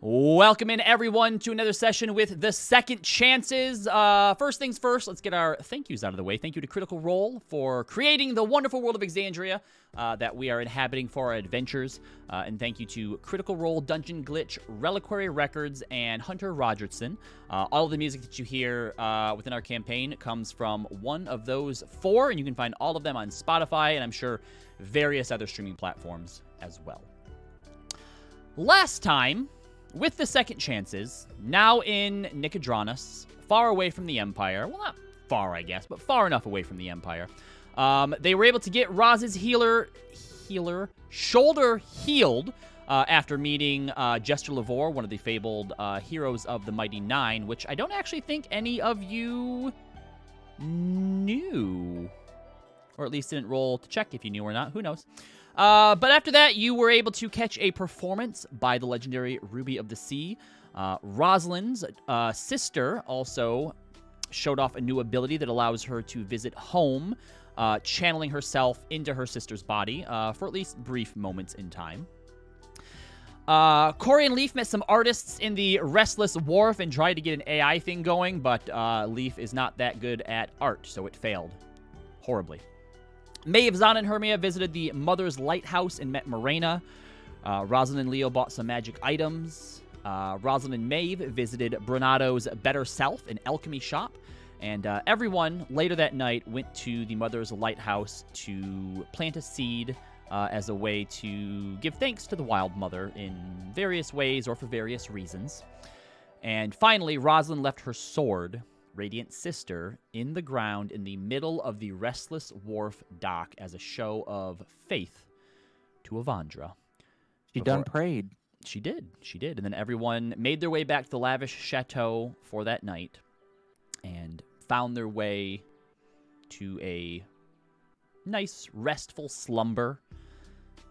Welcome in, everyone, to another session with the Second Chances. First things first, let's get our thank yous out of the way. Thank you to Critical Role for creating the wonderful world of Exandria that we are inhabiting for our adventures. And thank you to Critical Role, Dungeon Glitch, Reliquary Records, and Hunter Rogertson. All of the music that you hear within our campaign comes from one of those four, and you can find all of them on Spotify and I'm sure various other streaming platforms as well. Last time, with the Second Chances, now in Nicodranas, far away from the Empire. Well, not far, I guess, but far enough away from the Empire. They were able to get Roz's shoulder healed after meeting Jester Lavore, one of the fabled heroes of the Mighty Nine, which I don't actually think any of you knew. Or at least didn't roll to check if you knew or not. Who knows? But after that, you were able to catch a performance by the legendary Ruby of the Sea. Rosalind's sister also showed off a new ability that allows her to visit home, channeling herself into her sister's body for at least brief moments in time. Corey and Leaf met some artists in the Restless Wharf and tried to get an AI thing going, but Leaf is not that good at art, so it failed horribly. Maev, Zana, and Hermia visited the Mother's Lighthouse and met Morena. Rosalind and Leo bought some magic items. Rosalind and Maev visited Brunado's Better Self, an alchemy shop. And everyone, later that night, went to the Mother's Lighthouse to plant a seed as a way to give thanks to the Wild Mother in various ways or for various reasons. And finally, Rosalind left her sword, Radiant Sister, in the ground in the middle of the Restless Wharf dock as a show of faith to Avandra. She done prayed. She did. And then everyone made their way back to the lavish chateau for that night and found their way to a nice, restful slumber.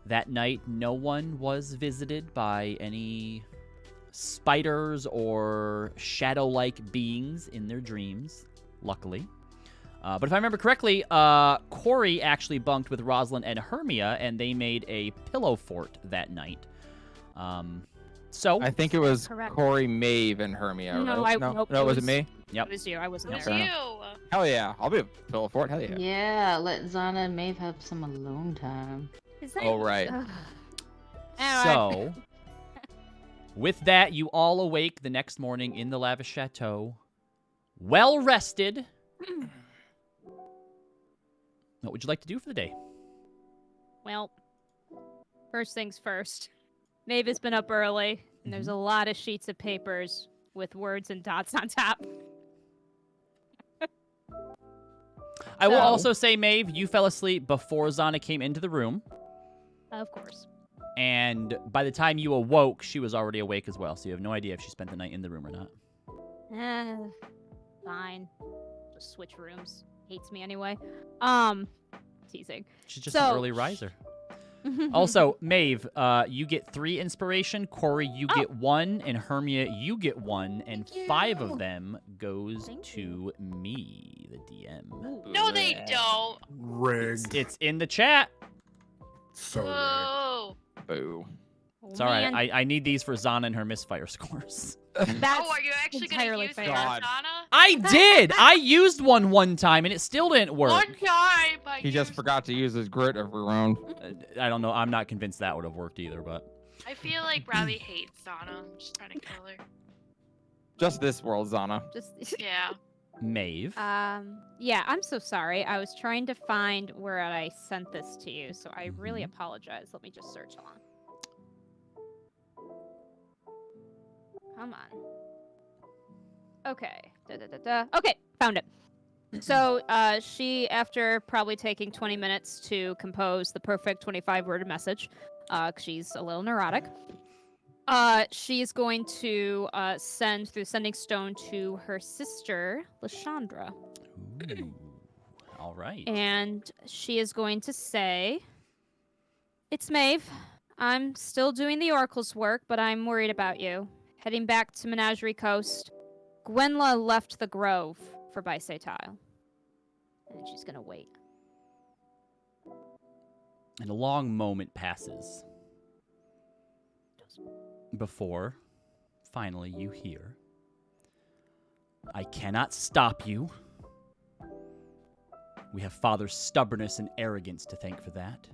That night, no one was visited by any spiders or shadow-like beings in their dreams, luckily. But if I remember correctly, Corey actually bunked with Rosalind and Hermia, and they made a pillow fort that night. So I think it was Correct. Corey, Maev, and Hermia. No, right? nope, no, was it me? Yep. It was you. I wasn't It was there. you. Hell yeah, I'll be a pillow fort. Hell yeah. Yeah, let Zana and Maev have some alone time. Is that... Oh right. So, with that, you all awake the next morning in the lavish chateau, well rested. What would you like to do for the day? Well, first things first. Maeve has been up early, and there's a lot of sheets of papers with words and dots on top. I will also say, Maeve, you fell asleep before Zana came into the room. Of course. And by the time you awoke, she was already awake as well, so you have no idea if she spent the night in the room or not. Fine. Just switch rooms. Hates me anyway. Teasing. She's just an early riser. Also, Maeve, you get 3 inspiration. Corey, you get 1, and Hermia, you get 1, and 5 of them goes to me, the DM. No, they don't. Rigged. It's in the chat. So rigged. Whoa. Boo. It's all right. I need these for Zana and her misfire scores. That's Oh, are you actually going to entirely use fair. Marzana? I did. I used one time, and it still didn't work. One time. He just forgot to use his grit every round. I don't know. I'm not convinced that would have worked either, but... I feel like Riley hates Zana. I'm just trying to kill her. Just this world, Zana. just... Yeah. Maeve. Yeah, I'm so sorry. I was trying to find where I sent this to you, so I really apologize. Let me just search on. Come on. Okay. Okay, found it. So, she, after probably taking 20 minutes to compose the perfect 25-word message, 'cause she's a little neurotic, she's going to send through Sending Stone to her sister, Lashandra. Ooh. All right. And she is going to say, "It's Maeve. I'm still doing the Oracle's work, but I'm worried about you. Heading back to Menagerie Coast. Gwenla left the Grove for Bisetile." And then she's going to wait. And a long moment passes before finally you hear, I cannot stop you. We have Father's stubbornness and arrogance to thank for that.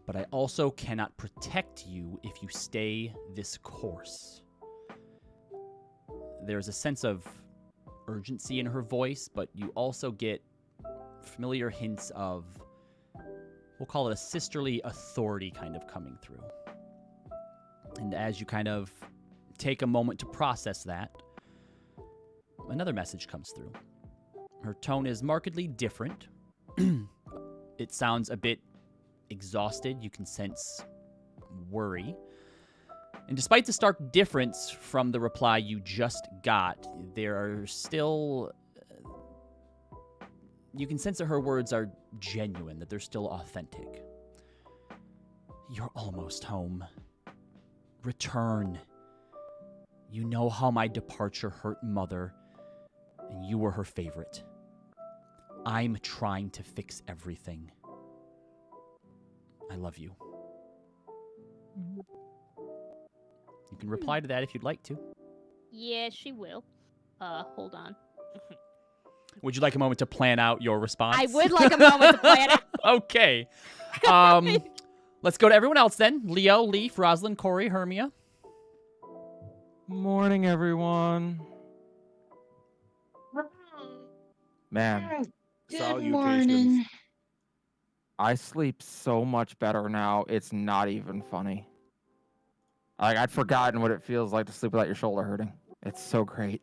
But I also cannot protect you if you stay this course. There's a sense of urgency in her voice, but you also get familiar hints of, we'll call it a sisterly authority kind of coming through. And as you kind of take a moment to process that, another message comes through. Her tone is markedly different. It sounds a bit exhausted. You can sense worry. And despite the stark difference from the reply you just got, there are still... you can sense that her words are genuine, that they're still authentic. You're almost home. Return. You know how my departure hurt Mother, and you were her favorite. I'm trying to fix everything. I love you. You can reply to that if you'd like to. Yeah, she will. Hold on. Would you like a moment to plan out your response? I would like a moment to plan it. Okay. Let's go to everyone else then. Leo, Leaf, Rosalind, Corey, Hermia. Morning, everyone. Man, Good Salutations. morning. I sleep so much better now. It's not even funny. Like, I'd forgotten what it feels like to sleep without your shoulder hurting. It's so great.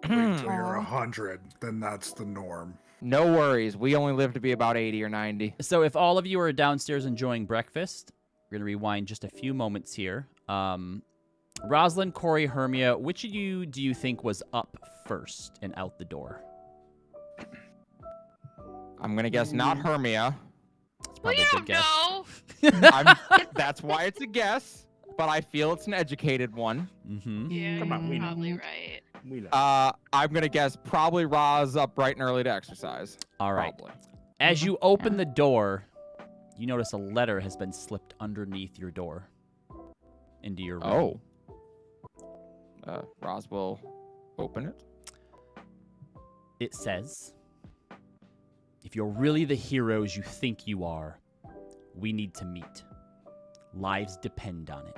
Wait till you're 100, then that's the norm. No worries. We only live to be about 80 or 90. So if all of you are downstairs enjoying breakfast, we're going to rewind just a few moments here. Rosalind, Corey, Hermia, which of you do you think was up first and out the door? I'm going to guess not Hermia. That's Well, probably you a good don't guess. know. That's why it's a guess, but I feel it's an educated one. Mm-hmm. Yeah, Come on, we you're know. probably right. We know. I'm going to guess probably Roz up bright and early to exercise. All right. Probably. As you open the door, you notice a letter has been slipped underneath your door into your room. Oh. Roz will open it. It says, if you're really the heroes you think you are, we need to meet. Lives depend on it.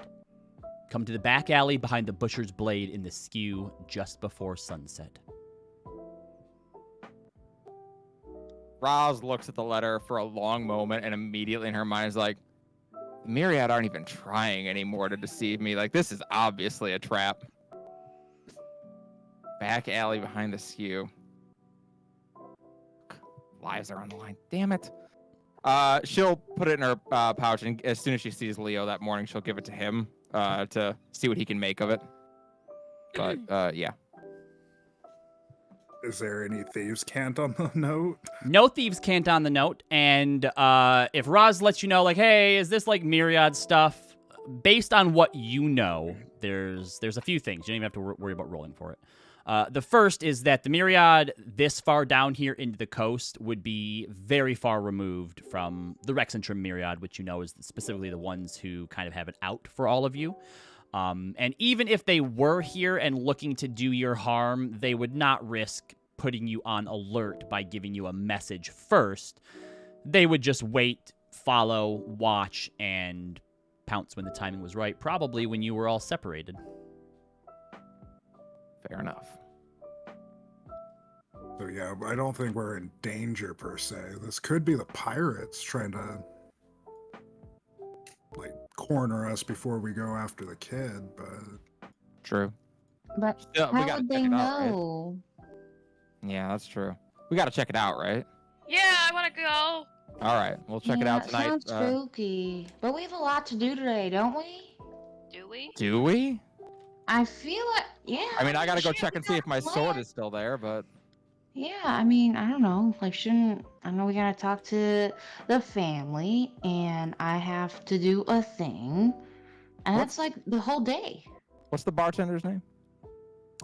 Come to the back alley behind the butcher's blade in the skew just before sunset. Roz looks at the letter for a long moment and immediately in her mind is like, the Myriad aren't even trying anymore to deceive me. Like, this is obviously a trap. Back alley behind the skew. Lives are on the line. Damn it. She'll put it in her pouch, and as soon as she sees Leo that morning, she'll give it to him to see what he can make of it. But, yeah. Is there any thieves' cant on the note? No thieves' cant on the note, and if Roz lets you know, like, hey, is this like Myriad stuff? Based on what you know, there's a few things. You don't even have to worry about rolling for it. The first is that the Myriad this far down here into the coast would be very far removed from the Rexentrum Myriad, which you know is specifically the ones who kind of have it out for all of you. And even if they were here and looking to do your harm, they would not risk putting you on alert by giving you a message first. They would just wait, follow, watch, and pounce when the timing was right, probably when you were all separated. Fair enough. So yeah, I don't think we're in danger per se. This could be the pirates trying to like corner us before we go after the kid, but True. But Still, we how gotta would check they it out, right? know? Yeah, that's true. We got to check it out, right? Yeah, I want to go. All right, we'll check it out tonight. Sounds spooky. But we have a lot to do today, don't we? Do we? Do we? I feel like, yeah. I mean, I gotta go shit, check we and see if my got sword plans. is still there, but Yeah, I mean, I don't know. Like, I know we gotta talk to the family, and I have to do a thing. And What's- that's like the whole day. what's the bartender's name?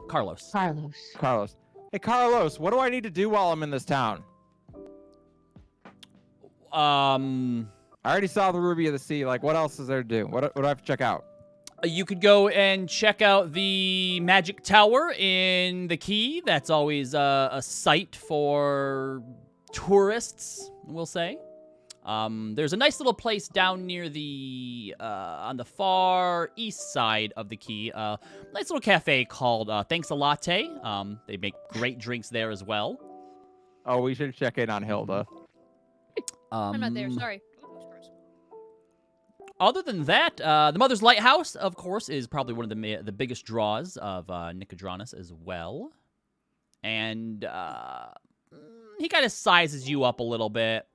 Carlos. Carlos. Carlos. Hey, Carlos, what do I need to do while I'm in this town? I I already saw the Ruby of the Sea. Like, what else is there to do? What do I have to check out? You could go and check out the Magic Tower in the Key. That's always a sight for tourists, we'll say. There's a nice little place down near the, on the far east side of the Key. Nice little cafe called Thanks a Latte. They make great drinks there as well. Oh, we should check in on Hilda. I'm not there. Sorry. Other than that, the Mother's Lighthouse, of course, is probably one of the biggest draws of Nicodranas as well. And he kind of sizes you up a little bit.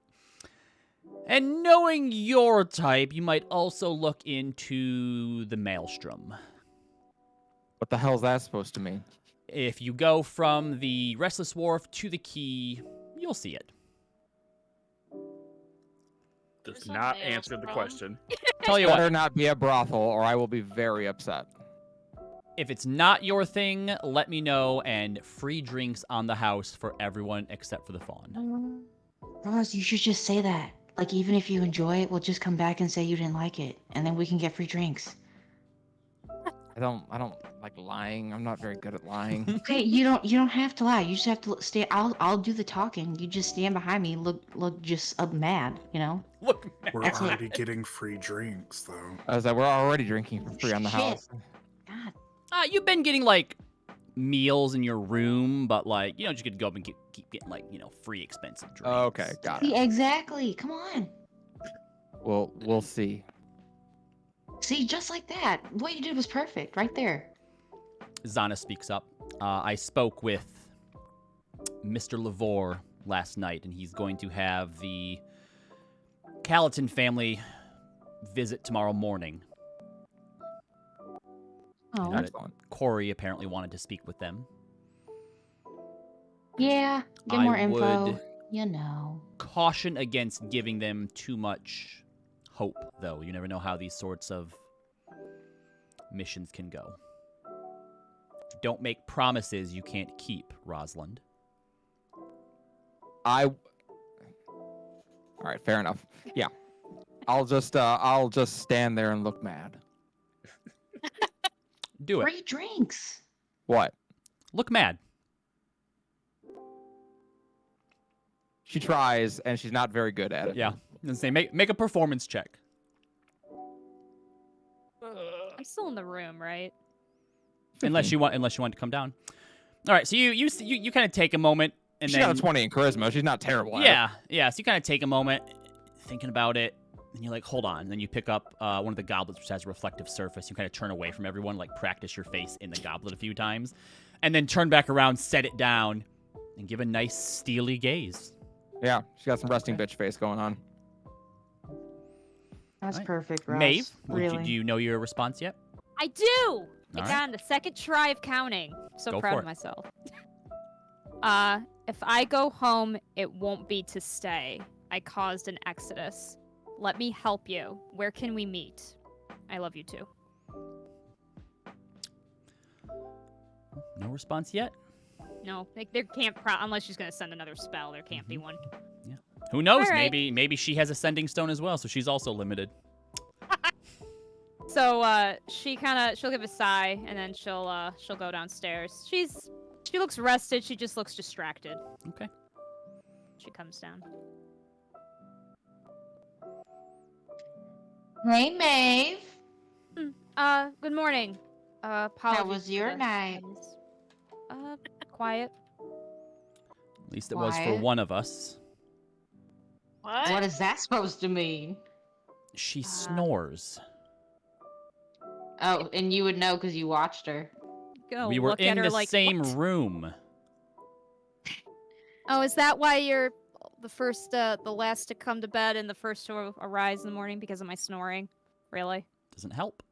And knowing your type, you might also look into the Maelstrom. What the hell is that supposed to mean? If you go from the Restless Wharf to the Key, you'll see it. Does There's a not maelstrom. answer the question. Tell you Better what, not be a brothel, or I will be very upset. if it's not your thing, let me know, and free drinks on the house for everyone except for the fawn. Roz, you should just say that. Like, even if you enjoy it, we'll just come back and say you didn't like it, and then we can get free drinks. I don't like lying. I'm not very good at lying. Okay, you don't have to lie. You just have to stay. I'll do the talking. You just stand behind me, look just mad, you know. Look, We're That's it. already getting free drinks, though. I was like, we're already drinking for free on the Shit. house. God. you've been getting, like, meals in your room, but, like, you know, you could go up and keep getting, like, you know, free expensive drinks. Okay, got it. See, exactly. Come on. We'll see. See, just like that. What you did was perfect, right there. Zana speaks up. I spoke with Mr. Lavore last night, and he's going to have the Calleton family visit tomorrow morning. Oh, Got it. Excellent. Corey apparently wanted to speak with them. yeah. Get I more info. would- You know. Caution against giving them too much hope, though. You never know how these sorts of missions can go. Don't make promises you can't keep, Rosalind. All right, fair enough. Yeah. I'll just stand there and look mad. Do it. Free drinks. What? Look mad. She tries, and she's not very good at it. Yeah. And say make a performance check. I'm still in the room, right? Unless you want to come down. All right, so you kind of take a moment and She then got a 20 in charisma. She's not terrible at it. yeah. So you kind of take a moment, thinking about it, and you're like, hold on. And then you pick up one of the goblets, which has a reflective surface. You kind of turn away from everyone, like practice your face in the goblet a few times, and then turn back around, set it down, and give a nice steely gaze. Yeah, she got some resting bitch face going on. That's Right. perfect, Ross. Maeve, Really. do you know your response yet? I do. I All got on the second try of counting. So Go proud for of it. myself. If I go home, it won't be to stay. I caused an exodus. Let me help you. Where can we meet? I love you too. No response yet? No, like, there can't unless she's gonna send another spell. There can't be one. Who knows? All right. Maybe she has a sending stone as well, so she's also limited. So she'll give a sigh and then she'll go downstairs. She looks rested. She just looks distracted. Okay. She comes down. Hey, Maeve. Good morning. Apologies was for your the night? noise. Quiet. At least it was for Quiet. one of us. What? What is that supposed to mean? She snores. Oh, and you would know because you watched her. Go We were look in at her the like, same "What?" room. Oh, is that why you're the last to come to bed and the first to arise in the morning because of my snoring? Really? Doesn't help.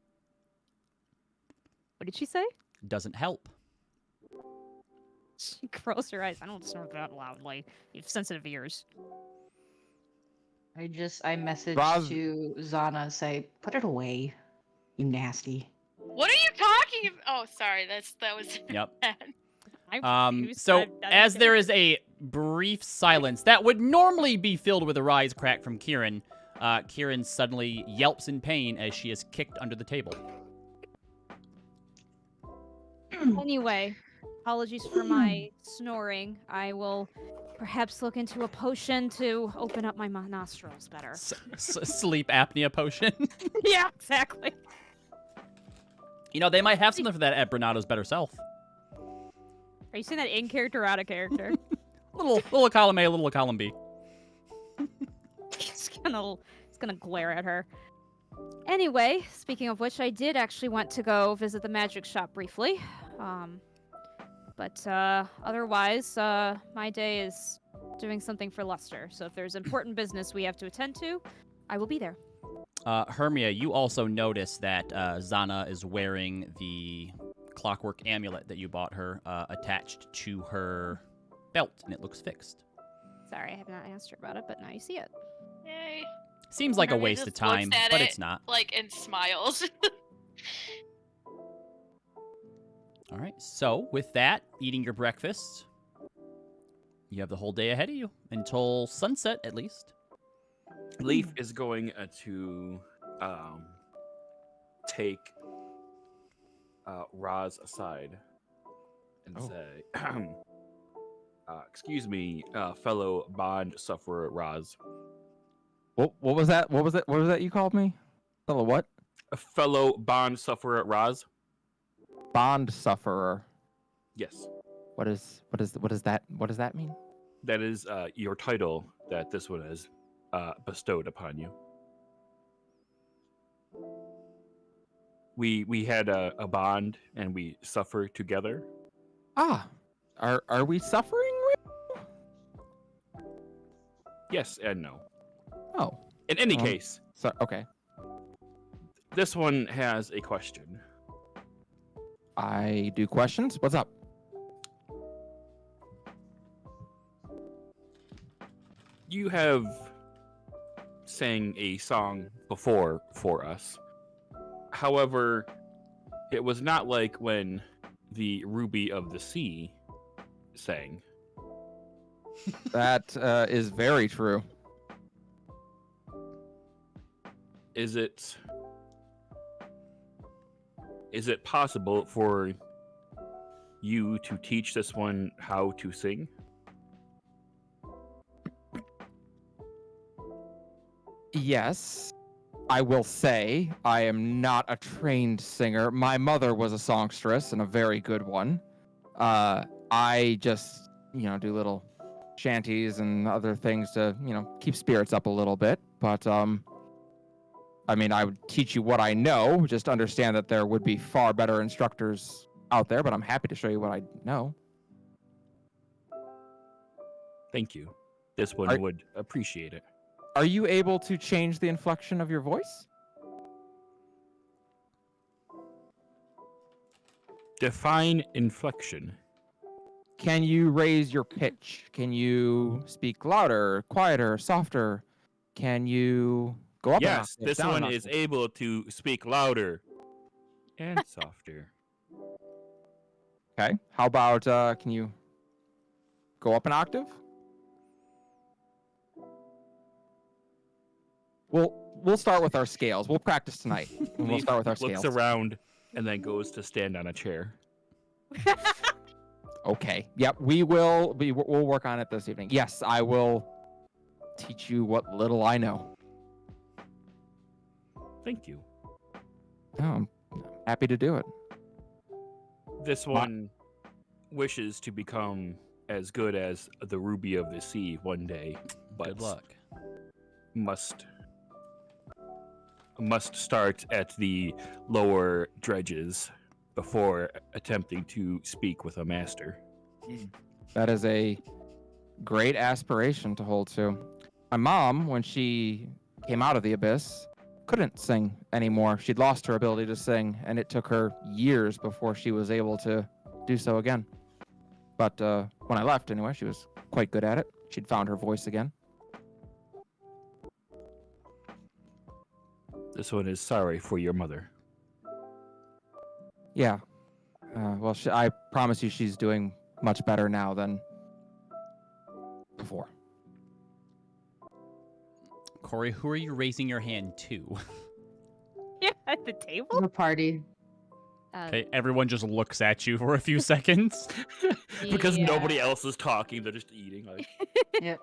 What did she say? Doesn't help. She closed her eyes. I don't snore that loudly. You have sensitive ears. I messaged Roz- to Zana, say, put it away, you nasty. What are you talking about? Oh, sorry. That was. Yep. I'm confused. So I don't as get there it. is a brief silence that would normally be filled with a wisecrack from Kieran, Kieran suddenly yelps in pain as she is kicked under the table. Anyway, apologies for my snoring. I will perhaps look into a potion to open up my nostrils better. Sleep apnea potion. Yeah, exactly. You know, they might have something for that at Bernato's better self. Are you saying that in character or out of character? Little column A, little column B. He's gonna glare at her. Anyway, speaking of which, I did actually want to go visit the magic shop briefly. But otherwise, my day is doing something for Luster. So if there's important business we have to attend to, I will be there. Hermia, you also notice that Zana is wearing the clockwork amulet that you bought her attached to her belt, and it looks fixed. Sorry, I have not asked her about it, but now you see it. Yay. Seems like a Hermia waste of just looks time, at but it, it's not. Like, and smiles. All right, so with that, eating your breakfast, you have the whole day ahead of you, until sunset at least. Leaf is going to take Roz aside and say, excuse me, fellow bond sufferer Roz. What was that? What was that you called me? Fellow what? A fellow bond sufferer Roz? Bond sufferer. Yes. What does that mean? That is your title that this one has bestowed upon you. We had a bond and we suffer together. Ah, are we suffering? Yes and no. Oh, In any case, so okay. this one has a question. I do questions. What's up? You have sang a song before for us. However, it was not like when the Ruby of the Sea sang. That is very true. Is it possible for you to teach this one how to sing? Yes, I will say I am not a trained singer. My mother was a songstress and a very good one. I just, do little shanties and other things to, keep spirits up a little bit. But, I mean, I would teach you what I know. Just understand that there would be far better instructors out there, but I'm happy to show you what I know. Thank you. This one would appreciate it. Are you able to change the inflection of your voice? Define inflection. Can you raise your pitch? Can you speak louder, quieter, softer? Can you go up? Yes, an octave, this down one an is octave? able to speak louder and softer. Okay. How about can you go up an octave? We'll start with our scales. We'll practice tonight. And we'll Leaf start with our looks scales. around and then goes to stand on a chair. Okay. Yep. We'll work on it this evening. Yes, I will teach you what little I know. Thank you. Oh, I'm happy to do it. This one wishes to become as good as the Ruby of the Sea one day, but Good luck. must start at the lower dredges before attempting to speak with a master. That is a great aspiration to hold to. My mom, when she came out of the abyss, couldn't sing anymore. She'd lost her ability to sing, and it took her years before she was able to do so again. But when I left, anyway, she was quite good at it. She'd found her voice again. This one is sorry for your mother. Yeah. Well, I promise you she's doing much better now than before. Corey, who are you raising your hand to? Yeah, at the table? The party. Okay, everyone just looks at you for a few seconds. Because Yeah. nobody else is talking, they're just eating. Like, Yep.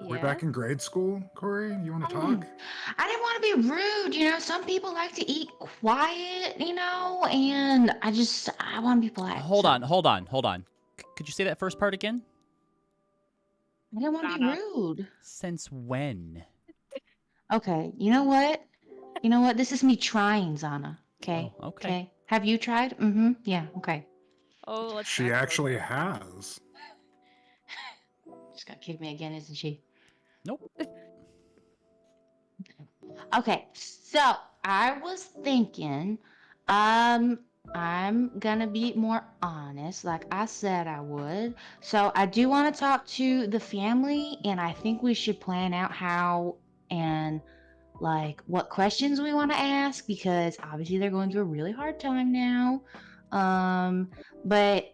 We're back in grade school, Corey. You want to talk? I didn't want to be rude, some people like to eat quiet, and I want to be polite. Hold so on. Could you say that first part again? I didn't want to be Donna. rude. Since when? Okay, you know what? This is me trying, Zana. Okay. Oh, okay. Have you tried? Mm-hmm. Yeah. Okay. Oh, let's She not go actually there. has. She's gonna kick me again, isn't she? Nope. Okay, so I was thinking, I'm gonna be more honest, like I said I would. So I do want to talk to the family, and I think we should plan out how and like what questions we want to ask because obviously they're going through a really hard time now. But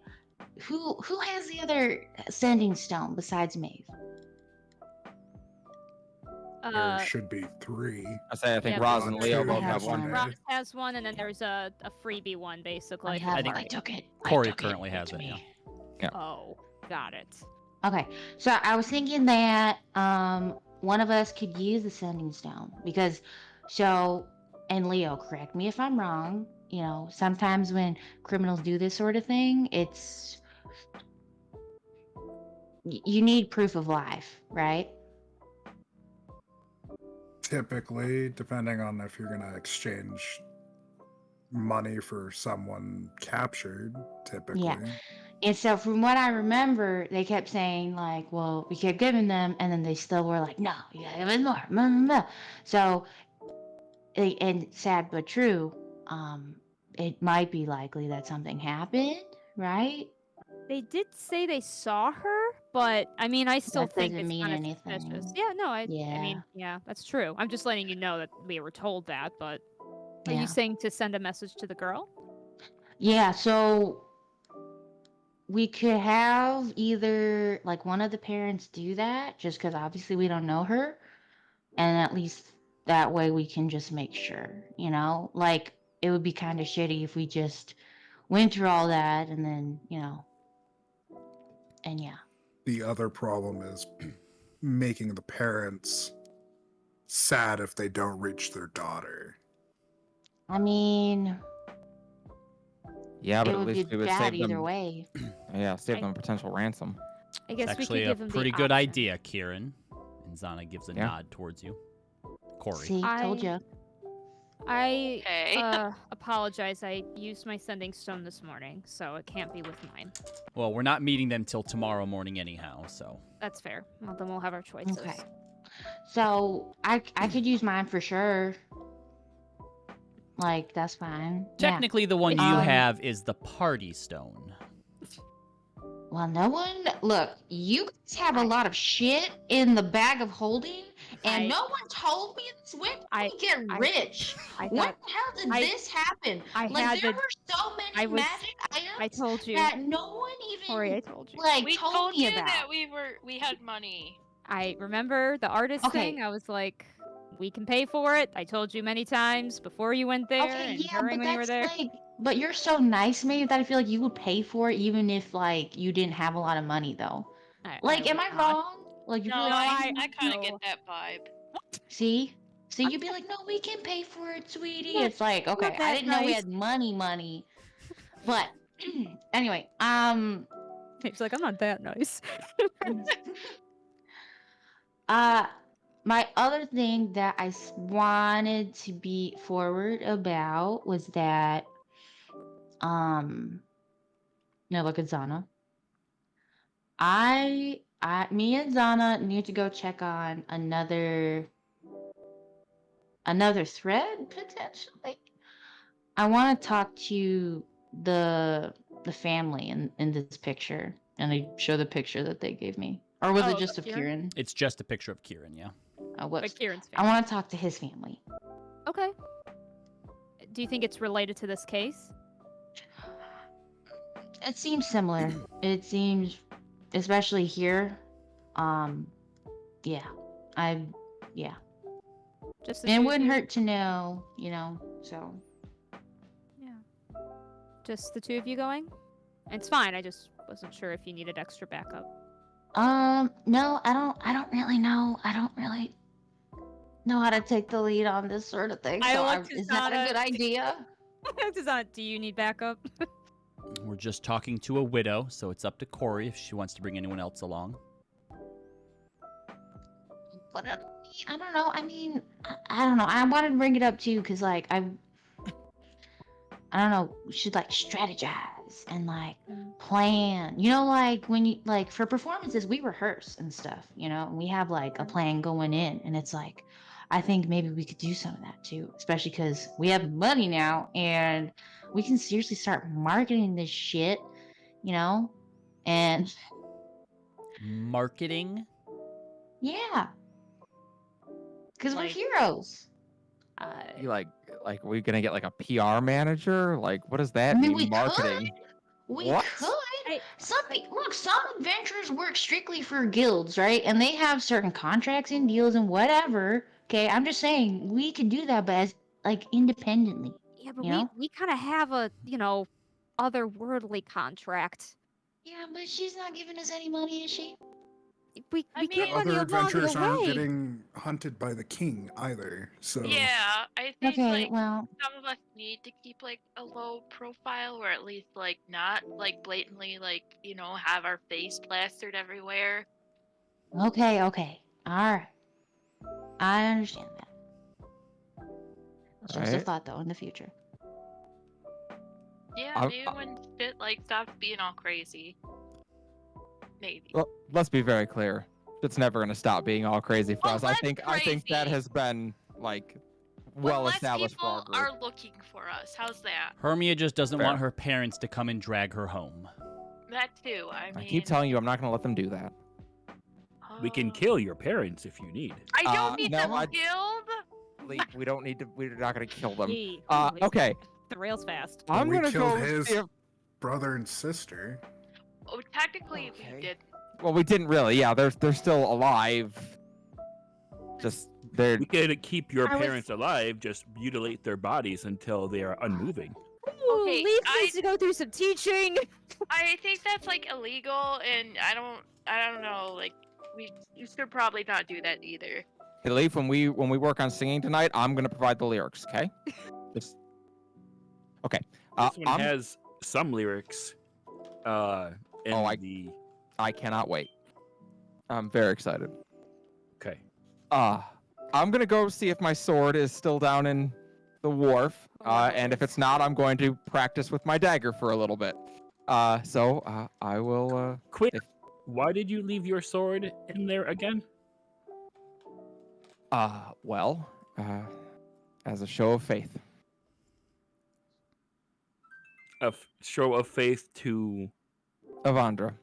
who has the other sending stone besides Maeve? There should be 3. I think Yeah, Roz but and Leo two both have have one. one. Ross has one, and then there's a freebie one, I basically. have think one. I took it. Corey I took currently it has with it, me. Oh, got it. Okay, so I was thinking that one of us could use the sending stone because and Leo, correct me if I'm wrong, sometimes when criminals do this sort of thing, it's you need proof of life, right? Typically, depending on if you're going to exchange money for someone captured, typically. And so from what I remember, they kept saying like, well, we kept giving them, and then they still were like, no, you gotta give us more. Blah, blah, blah. So, and sad but true, it might be likely that something happened, right? They did say they saw her, but I mean, I still That think doesn't it's mean kind of anything. suspicious. Yeah, no, I Yeah. mean, yeah, that's true. I'm just letting you know that we were told that, but are Yeah. you saying to send a message to the girl? Yeah, so we could have either like one of the parents do that, just because obviously we don't know her, and at least that way we can just make sure, like it would be kind of shitty if we just went through all that and then, and yeah. The other problem is making the parents sad if they don't reach their daughter. I mean, Yeah, but it at would least be we would bad save either them. way. Yeah, save I- them a potential ransom. I It's guess we could actually a give them pretty the good option. idea, Kieran. And Zana gives a Yeah. nod towards you. Corey. See, told you. I Okay. apologize. I used my sending stone this morning, so it can't be with mine. Well, we're not meeting them till tomorrow morning anyhow, so. That's fair. Well, then we'll have our choices. Okay. So I could use mine for sure. Like that's fine. Technically, the one you Um, have is the party stone. Well, no one. Look, you guys have a lot of shit in the bag of holding, and I- no one told me this. When did I- we get I- rich? I When thought the hell did I- this happen? I Like had there the. were so many I was- magic items I told you, that no one even Corey. I told you. like We told told me you about. that we had money. I remember the artist Okay. thing. I was like, we can pay for it. I told you many times before you went there Okay, and yeah, during but when you were that's there. like, but you're so nice, maybe that I feel like you would pay for it even if like you didn't have a lot of money though. Like, am I would not. wrong? Like, you No, feel like I kind of no. get that vibe. see, you'd be like, no, we can pay for it, sweetie. Not- It's like, okay, I that didn't know we nice. had money, but anyway, He's like, I'm not that nice. my other thing that I wanted to be forward about was that, no, look at Zana. Me and Zana need to go check on another thread potentially. I want to talk to the family in this picture, and I show the picture that they gave me, or was Oh, it just of of Kieran? Kieran? It's just a picture of Kieran, yeah. Oh, But whoops. Kieran's I family. want to talk to his family. Okay. Do you think it's related to this case? It seems similar. It seems, especially here. Yeah, yeah. Just And it wouldn't hurt to know, So. Yeah. Just the two of you going? It's fine. I just wasn't sure if you needed extra backup. No, I don't really know. I don't really know how to take the lead on this sort of thing. I So looked is that a Zana. good idea? Do you need backup? We're just talking to a widow, so it's up to Corey if she wants to bring anyone else along. But I don't know. I mean, I don't know. I wanted to bring it up too, cause like I don't know. We should like strategize and like plan. You know, like when you like for performances, we rehearse and stuff. You know, and we have like a plan going in, and it's like, I think maybe we could do some of that too, especially because we have money now and we can seriously start marketing this shit. You know, and Marketing? yeah, because we're Like- heroes. You like we gonna get like a PR manager? Like, what does that I mean, mean? we Marketing? We What? could. I- Some adventurers work strictly for guilds, right? And they have certain contracts and deals and whatever. Okay, I'm just saying we could do that, but as like independently. Yeah, but You know? we kind of have a, otherworldly contract. Yeah, but she's not giving us any money, is she? We I get mean- money Other along adventurers the aren't way. getting hunted by the king either. So Yeah, I think Okay, like well, some of us need to keep like a low profile, or at least like not like blatantly like have our face plastered everywhere. okay. All right. I understand that. Just a Right. thought, though, in the future. Yeah, I- maybe when shit like stops being all crazy. Maybe. Well, let's be very clear. It's never gonna stop being all crazy for Oh, us. I that's think that crazy. has been like well Unless established for our people group. are looking for us. How's that? Hermia just doesn't Fair. want her parents to come and drag her home. That too. I mean, I keep telling you, I'm not gonna let them do that. We can oh. kill your parents if you need. I don't need no, them I- killed. We don't need to. We're not gonna kill them. Gee, Okay. The rail's fast. I'm we gonna killed go. his See if, brother and sister. Oh, technically Okay. we did. well, we didn't really. Yeah, they're still alive. Just they're We could keep your I was- parents alive, just mutilate their bodies until they are unmoving. Ooh, Okay, Leaf I- needs to go through some teaching. I think that's like illegal, and I don't know. Like you should probably not do that either. Hey, Leaf, when we work on singing tonight, I'm gonna provide the lyrics. Okay. Just okay. This one I'm- has some lyrics. In Oh, the I cannot wait. I'm very excited. okay. I'm gonna go see if my sword is still down in the wharf. And if it's not, I'm going to practice with my dagger for a little bit. So I will. Quick, if- why did you leave your sword in there again? Well, as a show of faith. A show of faith to Avandra.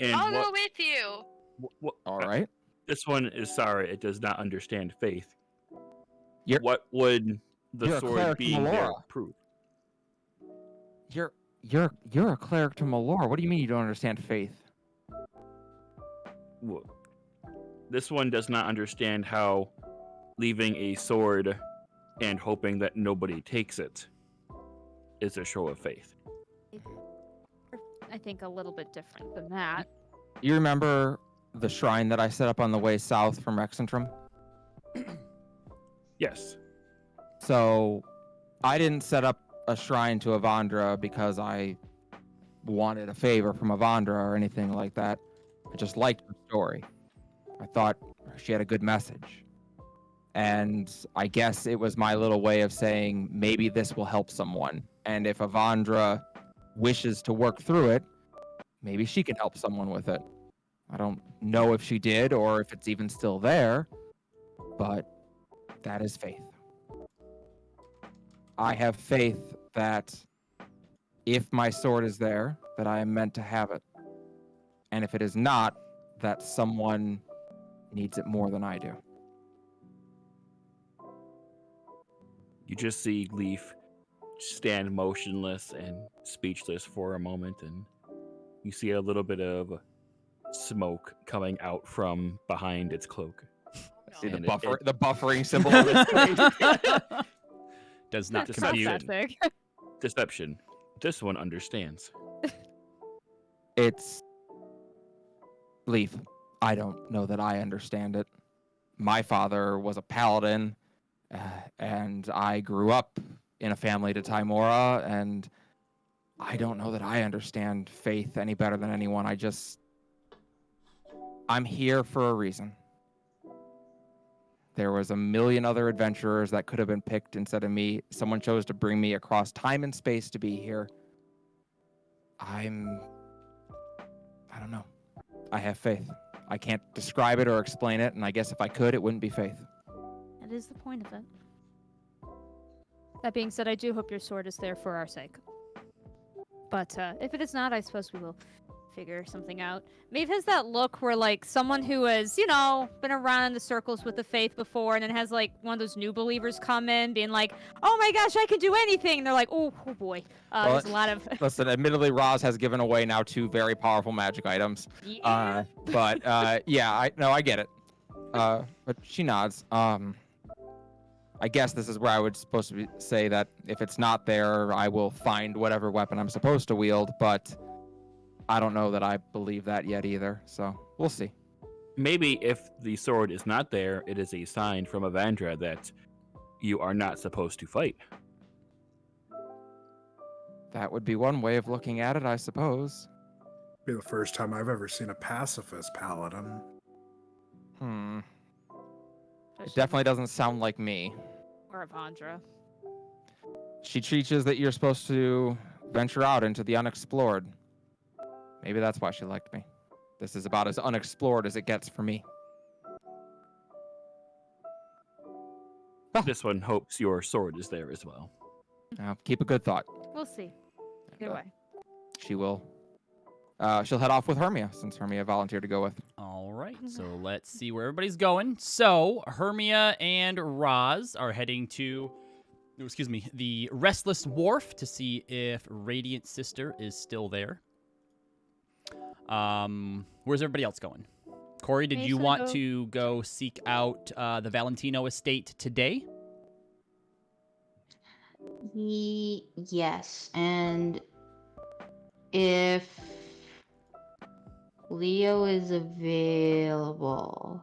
and I'll what, go with you. what, All right. This one is sorry, it does not understand faith. You're- What would the you're a sword cleric being there Melora. prove? You're a cleric to Melora. What do you mean you don't understand faith? Wha- This one does not understand how leaving a sword and hoping that nobody takes it is a show of faith. I think a little bit different than that. You remember the shrine that I set up on the way south from Exandria? Yes. So I didn't set up a shrine to Avandra because I wanted a favor from Avandra or anything like that. I just liked her story. I thought she had a good message. And I guess it was my little way of saying maybe this will help someone. And if Avandra wishes to work through it, maybe she can help someone with it. I don't know if she did or if it's even still there, but that is faith. I have faith that if my sword is there, that I am meant to have it. And if it is not, that someone needs it more than I do. You just see Leaf stand motionless and speechless for a moment, and you see a little bit of smoke coming out from behind its cloak. See the And buffer, the buffering symbol on its face. does not It's not compute. that big. Deception. This one understands. It's Leaf. I don't know that I understand it. My father was a paladin, and I grew up in a family to Timora, and I don't know that I understand faith any better than anyone. I'm here for a reason. There was a million other adventurers that could have been picked instead of me. Someone chose to bring me across time and space to be here. I don't know. I have faith. I can't describe it or explain it, and I guess if I could, it wouldn't be faith. That is the point of it. That being said, I do hope your sword is there for our sake. But if it is not, I suppose we will figure something out. Maeve has that look where, like, someone who has, been around in the circles with the faith before, and then has, like, one of those new believers come in, being like, oh my gosh, I can do anything! And they're like, oh boy. Well, there's a lot of... Listen, admittedly, Roz has given away now 2 very powerful magic items. Yeah. Yeah, I get it. But she nods. I guess this is where I would supposed to say that if it's not there, I will find whatever weapon I'm supposed to wield, but I don't know that I believe that yet either, so we'll see. Maybe if the sword is not there, it is a sign from Exandria that you are not supposed to fight. That would be one way of looking at it, I suppose. Be the first time I've ever seen a pacifist paladin. It definitely doesn't sound like me. Or Avandra. She teaches that you're supposed to venture out into the unexplored. Maybe that's why she liked me. This is about as unexplored as it gets for me. This one hopes your sword is there as well. Keep a good thought. We'll see. Either way. She will. She'll head off with Hermia, since Hermia volunteered to go with. All right, so let's see where everybody's going. So, Hermia and Roz are heading to, the Restless Wharf to see if Radiant Sister is still there. Where's everybody else going? Corey, did you want to go seek out the Valentino estate today? Yes, and if Leo is available,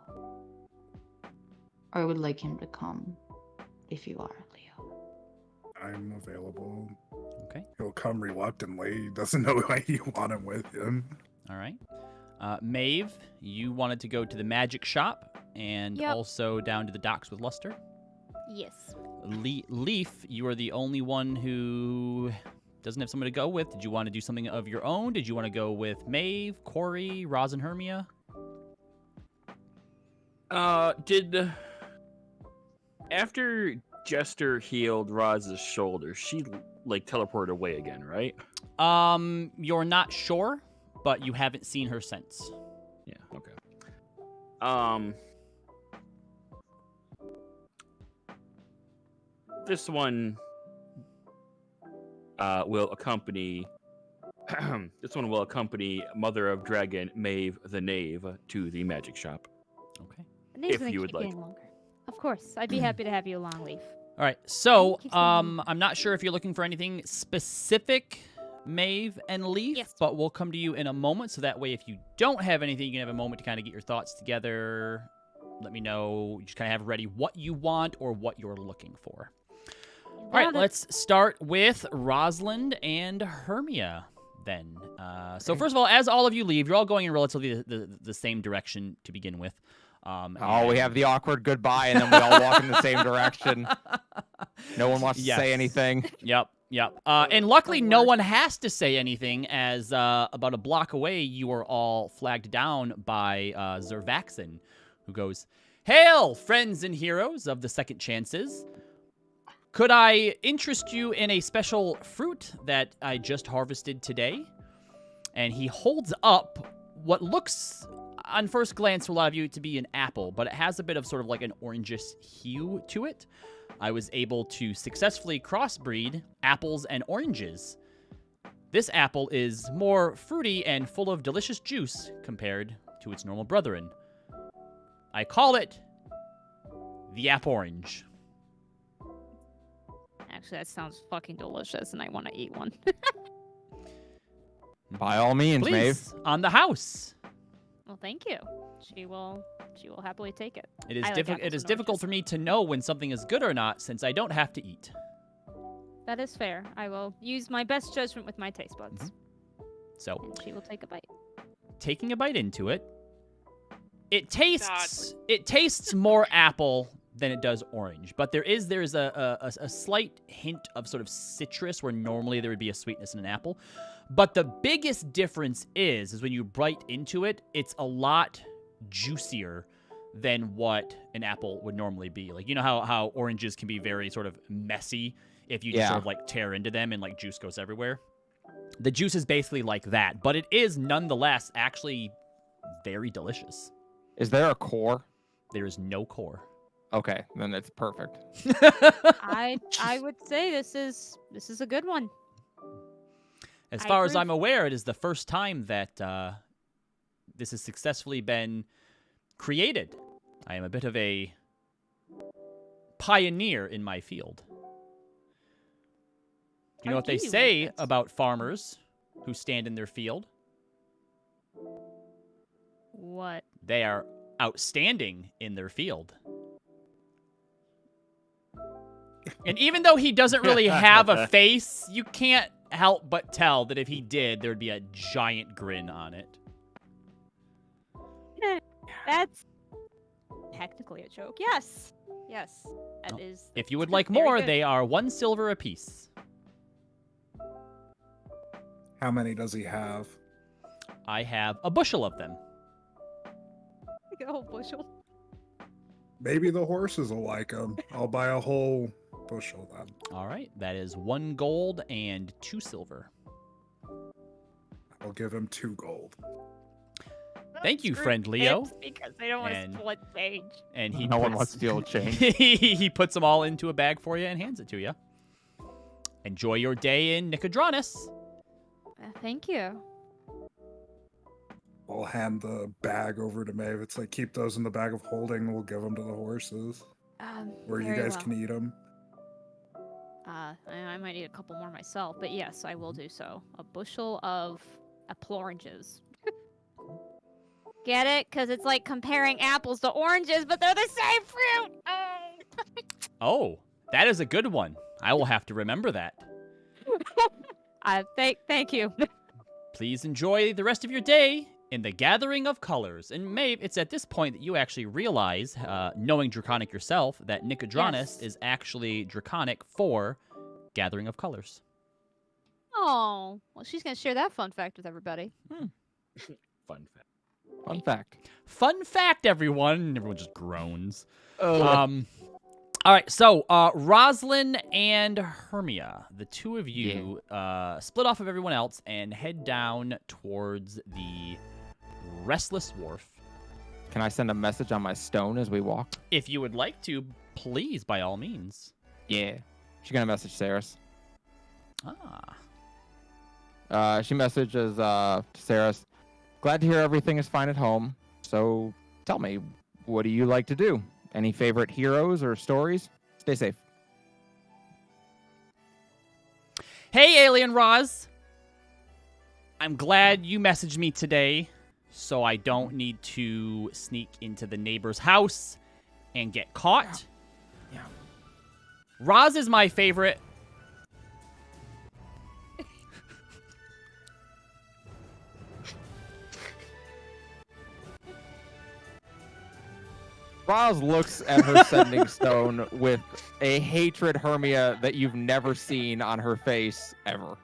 I would like him to come if you are, Leo. I'm available. Okay. He'll come reluctantly. He doesn't know why you want him with him. All right. Maeve, you wanted to go to the magic shop and also down to the docks with Luster. Yes. Leaf, you are the only one who doesn't have someone to go with. Did you want to do something of your own? Did you want to go with Maeve, Corey, Roz, and Hermia? After Jester healed Roz's shoulder, she teleported away again, right? You're not sure, but you haven't seen her since. Yeah, okay. This one will accompany Mother of Dragon Maeve the Knave to the magic shop. Okay. Name's If gonna you would keep like. getting longer. Of course, I'd be happy to have you along, Leaf. All right. So, Thank you so much. I'm not sure if you're looking for anything specific, Maeve and Leaf, Yes. but we'll come to you in a moment. So that way, if you don't have anything, you can have a moment to kind of get your thoughts together. Let me know. You just kind of have ready what you want or what you're looking for. All right, let's start with Rosalind and Hermia then. So first of all, as all of you leave, you're all going in relatively the same direction to begin with. We have the awkward goodbye, and then we all walk in the same direction. No one wants to say anything. Yep. And luckily, no one has to say anything, as about a block away, you are all flagged down by Zervaxin, who goes, "Hail, friends and heroes of the Second Chances. Could I interest you in a special fruit that I just harvested today?" And he holds up what looks, on first glance, for a lot of you to be an apple, but it has a bit of sort of like an orangish hue to it. I was able to successfully crossbreed apples and oranges. This apple is more fruity and full of delicious juice compared to its normal brethren. I call it the App Orange. Actually, that sounds fucking delicious, and I want to eat one. By all means, Maeve. Please, on the house. Well, thank you. She will happily take it. It is I like difficult. apples It is and difficult oranges. for me to know when something is good or not, since I don't have to eat. That is fair. I will use my best judgment with my taste buds, So, and she will take a bite. taking a bite into it, it tastes more apple than it does orange, but there is a slight hint of sort of citrus where normally there would be a sweetness in an apple. But the biggest difference is when you bite into it, it's a lot juicier than what an apple would normally be. Like, you know how oranges can be very sort of messy if you just sort of like tear into them and like juice goes everywhere. The juice is basically like that, but it is nonetheless actually very delicious. Is there a core? There is no core. Okay, then it's perfect. I would say this is a good one. As I far as approve. I'm aware, it is the first time that this has successfully been created. I am a bit of a pioneer in my field. You know How what they do you say make it? about farmers who stand in their field? What? They are outstanding in their field. And even though he doesn't really have a face, you can't help but tell that if he did, there would be a giant grin on it. That's technically a joke. Yes. Yes. That is. If you would that's like very more, good. they are 1 silver apiece. How many does he have? I have a bushel of them. a whole bushel. Maybe the horses will like him. I'll buy a whole bushel then. All right, that is 1 gold and 2 silver. I'll give him 2 gold. Thank you, Screw friend Leo. tips because they don't want And- to split change. And he No one puts- wants to deal with change. he puts them all into a bag for you and hands it to you. Enjoy your day in Nicodranas. Thank you. I'll hand the bag over to Maeve. It's like, keep those in the bag of holding. We'll give them to the horses. Where you Very guys well. can eat them. I might eat a couple more myself, but yes, I will do so. A bushel of apple oranges. Get it? Because it's like comparing apples to oranges, but they're the same fruit. Oh, that is a good one. I will have to remember that. Thank you. Please enjoy the rest of your day in the Gathering of Colors. And Maeve, it's at this point that you actually realize, knowing Draconic yourself, that Nicodranas Yes. is actually Draconic for Gathering of Colors. Oh, well, she's gonna share that fun fact with everybody. Fun fact. Fun fact. Fun fact, everyone. And everyone just groans. Oh, All right, so Roslyn and Hermia, the two of you split off of everyone else and head down towards the Restless Wharf. can I send a message on my stone as we walk? If you would like to, please, by all means. Yeah. She's gonna message Saris. Ah, She messages Saris, glad to hear everything is fine at home. So tell me, what do you like to do? Any favorite heroes or stories? Stay safe. hey, Alien Roz. I'm glad you messaged me today, so I don't need to sneak into the neighbor's house and get caught. Yeah. Roz is my favorite. Roz looks at her sending stone with a hatred Hermia that you've never seen on her face ever.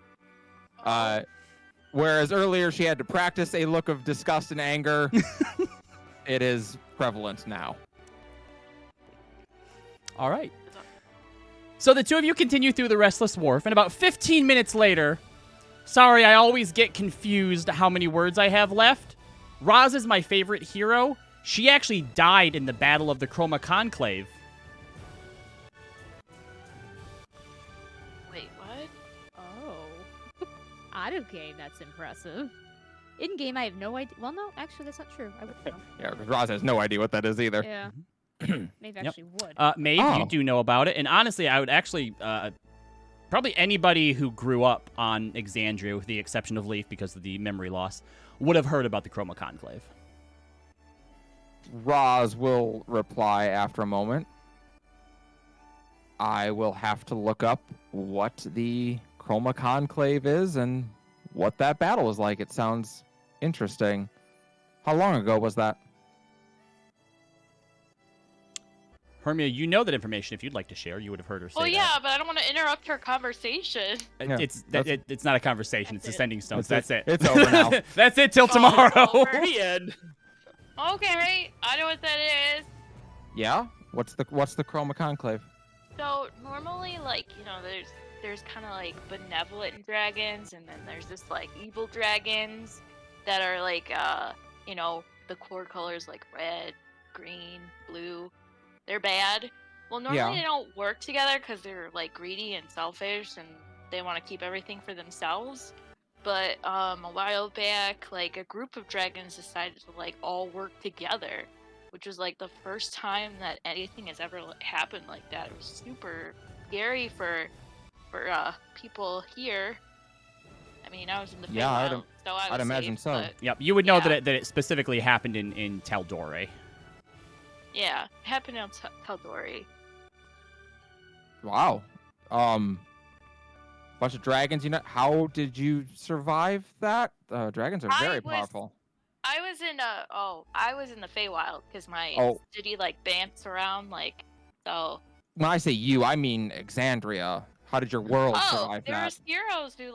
Whereas earlier she had to practice a look of disgust and anger, it is prevalent now. All right. So the two of you continue through the Restless Wharf, and about 15 minutes later, sorry, I always get confused how many words I have left. Roz is my favorite hero. She actually died in the Battle of the Chroma Conclave. Wait, what? Oh. Out of game, that's impressive. In game, I have no idea. Well, no, actually, that's not true. I wouldn't know. Yeah, because Roz has no idea what that is either. Yeah. Maybe Yep. actually would. Maeve, you Oh. do know about it, and honestly, I would actually probably anybody who grew up on Exandria, with the exception of Leaf because of the memory loss, would have heard about the Chroma Conclave. Roz will reply after a moment. I will have to look up what the Chroma Conclave is and what that battle was like. It sounds interesting. How long ago was that? Hermia, you know that information. If you'd like to share, you would have heard her say Well, that. yeah, but I don't want to interrupt her conversation. Yeah, It's not a conversation. It's the sending stones. That's it. It's over now. That's it till tomorrow. over. The end. Okay, I know what that is. Yeah? What's the Chroma Conclave? So normally, like, you know, there's kind of like benevolent dragons, and then there's just like evil dragons that are like, you know, the core colors like red, green, blue. They're bad. Well, normally they don't work together because they're like greedy and selfish, and they want to keep everything for themselves. But a while back, like a group of dragons decided to like all work together, which was like the first time that anything has ever happened like that. It was super scary for people here. I mean, I was in the Feywild, so I was I'd imagine safe, so. but Yep, you would know Yeah. that it specifically happened in Taldore. yeah, it happened in Taldori. Wow. Bunch of dragons. You know, how did you survive that? Dragons are very powerful. I was in the Feywild because my Oh. city like bounced around like so. When I say you, I mean Exandria. How did your world survive there that? was heroes who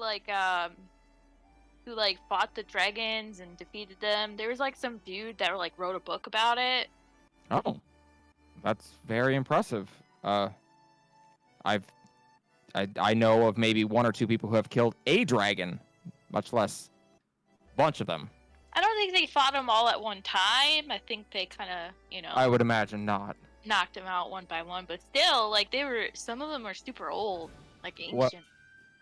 fought the dragons and defeated them. There was like some dude that like wrote a book about it. Oh, that's very impressive. I know of maybe one or two people who have killed a dragon, much less a bunch of them. I don't think they fought them all at one time. I think they kind of, you know, I would imagine not. knocked them out one by one. But still, like some of them are super old, like ancient. What?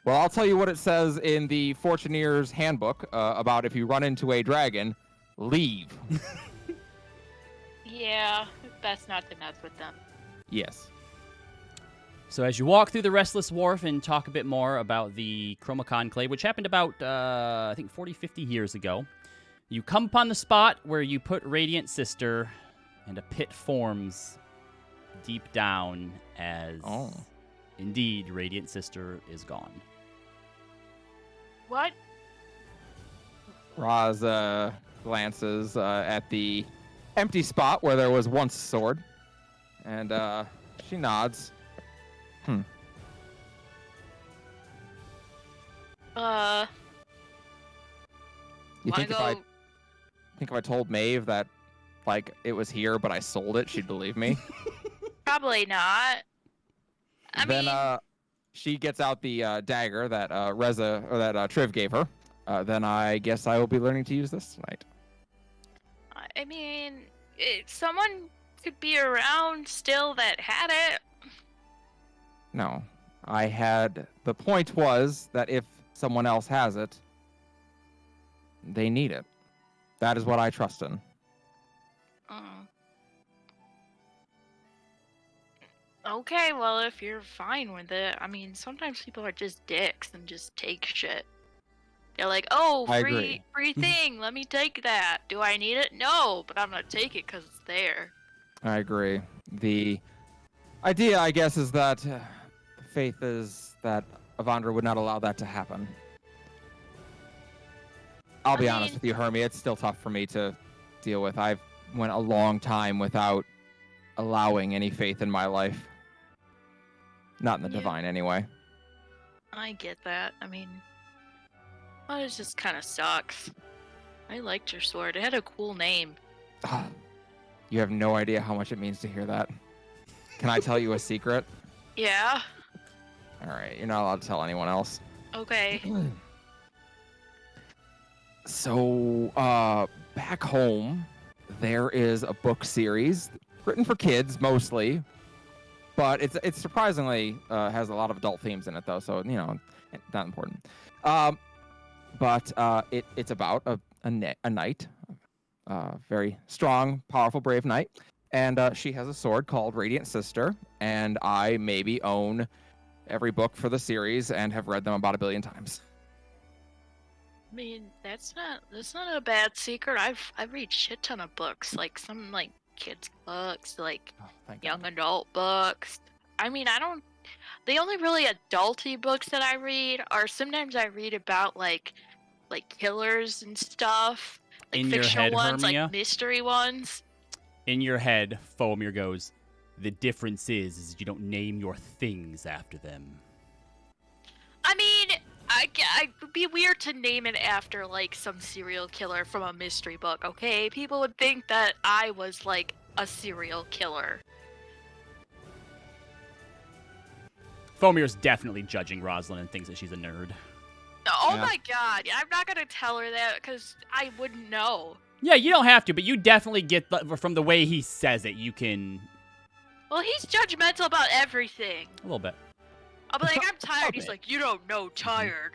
Well, I'll tell you what it says in the Fortuneer's Handbook about if you run into a dragon, leave. Yeah, best not to mess with them. Yes. So as you walk through the Restless Wharf and talk a bit more about the Chroma Conclave, which happened about, I think, 40, 50 years ago, you come upon the spot where you put Radiant Sister, and a pit forms deep down as, indeed, Radiant Sister is gone. What? Roz glances at the empty spot where there was once a sword, and she nods. You Wanna think if I told Maeve that, like, it was here, but I sold it, she'd believe me? Probably not. Then she gets out the dagger that Triv gave her. Then I guess I will be learning to use this tonight. I mean, someone could be around still that had it. No, the point was that if someone else has it, they need it. That is what I trust in. Okay, well, if you're fine with it, I mean, sometimes people are just dicks and just take shit. They're like, oh, I free agree. free thing, let me take that. Do I need it? No, but I'm gonna take it because it's there. I agree. The idea, I guess, is that the faith is that Avandra would not allow that to happen. I'll be honest with you, Hermia, it's still tough for me to deal with. I've went a long time without allowing any faith in my life. Not in the divine, anyway. I get that. I mean, well, it just kind of sucks. I liked your sword. It had a cool name. You have no idea how much it means to hear that. Can I tell you a secret? Yeah. All right, you're not allowed to tell anyone else. Okay. So, back home, there is a book series written for kids mostly, but it's surprisingly has a lot of adult themes in it though, so not important. But it's about a knight, very strong, powerful, brave knight, and she has a sword called Radiant Sister, and I maybe own every book for the series and have read them about 1 billion times. I mean, that's not a bad secret. I read shit ton of books, like some like kids books, like Oh, thank young God. adult books. I mean, the only really adulty books that I read are sometimes I read about like killers and stuff, like In your fictional head, ones, Hermia? like mystery ones. In your head, Fomir goes, the difference is you don't name your things after them. I mean, it would be weird to name it after like some serial killer from a mystery book. Okay, people would think that I was like a serial killer. Fomir's definitely judging Rosalind and thinks that she's a nerd. Oh Yeah. my god, I'm not gonna tell her that because I wouldn't know. Yeah, you don't have to, but you definitely get, from the way he says it, you can... Well, he's judgmental about everything. A little bit. I'm like, I'm tired. He's Okay. like, you don't know, tired.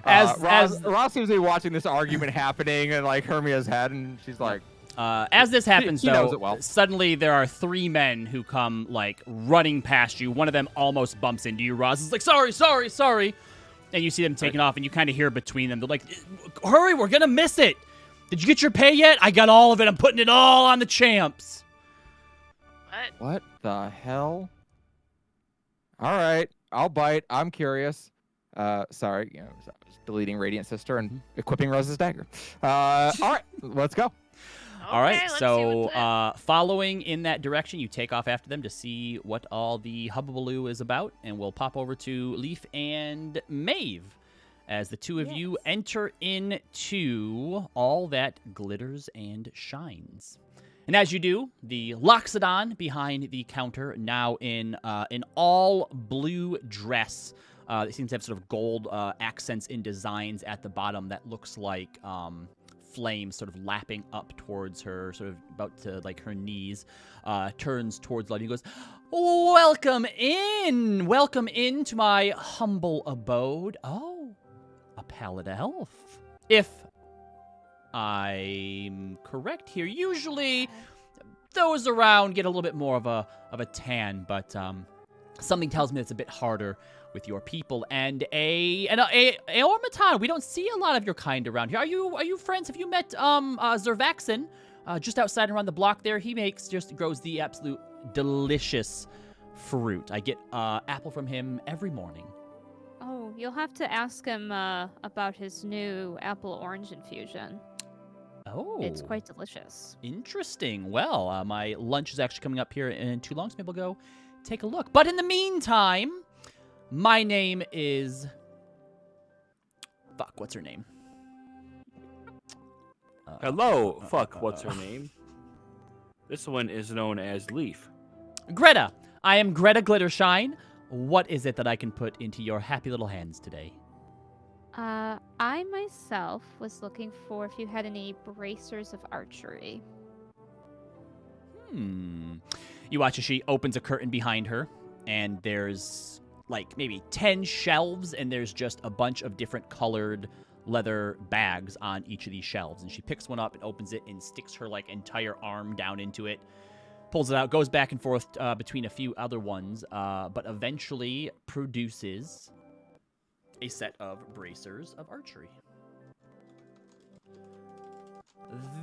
Ross seems to be watching this argument happening in like Hermia's head, and she's like, As this happens, he though, knows it well. suddenly there are 3 men who come, like, running past you. One of them almost bumps into you. Ross is like, sorry. And you see them taking off, and you kind of hear between them. They're like, hurry, we're going to miss it. Did you get your pay yet? I got all of it. I'm putting it all on the champs. What? "What the hell?" All right, I'll bite. I'm curious. Sorry, I was deleting Radiant Sister and equipping Rose's dagger. All right, let's go. All right, Okay, let's see so what's up. following in that direction, you take off after them to see what all the hubbubaloo is about, and we'll pop over to Leaf and Maeve as the two of you enter into all that glitters and shines. And as you do, the Loxodon behind the counter, now in an all blue dress. It seems to have sort of gold accents in designs at the bottom that looks like flames sort of lapping up towards her, sort of about to like her knees, turns towards Lud and goes, welcome in to my humble abode. Oh, a pallid elf. If I'm correct here, usually those around get a little bit more of a tan, but something tells me it's a bit harder with your people. And a Ormaton. We don't see a lot of your kind around here. Are you friends? Have you met Zervaxin? Just outside around the block there, he grows the absolute delicious fruit. I get apple from him every morning. Oh, you'll have to ask him about his new apple orange infusion. Oh, It's quite delicious. interesting. Well, my lunch is actually coming up here in too long, so maybe we'll go take a look. But in the meantime, my name is... Fuck, what's her name? Hello, what's her name? This one is known as Leaf. Greta. I am Greta Glittershine. What is it that I can put into your happy little hands today? I myself was looking for if you had any bracers of archery. You watch as she opens a curtain behind her, and there's like maybe 10 shelves, and there's just a bunch of different colored leather bags on each of these shelves. And she picks one up and opens it and sticks her like entire arm down into it, pulls it out, goes back and forth between a few other ones, but eventually produces a set of bracers of archery.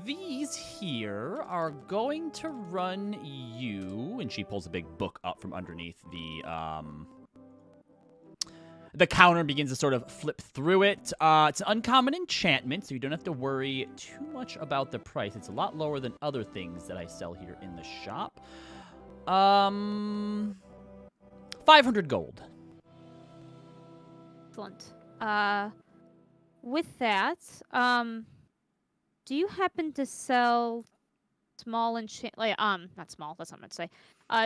These here are going to run you, and she pulls a big book up from underneath the counter and begins to sort of flip through it. It's an uncommon enchantment, so you don't have to worry too much about the price. It's a lot lower than other things that I sell here in the shop. 500 gold. Excellent. With that, do you happen to sell small not small, that's not what I meant to say.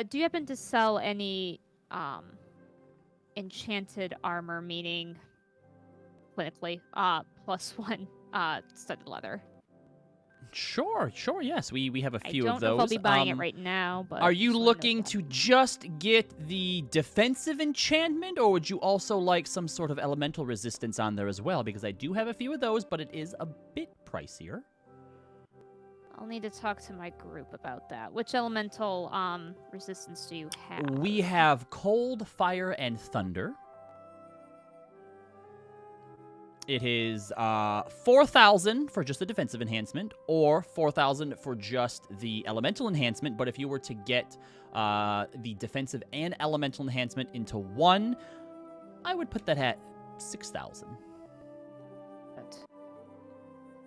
Do you happen to sell any enchanted armor, meaning clinically +1 studded leather? Sure, yes. We have a few I of don't those. know if I'll be buying it right now, but Are you just wanna know looking that. to just get the defensive enchantment, or would you also like some sort of elemental resistance on there as well? Because I do have a few of those, but it is a bit pricier. I'll need to talk to my group about that. Which elemental resistance do you have? We have cold, fire, and thunder. It is 4,000 for just the defensive enhancement, or 4,000 for just the elemental enhancement. But if you were to get the defensive and elemental enhancement into one, I would put that at 6,000.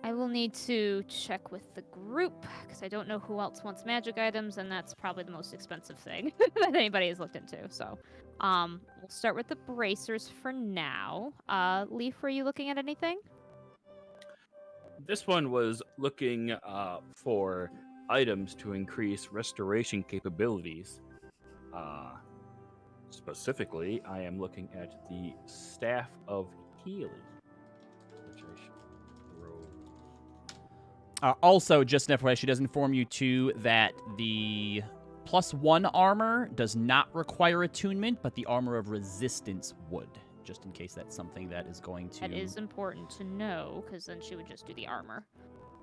I will need to check with the group, because I don't know who else wants magic items, and that's probably the most expensive thing that anybody has looked into. So, we'll start with the bracers for now. Leaf, were you looking at anything? This one was looking for items to increase restoration capabilities. Specifically, I am looking at the Staff of Healing, which I should throw. Also, just an FYI, she does inform you, too, that the +1 armor does not require attunement, but the armor of resistance would, just in case that's something that is going to... That is important to know, because then she would just do the armor.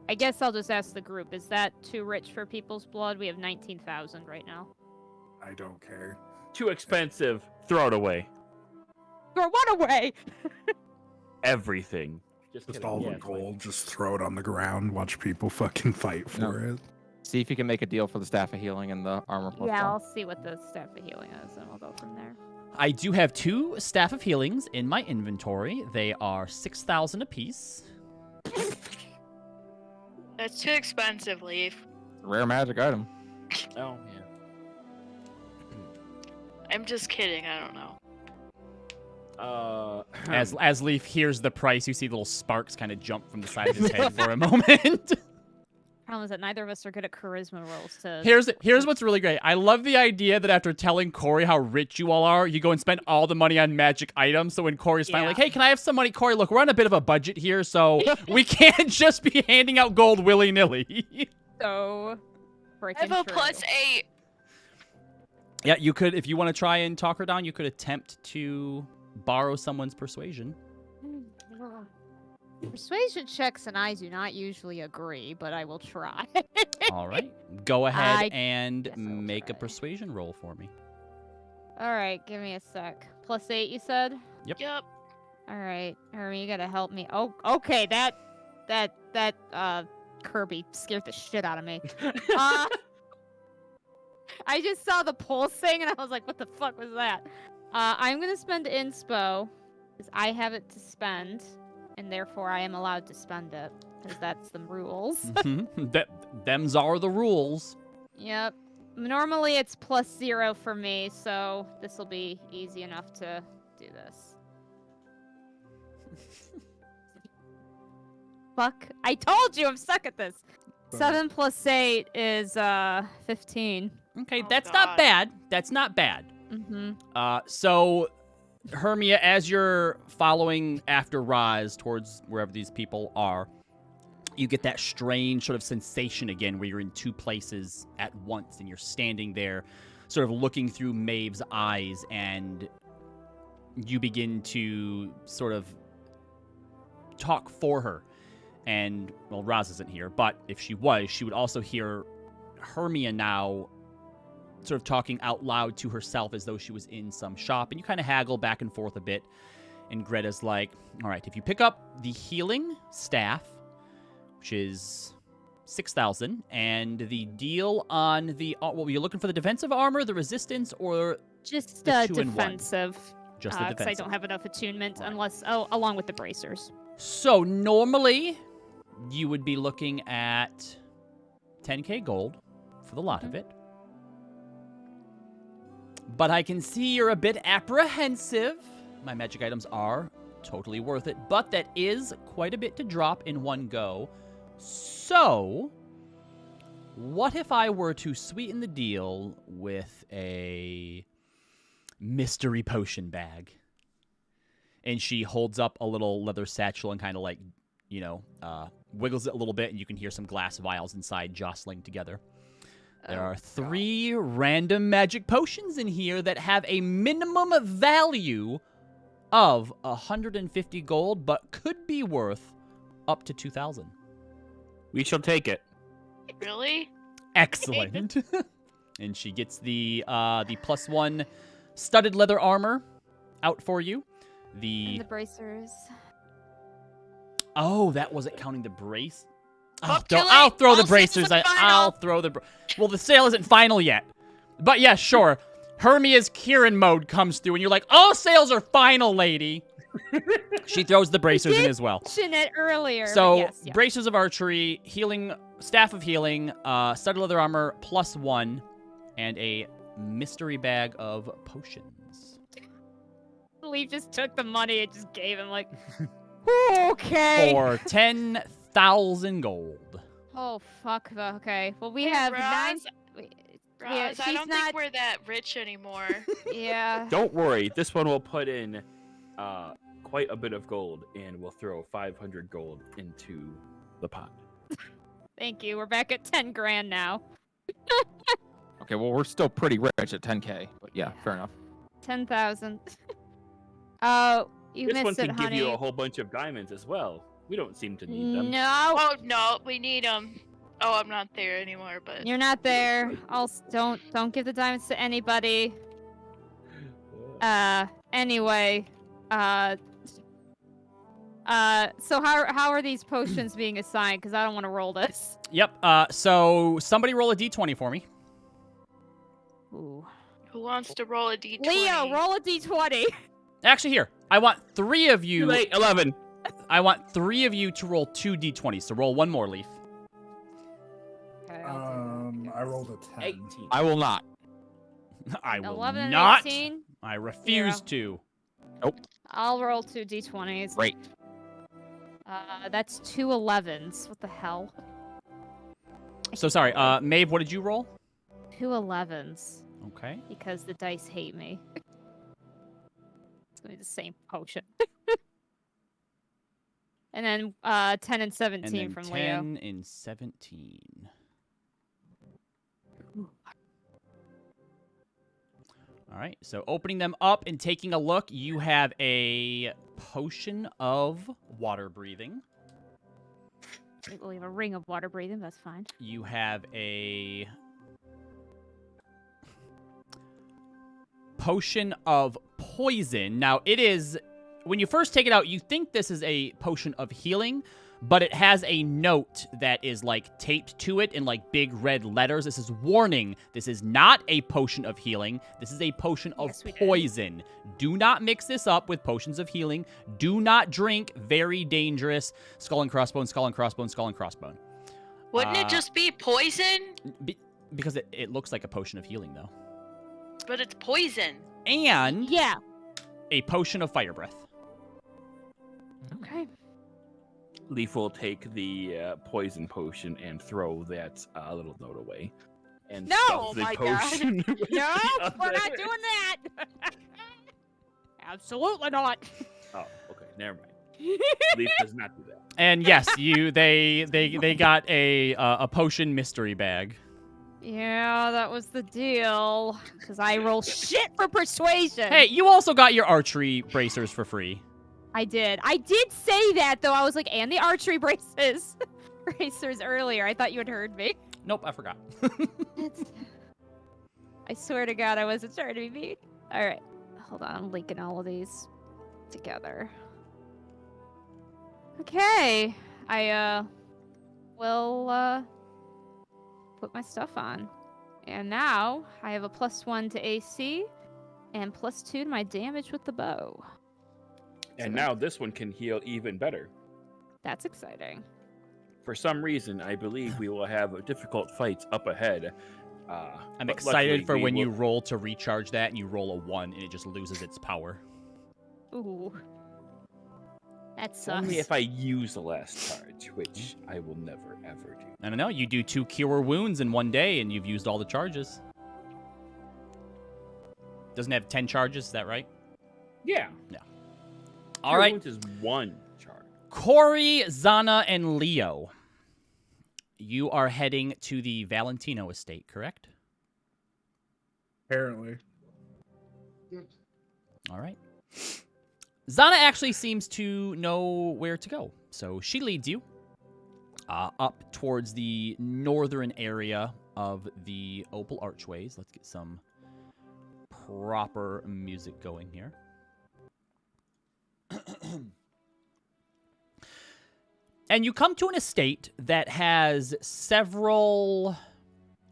I guess I'll just ask the group, is that too rich for people's blood? We have 19,000 right now. I don't care. Too expensive. Throw it away. Throw what away? Everything. Just kidding. all the Yeah, gold, just throw it on the ground, watch people fucking fight for it. See if you can make a deal for the Staff of Healing and the armor plus Yeah, one. I'll see what the staff of healing is, and we'll go from there. I do have 2 Staff of Healings in my inventory. They are 6,000 apiece. That's too expensive, Leaf. Rare magic item. Oh, yeah. I'm just kidding. I don't know. As Leaf hears the price, you see little sparks kind of jump from the side of his head for a moment. Problem is that neither of us are good at charisma rolls to... Here's what's really great. I love the idea that after telling Corey how rich you all are, you go and spend all the money on magic items. So when Corey's finally like, hey, can I have some money? Corey, look, we're on a bit of a budget here, so we can't just be handing out gold willy-nilly. So... I have a true. +8. Yeah, you could, if you want to try and talk her down, you could attempt to borrow someone's persuasion. Persuasion checks and I do not usually agree, but I will try. All right. Go ahead I and guess I will make a try. persuasion roll for me. All right, give me a sec. +8, you said? Yep. All right, Hermia, you gotta help me. Oh, okay, that Kirby scared the shit out of me. I just saw the pulse thing and I was like, what the fuck was that? I'm gonna spend inspo, because I have it to spend, and therefore I am allowed to spend it, because that's the rules. Them's are the rules. Yep. Normally it's +0 for me, so this will be easy enough to do this. Fuck. I told you I'm stuck at this. 7 + 8 is 15. Okay, Oh, that's not God. bad. That's not bad. Mm-hmm. So, Hermia, as you're following after Roz towards wherever these people are, you get that strange sort of sensation again where you're in 2 places at once and you're standing there sort of looking through Maeve's eyes, and you begin to sort of talk for her. And, well, Roz isn't here, but if she was, she would also hear Hermia now sort of talking out loud to herself as though she was in some shop, and you kind of haggle back and forth a bit, and Greta's like, all right, if you pick up the healing staff, which is 6,000, and the deal on the, well, were you looking for the defensive armor, the resistance, or Just The 2 in 1? defensive. just the Because I defensive? don't have enough attunement Right. unless, along with the bracers. So normally you would be looking at 10k gold for the lot of it. But I can see you're a bit apprehensive. My magic items are totally worth it, but that is quite a bit to drop in one go. So, what if I were to sweeten the deal with a mystery potion bag? And she holds up a little leather satchel and kind of like, wiggles it a little bit, and you can hear some glass vials inside jostling together. There are 3 random magic potions in here that have a minimum value of 150 gold, but could be worth up to 2,000. We shall take it. Really? Excellent. And she gets the +1 studded leather armor out for you. And the bracers. Oh, that wasn't counting the brace. Oh, Up to I'll it. throw the All sales bracers. are I'll final. throw the. Well, the sale isn't final yet. But yeah, sure. Hermia's Kieran mode comes through, and you're like, "All sales are final, lady." She throws the bracers in as well. Mentioned it earlier. but So, yes, yeah. bracers of archery, healing, staff of healing, studded leather armor +1, and a mystery bag of potions. Leaf just took the money and just gave him like, okay. For 10,000 gold. Oh fuck. Okay. Well, we Hey, have Roz, 9. Yeah, Roz, I she's don't not. think we're that rich anymore. Yeah. Don't worry, this one will put in quite a bit of gold, and we'll throw 500 gold into the pot. Thank you. We're back at 10 grand now. Okay, well, we're still pretty rich at 10K. But yeah, fair enough. 10,000. Oh, you This one missed can it, give honey. you a whole bunch of diamonds as well. We don't seem to need them. No, Oh no, we need them. Oh, I'm not there anymore, but you're not there. Don't give the diamonds to anybody. Anyway, so how are these potions being assigned? Because I don't want to roll this. Yep. So somebody roll a d20 for me. Ooh. who wants to roll a d20? Leo, roll a d20. Actually, here. I want 3 of Too you. late, 11. I want 3 of you to roll 2 d20s. So roll 1 more, Leaf. Okay, I rolled a 10. 18. I will not. I will 11 and not. 18. I refuse Zero. to. I'll roll 2 d20s. Great. That's 2 11s. What the hell? So sorry. Maeve, what did you roll? 2 11s. Okay. Because the dice hate me. It's gonna be the same potion. And then 10 and 17 And then from 10 Leo. and 17. All right. So opening them up and taking a look, you have a potion of water breathing. We have a ring of water breathing. That's fine. You have a potion of poison. Now, it is, when you first take it out, you think this is a potion of healing, but it has a note that is like taped to it in like big red letters. This is warning. This is not a potion of healing. This is a potion of Yes, we did. poison. Do not mix this up with potions of healing. Do not drink. Very dangerous. Skull and crossbone, skull and crossbone, skull and crossbone. Wouldn't it Uh, just be poison? Because it looks like a potion of healing, though. But it's poison. And Yeah. a potion of fire breath. Okay. Leaf will take the poison potion and throw that little note away. And No! stuff Oh the my God. potion with No, the we're not other. doing that. Absolutely not. Oh, okay, never mind. Leaf does not do that. And yes, they got a potion mystery bag. Yeah, that was the deal. Because I roll shit for persuasion. Hey, you also got your archery bracers for free. I did say that, though. I was like, and the archery bracers earlier. I thought you had heard me. Nope, I forgot. I swear to God, I wasn't trying to be mean. All right. Hold on. I'm linking all of these together. Okay. I will put my stuff on. And now I have a +1 to AC and +2 to my damage with the bow. And now this one can heal even better. That's exciting. For some reason, I believe we will have difficult fights up ahead. I'm but excited luckily for we when you will- roll to recharge that and you roll a 1 and it just loses its power. Ooh. That sucks. Only if I use the last charge, which I will never ever do. I don't know, you do 2 cure wounds in 1 day and you've used all the charges. Doesn't have 10 charges, is that right? Yeah. All right. Wounds is 1 charge. Corey, Zana, and Leo. You are heading to the Valentino estate, correct? Apparently. All right. Zana actually seems to know where to go, so she leads you. up towards the northern area of the Opal Archways. Let's get some proper music going here. And you come to an estate that has several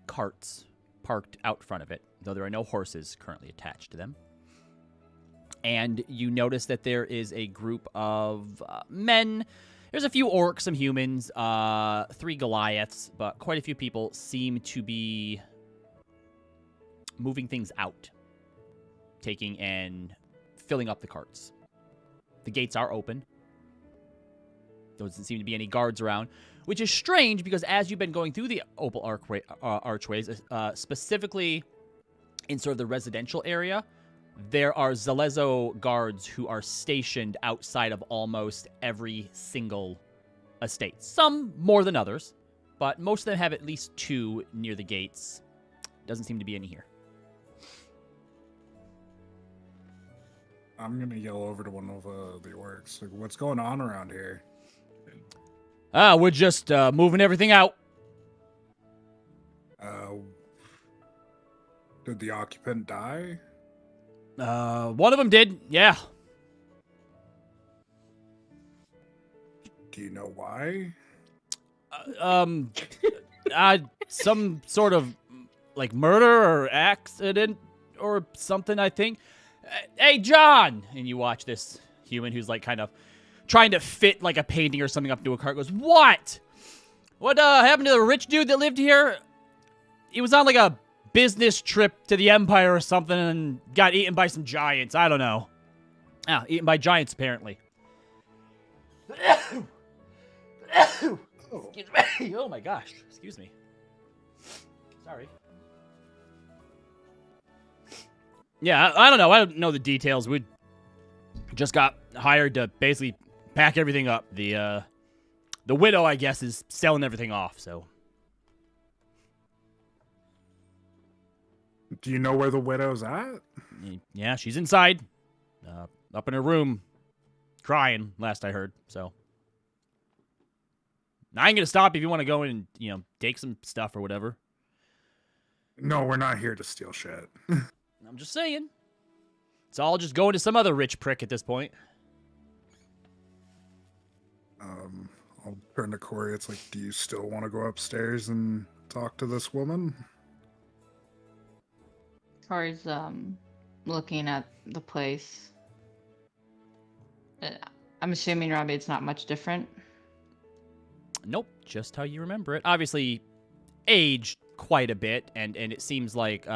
carts parked out front of it, though there are no horses currently attached to them. And you notice that there is a group of men. There's a few orcs, some humans, 3 Goliaths, but quite a few people seem to be moving things out, taking and filling up the carts. The gates are open. There doesn't seem to be any guards around, which is strange because as you've been going through the Opal Archways, specifically in sort of the residential area, there are Zalezo guards who are stationed outside of almost every single estate. Some more than others, but most of them have at least 2 near the gates. Doesn't seem to be any here. I'm gonna yell over to one of the orcs. Like, what's going on around here? We're just moving everything out. Did the occupant die? One of them did, yeah. Do you know why? Some sort of like murder or accident or something, I think. Hey, John! And you watch this human who's like kind of trying to fit like a painting or something up into a cart. Goes, what? What happened to the rich dude that lived here? He was on like a business trip to the Empire or something and got eaten by some giants. I don't know. Eaten by giants apparently. Excuse me. Oh my gosh. Excuse me. Sorry. Yeah, I don't know. I don't know the details. We just got hired to basically pack everything up. The widow, I guess, is selling everything off, so. Do you know where the widow's at? Yeah, she's inside. Up in her room. Crying, last I heard, so. I ain't gonna stop if you want to go in and, take some stuff or whatever. No, we're not here to steal shit. I'm just saying. It's all just going to some other rich prick at this point. I'll turn to Corey. It's like, do you still want to go upstairs and talk to this woman? Corey's looking at the place. I'm assuming, Robbie, it's not much different. Nope, just how you remember it. Obviously, aged quite a bit, and it seems like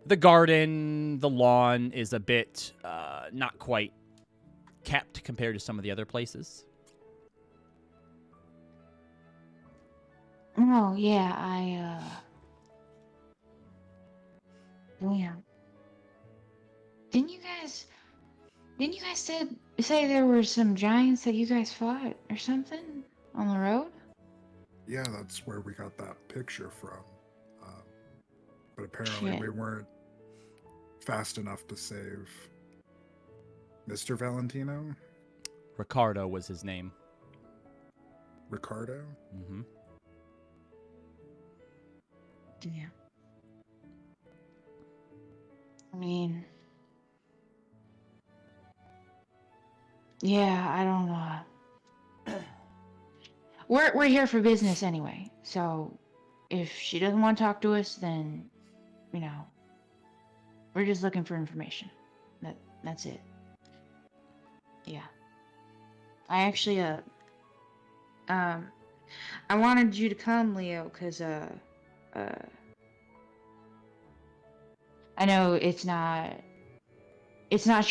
the garden, the lawn is a bit not quite kept compared to some of the other places. Oh yeah, yeah. Didn't you guys say there were some giants that you guys fought or something on the road? Yeah, that's where we got that picture from. But apparently we weren't fast enough to save Mr. Valentino. Ricardo was his name. Ricardo? Mm-hmm. Yeah. I mean, yeah, I don't know. We're here for business anyway, so if she doesn't want to talk to us, then, we're just looking for information. That's it. Yeah. I actually, I wanted you to come, Leo, because, I know it's not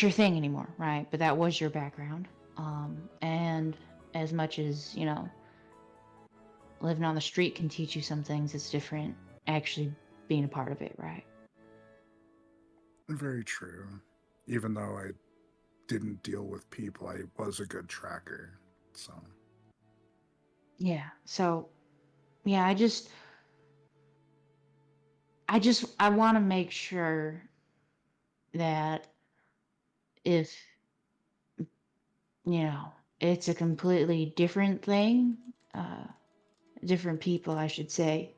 your thing anymore, right? But that was your background. And as much as, living on the street can teach you some things, it's different actually being a part of it, right? Very true. Even though I didn't deal with people, I was a good tracker, so. Yeah, so, yeah, I want to make sure that if it's a completely different thing. Different people, I should say.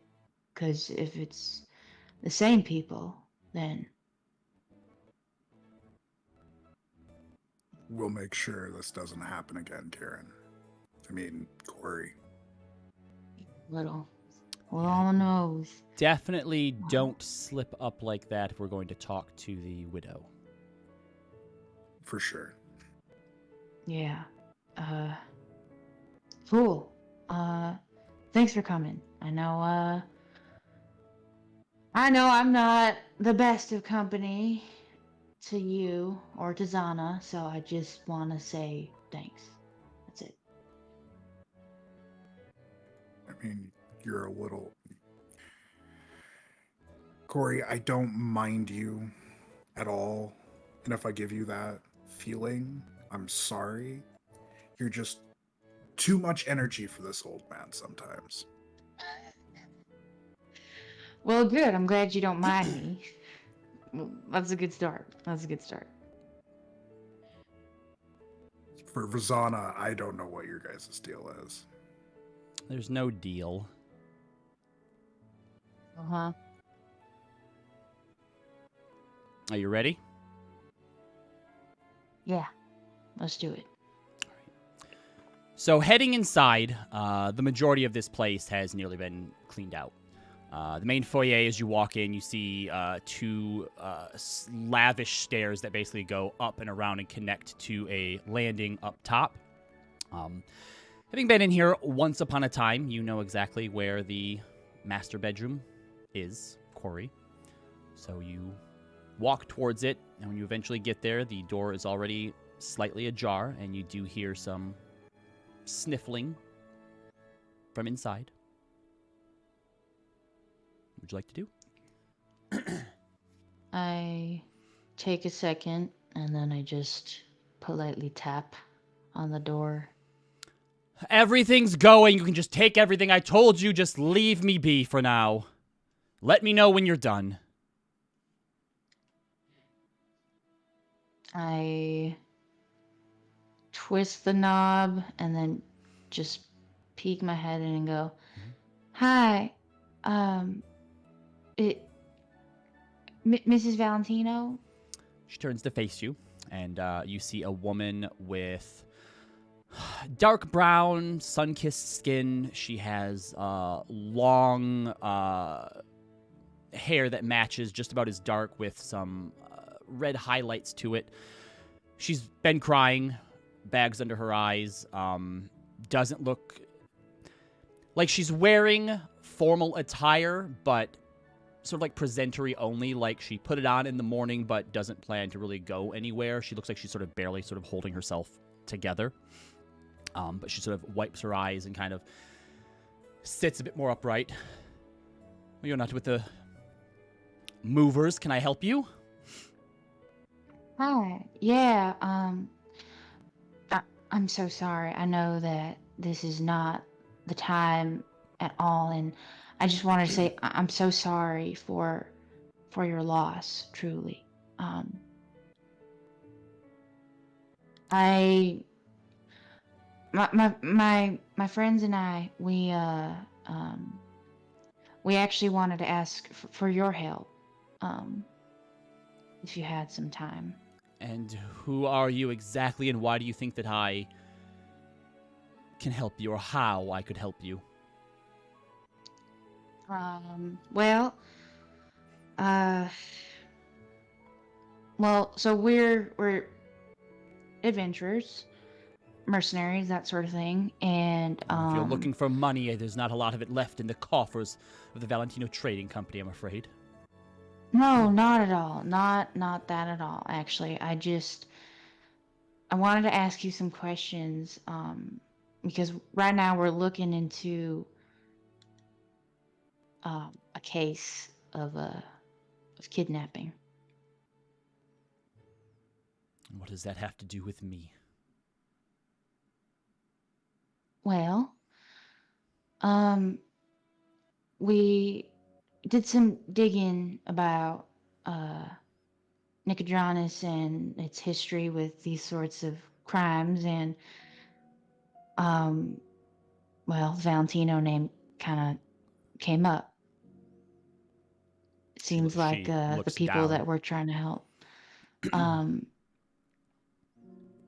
Because if it's the same people, then We'll make sure this doesn't happen again, Karen. I mean, Corey. little on the nose. Definitely don't slip up like that if we're going to talk to the widow. For sure. Yeah. Cool. Thanks for coming. I know I'm not the best of company to you or to Zana, so I just want to say thanks. That's it. I mean, you're a little... Corey, I don't mind you at all. And if I give you that feeling, I'm sorry. You're just too much energy for this old man sometimes. Well, good. I'm glad you don't mind me. That's a good start. For Vazana, I don't know what your guys' deal is. There's no deal. Uh-huh. Are you ready? Yeah. Let's do it. So heading inside, the majority of this place has nearly been cleaned out. The main foyer, as you walk in, you see two lavish stairs that basically go up and around and connect to a landing up top. Having been in here once upon a time, you know exactly where the master bedroom is, Corey. So you walk towards it, and when you eventually get there, the door is already slightly ajar, and you do hear some sniffling from inside. What would you like to do? I take a second, and then I just politely tap on the door. Everything's going. You can just take everything I told you. Just leave me be for now. Let me know when you're done. I twist the knob and then just peek my head in and go, "Hi, Mrs. Valentino?" She turns to face you, and you see a woman with dark brown, sun-kissed skin. She has long hair that matches just about as dark with some red highlights to it. She's been crying, bags under her eyes, doesn't look like she's wearing formal attire, but sort of like presentery only, like she put it on in the morning but doesn't plan to really go anywhere. She looks like she's sort of barely sort of holding herself together. But she sort of wipes her eyes and kind of sits a bit more upright. Well, you're not with the movers. Can I help you? Hi. Yeah, I'm so sorry. I know that this is not the time at all, and I just wanted to say I'm so sorry for your loss, truly. I my friends and I, we actually wanted to ask for your help, if you had some time. And who are you exactly, and why do you think that I can help you, or how I could help you? So we're adventurers, mercenaries, that sort of thing, and If you're looking for money, there's not a lot of it left in the coffers of the Valentino Trading Company, I'm afraid. No, not at all. Not that at all, actually. I wanted to ask you some questions, because right now we're looking into a case of kidnapping. What does that have to do with me? Well, we did some digging about Nicodranas and its history with these sorts of crimes, and um, well, Valentino name kind of came up. It seems like She the looks people down. that we're trying to help, um,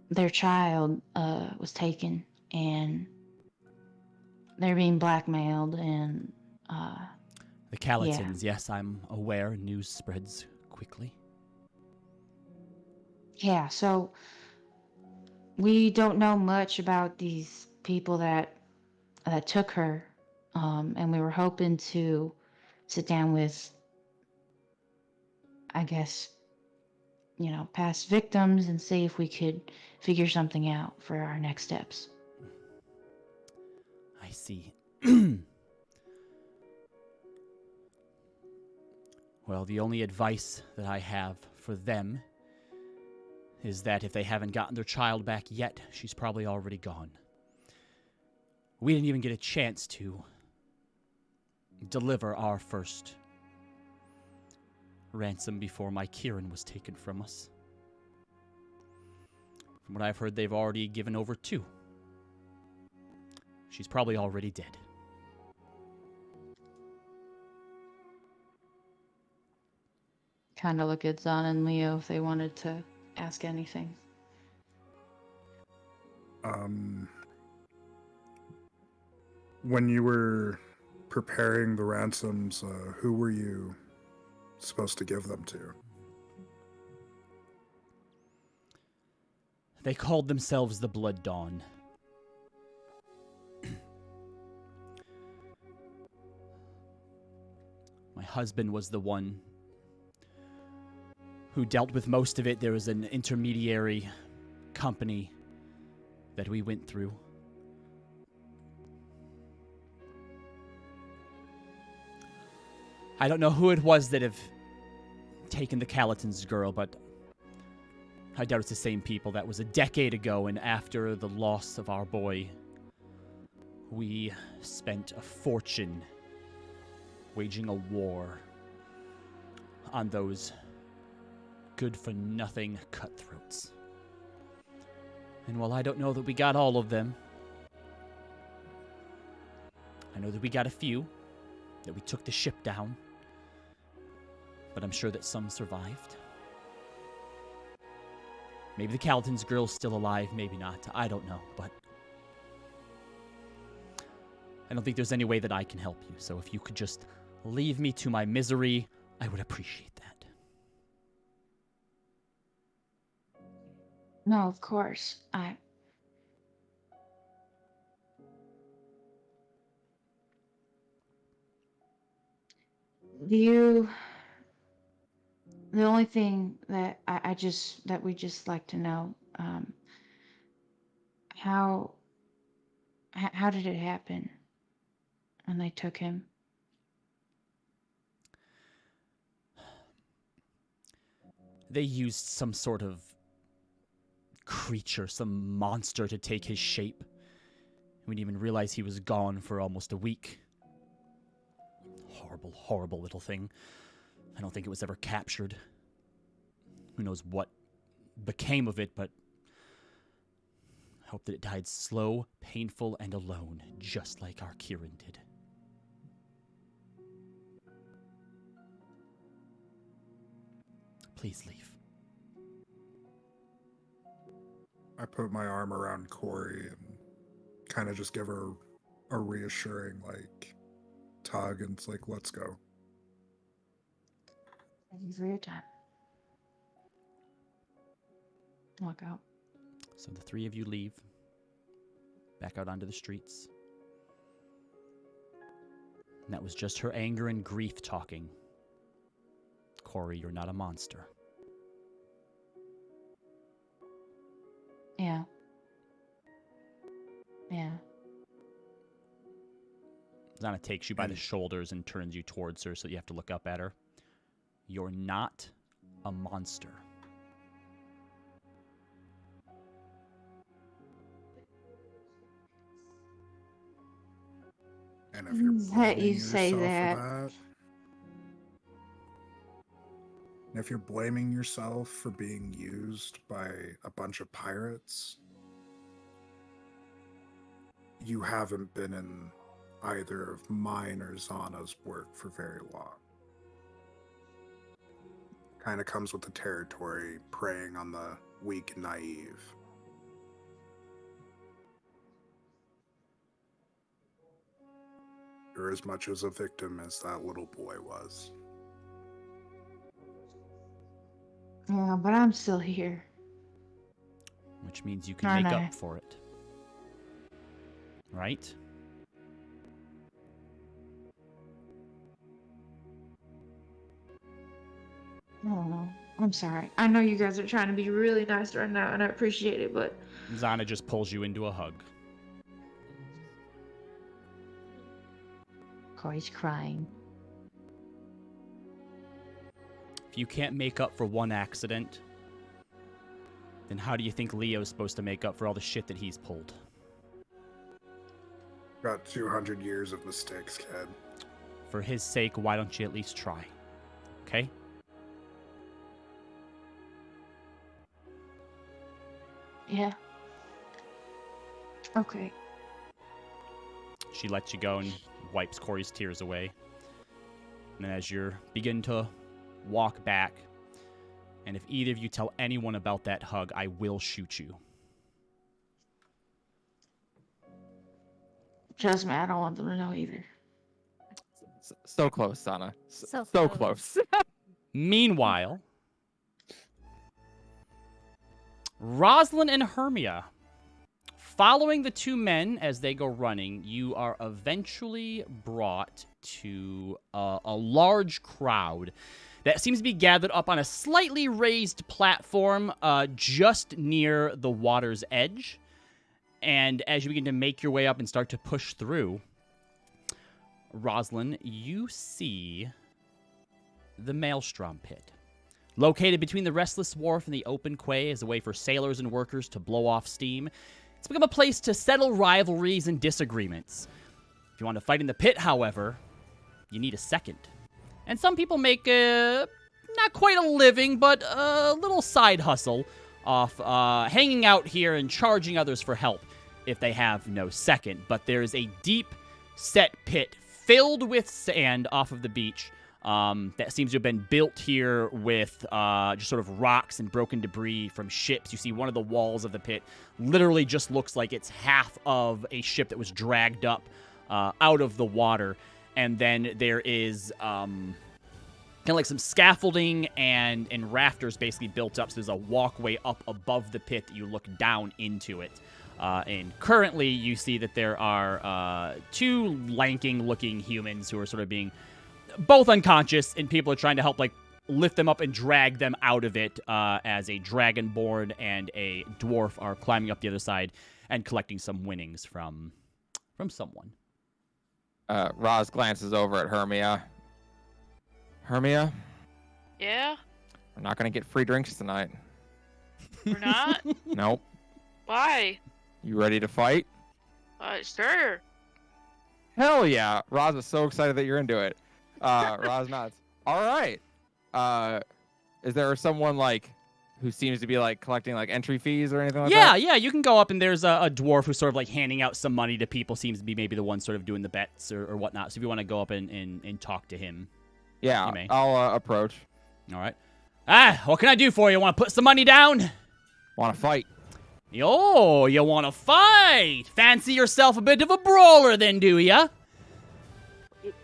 their child was taken, and they're being blackmailed, and The Calitons, yes, I'm aware. News spreads quickly. yeah. So we don't know much about these people that took her, and we were hoping to sit down with, I guess, past victims and see if we could figure something out for our next steps. I see. Well, the only advice that I have for them is that if they haven't gotten their child back yet, she's probably already gone. We didn't even get a chance to deliver our first ransom before my Kieran was taken from us. From what I've heard, they've already given over 2. She's probably already dead. Kind of look at Zan and Leo if they wanted to ask anything. When you were preparing the ransoms, who were you supposed to give them to? They called themselves the Blood Dawn. My husband was the one who dealt with most of it. There was an intermediary company that we went through. I don't know who it was that have taken the Calitons girl, but I doubt it's the same people. That was a decade ago, and after the loss of our boy, we spent a fortune waging a war on those good-for-nothing cutthroats. And while I don't know that we got all of them, I know that we got a few, that we took the ship down, but I'm sure that some survived. Maybe the Calitons girl's still alive, maybe not. I don't know, but I don't think there's any way that I can help you. So if you could just leave me to my misery, I would appreciate that. No, of course. The only thing that that we just like to know, how did it happen when they took him? They used some sort of creature, some monster to take his shape. We didn't even realize he was gone for almost a week. Horrible, horrible little thing. I don't think it was ever captured. Who knows what became of it, but I hope that it died slow, painful, and alone, just like our Kieran did. Please leave. I put my arm around Corey and kind of just give her a reassuring, tug, and it's like, let's go. Thank you for your time. Walk out. So the 3 of you leave, back out onto the streets. And that was just her anger and grief talking. Corey, you're not a monster. Yeah. Yeah. Zana takes you by the shoulders and turns you towards her so you have to look up at her. You're not a monster. And if you're Let blaming you say yourself that. for that, and if you're blaming yourself for being used by a bunch of pirates, you haven't been in either of mine or Zana's work for very long. Kind of comes with the territory, preying on the weak and naive. You're as much as a victim as that little boy was. Yeah, but I'm still here. Which means you can Aren't make I? up for it. Right? I don't know. I'm sorry. I know you guys are trying to be really nice right now, and I appreciate it, but Zana just pulls you into a hug. Corey's crying. If you can't make up for one accident, then how do you think Leo's supposed to make up for all the shit that he's pulled? Got 200 years of mistakes, kid. For his sake, why don't you at least try? Okay? Yeah. Okay. She lets you go and wipes Corey's tears away. And then as you're beginning to walk back, and if either of you tell anyone about that hug, I will shoot you. Trust me, I don't want them to know either. So close, Sana. So So close. close. Meanwhile, Rosalind and Hermia, following the two men as they go running, you are eventually brought to a large crowd that seems to be gathered up on a slightly raised platform just near the water's edge. And as you begin to make your way up and start to push through, Rosalind, you see the Maelstrom Pit. Located between the Restless Wharf and the open quay as a way for sailors and workers to blow off steam, it's become a place to settle rivalries and disagreements. If you want to fight in the pit, however, you need a second. And some people make not quite a living, but a little side hustle off hanging out here and charging others for help if they have no second. But there is a deep set pit filled with sand off of the beach that seems to have been built here with just sort of rocks and broken debris from ships. You see one of the walls of the pit literally just looks like it's half of a ship that was dragged up out of the water. And then there is kind of like some scaffolding and rafters basically built up. So there's a walkway up above the pit that you look down into it. And currently you see that there are two lanking-looking humans who are sort of being both unconscious, and people are trying to help, like, lift them up and drag them out of it as a dragonborn and a dwarf are climbing up the other side and collecting some winnings from someone. Roz glances over at Hermia. Hermia, Yeah? we're not going to get free drinks tonight. We're not? Nope. Why? You ready to fight? Sure. Hell yeah. Roz is so excited that you're into it. Roz nods. All right. Is there someone, like, who seems to be, like, collecting, like, entry fees or anything like that? Yeah, you can go up, and there's a dwarf who's sort of, like, handing out some money to people. Seems to be maybe the one sort of doing the bets or whatnot. So if you want to go up and talk to him. Yeah, You may. I'll approach. All right. What can I do for you? Want to put some money down? Want to fight? Yo, you want to fight? Fancy yourself a bit of a brawler then, do ya?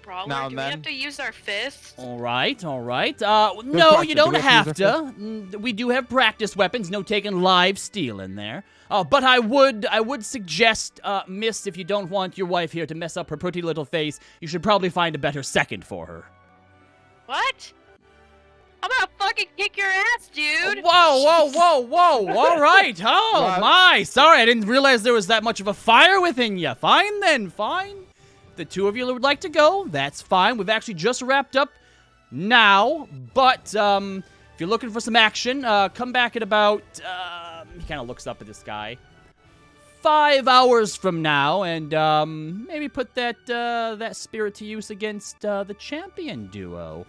Brawler, Now do and we have then. to use our fists? All right. No, question. you Do don't we have have to. to use We do have practice weapons. No taking live steel in there. But I would suggest, miss, if you don't want your wife here to mess up her pretty little face, you should probably find a better second for her. What? I'm gonna fucking kick your ass, dude! Whoa. All right. Oh, What? my. Sorry, I didn't realize there was that much of a fire within you. Fine then, fine. The two of you would like to go, that's fine. We've actually just wrapped up now, but if you're looking for some action, come back at about, he kind of looks up at the sky, 5 hours from now, and maybe put that spirit to use against the champion duo.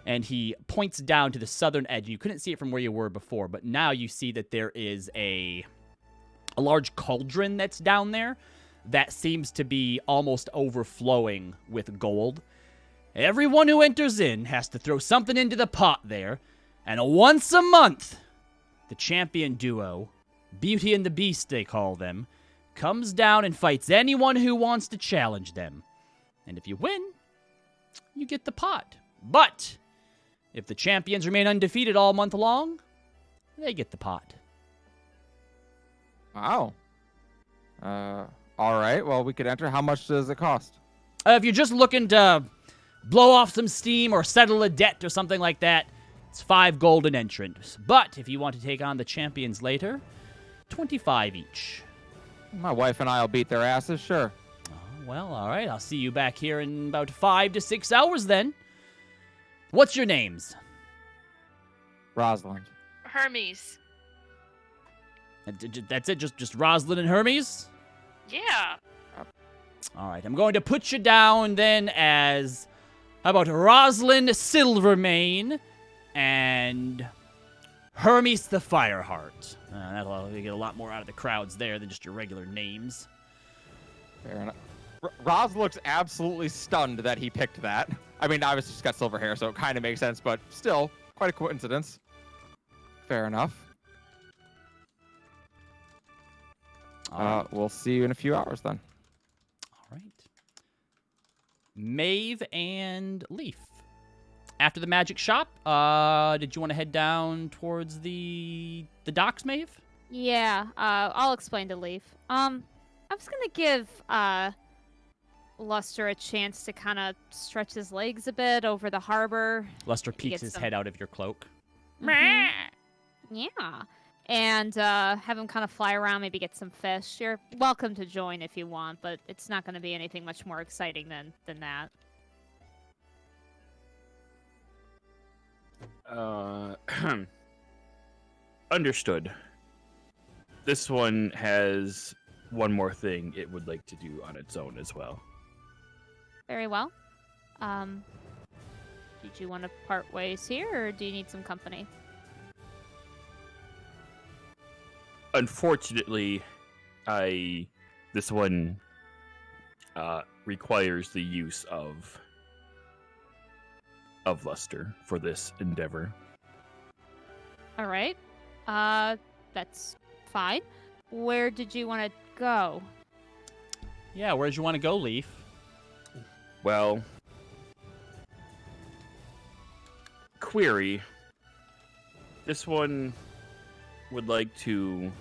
And he points down to the southern edge. You couldn't see it from where you were before, but now you see that there is a large cauldron that's down there. that seems to be almost overflowing with gold. Everyone who enters in has to throw something into the pot there, and once a month, the champion duo, Beauty and the Beast they call them, comes down and fights anyone who wants to challenge them. And if you win, you get the pot. But if the champions remain undefeated all month long, they get the pot. Wow. All right. Well, we could enter. How much does it cost? If you're just looking to blow off some steam or settle a debt or something like that, it's 5 golden entrants. But if you want to take on the champions later, 25 each. My wife and I will beat their asses, sure. Well, all right. I'll see you back here in about 5 to 6 hours then. What's your names? Rosalind. Hermes. That's it? Just Rosalind and Hermes? Yeah. All right. I'm going to put you down then as... How about Rosalind Silvermane and Hermes the Fireheart? That'll get a lot more out of the crowds there than just your regular names. Fair enough. Roz looks absolutely stunned that he picked that. I mean, obviously she's got silver hair, so it kind of makes sense, but still, quite a coincidence. Fair enough. We'll see you in a few hours then. All right. Maeve and Leaf. After the magic shop, did you want to head down towards the docks, Maeve? Yeah, I'll explain to Leaf. I was gonna give Luster a chance to kind of stretch his legs a bit over the harbor. Luster Maybe peeks get his some- head out of your cloak. Mhm. Yeah. And have him kind of fly around, maybe get some fish. You're welcome to join if you want, but it's not going to be anything much more exciting than that. Understood. This one has one more thing it would like to do on its own as well. Very well. Did you want to part ways here, or do you need some company? Unfortunately, this one requires the use of Luster for this endeavor. All right. That's fine. Where did you want to go? Yeah, where'd you want to go, Leaf? Well, query. This one would like to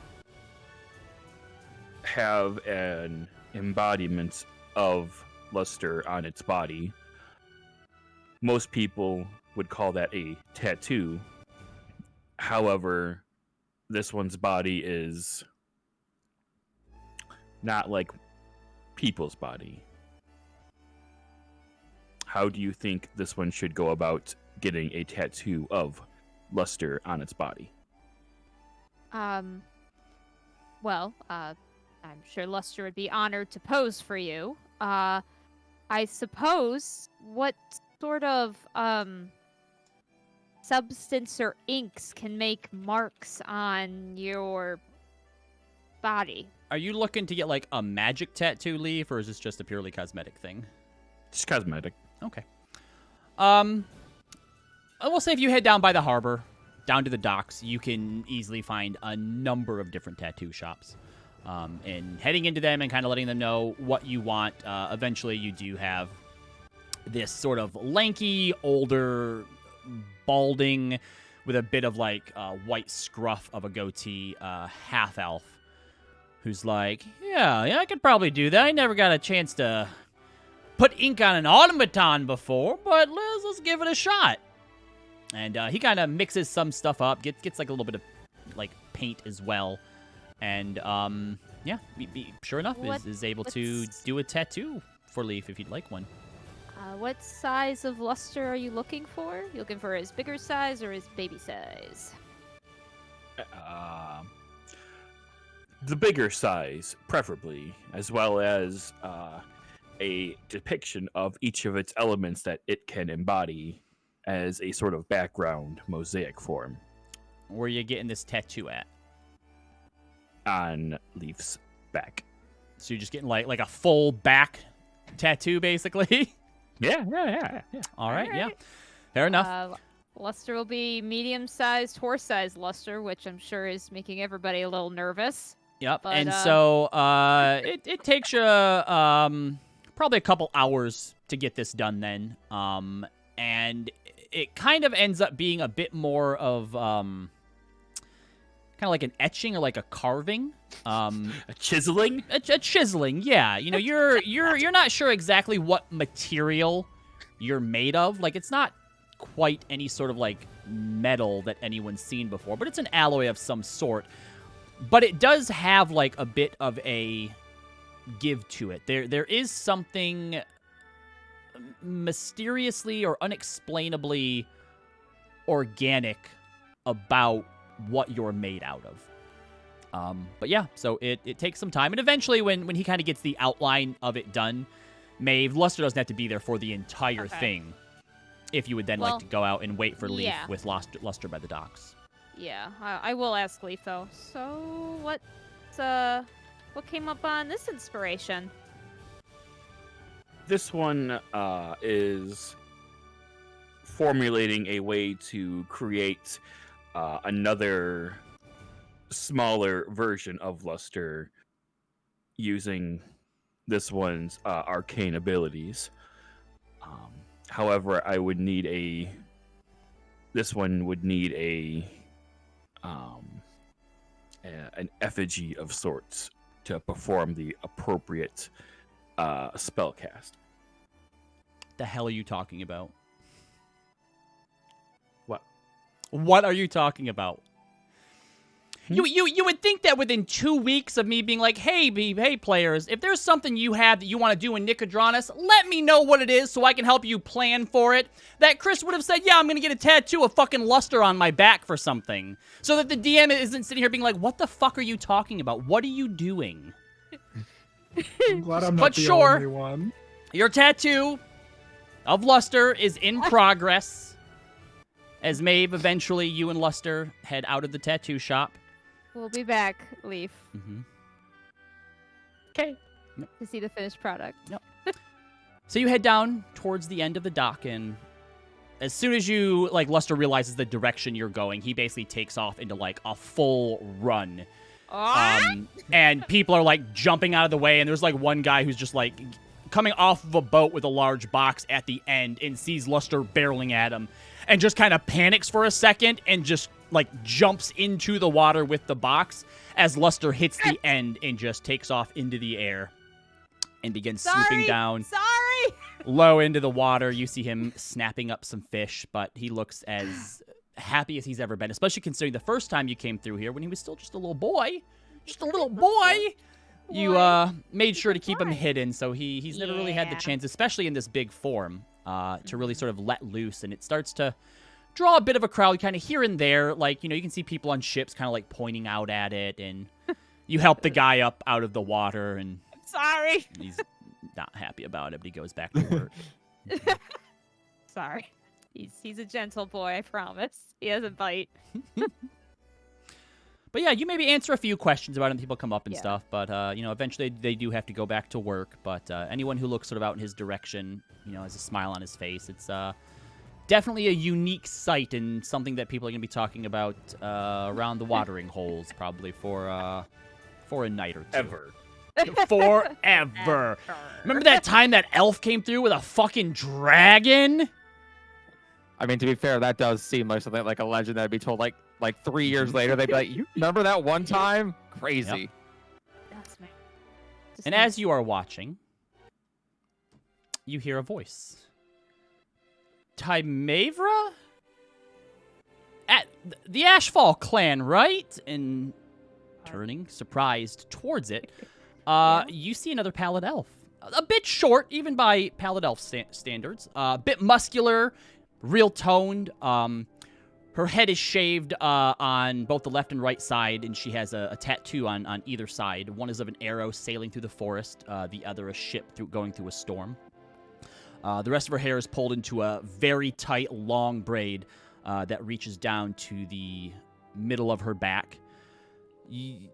have an embodiment of Luster on its body. Most people would call that a tattoo. However, this one's body is not like people's body. How do you think this one should go about getting a tattoo of Luster on its body? Well, I'm sure Luster would be honored to pose for you. I suppose, what sort of, substance or inks can make marks on your body? Are you looking to get, like, a magic tattoo, Leaf, or is this just a purely cosmetic thing? It's cosmetic. Okay. I will say if you head down by the harbor, down to the docks, you can easily find a number of different tattoo shops. And heading into them and kind of letting them know what you want, eventually you do have this sort of lanky, older, balding, with a bit of, like, white scruff of a goatee, half-elf, who's like, yeah, I could probably do that. I never got a chance to put ink on an automaton before, but let's give it a shot. And he kind of mixes some stuff up, gets like a little bit of like paint as well, and yeah, sure enough, is able to do a tattoo for Leaf if you'd like one. What size of Luster are you looking for? You looking for his bigger size or his baby size? The bigger size, preferably, as well as a depiction of each of its elements that it can embody as a sort of background mosaic form. Where are you getting this tattoo at? On Leaf's back. So you're just getting like a full back tattoo, basically. Yeah. All right, yeah. Fair enough. Luster will be medium-sized, horse-sized Luster, which I'm sure is making everybody a little nervous. Yep. But, And so it takes you probably a couple hours to get this done then. And it kind of ends up being a bit more of kind of like an etching or like a carving. A chiseling? A chiseling, yeah. You know, you're not sure exactly what material you're made of. Like, it's not quite any sort of like metal that anyone's seen before, but it's an alloy of some sort. But it does have like a bit of a give to it. There is something mysteriously or unexplainably organic about what you're made out of. But yeah, so it takes some time, and eventually when he kind of gets the outline of it done, Maeve, Luster doesn't have to be there for the entire thing. If you would then like to go out and wait for Leaf with Luster by the docks. Yeah, I will ask Leaf though. So what came up on this inspiration? This one is formulating a way to create another smaller version of Luster using this one's arcane abilities. However, I would need this one would need an effigy of sorts to perform the appropriate spell cast. The hell are you talking about? What? What are you talking about? You would think that within 2 weeks of me being like, hey players, if there's something you have that you want to do in Nicodranas, let me know what it is so I can help you plan for it. That Chris would have said, yeah, I'm going to get a tattoo of fucking Luster on my back for something. So that the DM isn't sitting here being like, what the fuck are you talking about? What are you doing? I'm glad I'm not the only one. Your tattoo of Luster is in progress. As Maeve, eventually, you and Luster head out of the tattoo shop. We'll be back, Leaf. Okay. To see the finished product. Yep. So you head down towards the end of the dock, and as soon as Luster realizes the direction you're going, he basically takes off into, like, a full run. And people are, like, jumping out of the way, and there's, like, one guy who's just, like, coming off of a boat with a large box at the end and sees Luster barreling at him and just kind of panics for a second and just, like, jumps into the water with the box as Luster hits the end and just takes off into the air and begins swooping down low into the water. You see him snapping up some fish, but he looks as happy as he's ever been, especially considering the first time you came through here when he was still just a little boy. Just a little boy. You made sure to keep him hidden, so he's never really had the chance, especially in this big form, to really sort of let loose, and it starts to draw a bit of a crowd kind of here and there. Like, you know, you can see people on ships kind of like pointing out at it, and you help the guy up out of the water, and Sorry. he's not happy about it, but he goes back to work. Sorry. He's a gentle boy, I promise. He doesn't bite. But yeah, you maybe answer a few questions about him. People come up and stuff, but you know, eventually they do have to go back to work. But anyone who looks sort of out in his direction, you know, has a smile on his face. It's definitely a unique sight and something that people are going to be talking about around the watering holes probably for a night or two. Ever. Forever. Remember that time that elf came through with a fucking dragon? I mean, to be fair, that does seem like something like a legend that'd be told like 3 years later. They'd be like, you remember that one time? Crazy. Yep. That's me. And as you are watching, you hear a voice. Timavra? At the Ashfall clan, right? And turning, surprised, towards it, you see another pallid elf. A bit short, even by pallid elf standards. A bit muscular, real toned. Her head is shaved on both the left and right side, and she has a tattoo on either side. One is of an arrow sailing through the forest, the other a ship going through a storm. The rest of her hair is pulled into a very tight, long braid that reaches down to the middle of her back. You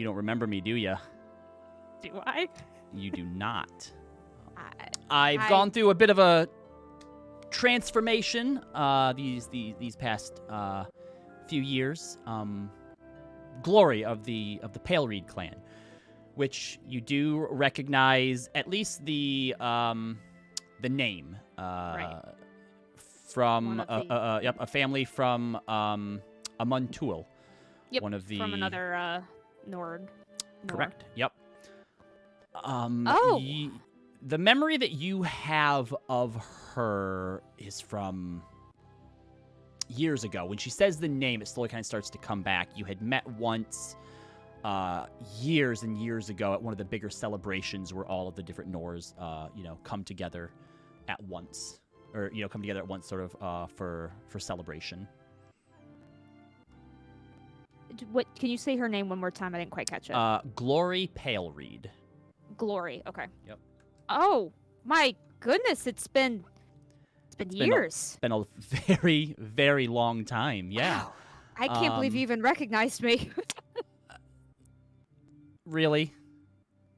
don't remember me, do you? Do I? You do not. I I've gone through a bit of a transformation these past few years. Glory of the Pale Reed clan, which you do recognize at least the name Right. from One of a family from Amuntul. Yep, One of the from another Nord. Correct. Yep. Oh. The memory that you have of her is from years ago. When she says the name, it slowly kind of starts to come back. You had met once years and years ago at one of the bigger celebrations where all of the different Nors, come together at once. Or, come together at once sort of for celebration. What? Can you say her name one more time? I didn't quite catch it. Glory Pale Reed. Glory. Okay. Yep. Oh my goodness! It's been years. It's been a very, very long time. Yeah. Wow. I can't believe you even recognized me. Really?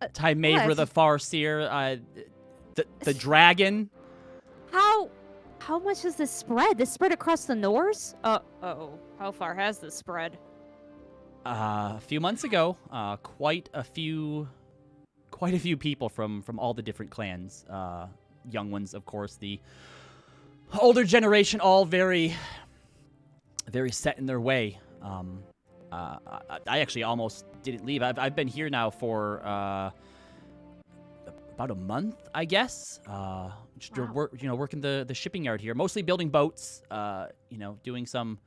Tymaver well, the Farseer, the dragon. How much has this spread? This spread across the Norse? Oh. How far has this spread? A few months ago, quite a few people from all the different clans, young ones, of course, the older generation, all very, very set in their way. I actually almost didn't leave. I've been here now for about a month, I guess. Just working the shipping yard here, mostly building boats. Doing some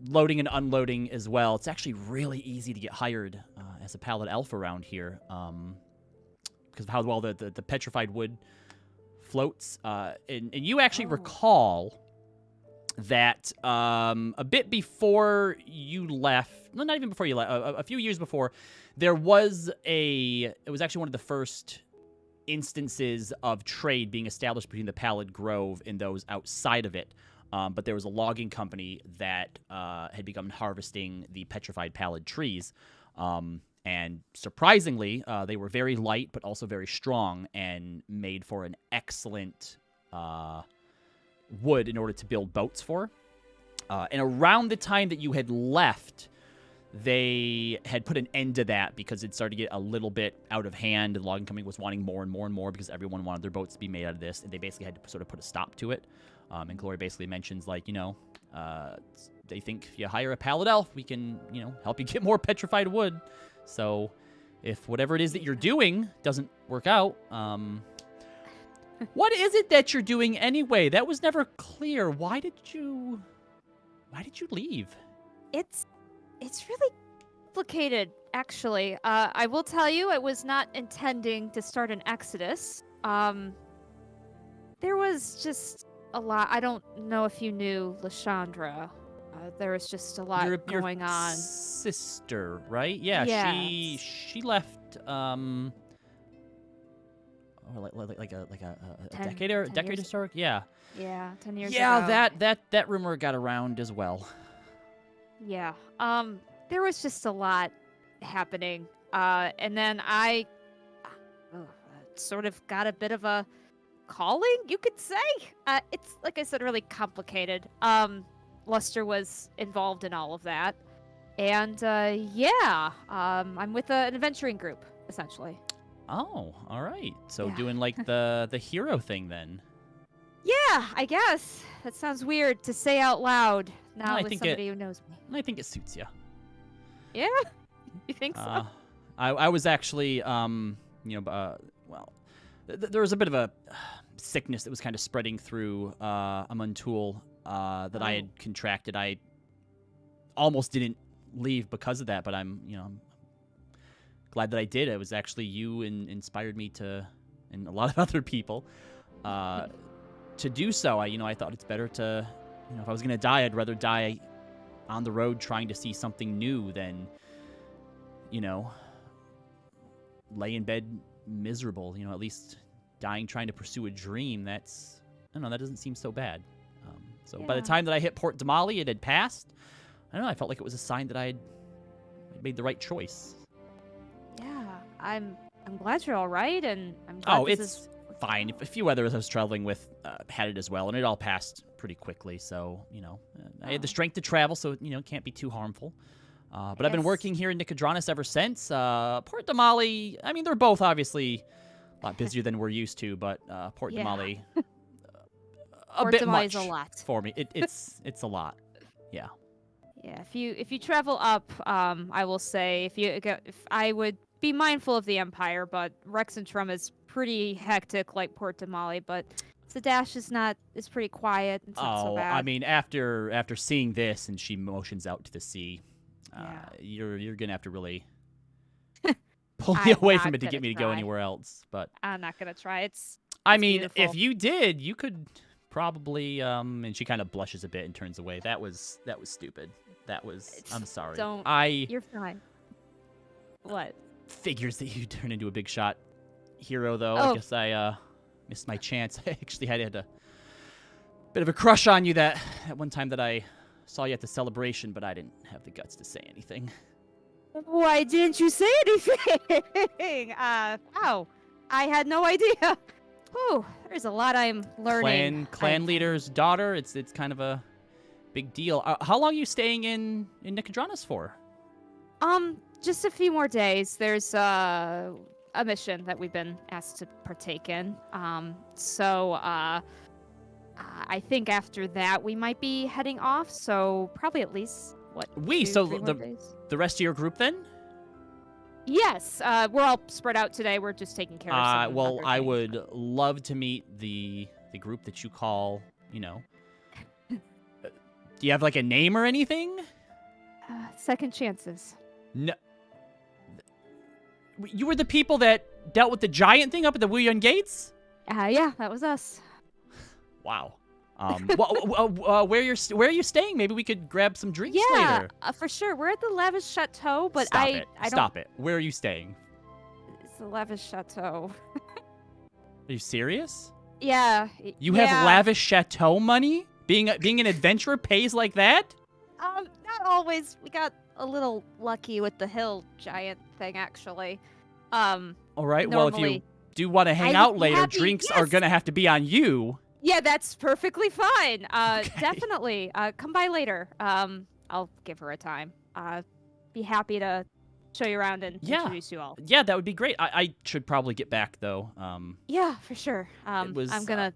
loading and unloading as well. It's actually really easy to get hired as a Paladin Elf around here, because of how well the petrified wood floats. And you actually recall that a bit before you left, no, not even before you left, a few years before, it was actually one of the first instances of trade being established between the Pallid Grove and those outside of it. But there was a logging company that had begun harvesting the petrified pallid trees. And surprisingly, they were very light but also very strong and made for an excellent wood in order to build boats for. And around the time that you had left, they had put an end to that because it started to get a little bit out of hand. The logging company was wanting more and more and more because everyone wanted their boats to be made out of this, and they basically had to sort of put a stop to it. And Glory basically mentions, they think if you hire a Pallid Elf, we can, help you get more petrified wood. So if whatever it is that you're doing doesn't work out, what is it that you're doing anyway? That was never clear. Why did you leave? It's really complicated, actually. I will tell you, I was not intending to start an exodus. There was just a lot. I don't know if you knew Lashandra. There was just a lot going on. Sister, right? Yeah. Yes. She left. Like a decade or historic. Yeah. Yeah, 10 years ago. Yeah, that rumor got around as well. Yeah. There was just a lot happening. And then I sort of got a bit of a calling, you could say. It's, like I said, really complicated. Luster was involved in all of that. And, I'm with an adventuring group, essentially. Oh, all right. So Yeah. doing like the hero thing then. Yeah, I guess. That sounds weird to say out loud now I with think somebody who knows me. I think it suits you. Yeah? You think so? I was actually, there was a bit of a sickness that was kind of spreading through Amuntul that I had contracted. I almost didn't leave because of that, but I'm glad that I did. It was actually you inspired me to, and a lot of other people, to do so. I thought it's better to, if I was going to die, I'd rather die on the road trying to see something new than, lay in bed miserable. At least dying trying to pursue a dream, that doesn't seem so bad. By the Yeah. time that I hit Port Damali, it had passed. I don't know, I felt like it was a sign that I'd made the right choice. Yeah. I'm glad you're all right, and I'm glad Oh, this it's is fine. A few others I was traveling with had it as well, and it all passed pretty quickly. So, I had the strength to travel, so, it can't be too harmful. But I've been Yes. working here in Nicodranas ever since. Port Damali, I mean, they're both obviously a lot busier than we're used to, but Port Yeah. Damali, a Port bit Damali much is a lot. for me. It's a lot. Yeah. Yeah, if you travel up, I will say if I would be mindful of the Empire, but Rexentrum is pretty hectic like Port Damali, but Sadash is pretty quiet. It's not so Oh, bad. I mean, after seeing this, and she motions out to the sea, Yeah. you're gonna have to really pull me I'm away not from it to gonna get me to go try. anywhere else. But I'm not gonna try. I It's mean, if beautiful. you did, you could probably and she kind of blushes a bit and turns away. That was stupid. I'm sorry. don't- I You're fine. What? figures that you turn into a big shot hero, though. I Oh. guess I missed my chance. I actually had a bit of a crush on you that one time that I saw you at the celebration, but I didn't have the guts to say anything. Why didn't you say anything? Oh, I had no idea. Whew, there's a lot I'm learning. Clan leader's daughter. It's kind of a big deal. How long are you staying in Nicodranas for? Just a few more days. There's a mission that we've been asked to partake in. I think after that we might be heading off. So probably at least We, 2, so 3 more the- days? The rest of your group then? Yes, we're all spread out today. We're just taking care of some Well, other I things, would but- love to meet the group that you call, do you have like a name or anything? Second chances. No. You were the people that dealt with the giant thing up at the Wuyan Gates? Yeah, that was us. Wow. Where are you staying? Maybe we could grab some drinks Yeah, later. for sure. We're at the Lavish Chateau, but Stop I it. don't. Stop it. Where are you staying? It's the Lavish Chateau. Are you serious? Yeah. You yeah. have lavish chateau money? Being an adventurer pays like that? Not always. We got a little lucky with the hill giant thing, actually. All right. Well, if you Normally- do want to hang I out would be later, happy- drinks are yes. gonna have to be on you. Yeah, that's perfectly fine. Okay. Definitely. Come by later. I'll give her a time. Be happy to show you around and Yeah. introduce you all. Yeah, that would be great. I should probably get back though. Yeah, for sure. was, I'm gonna.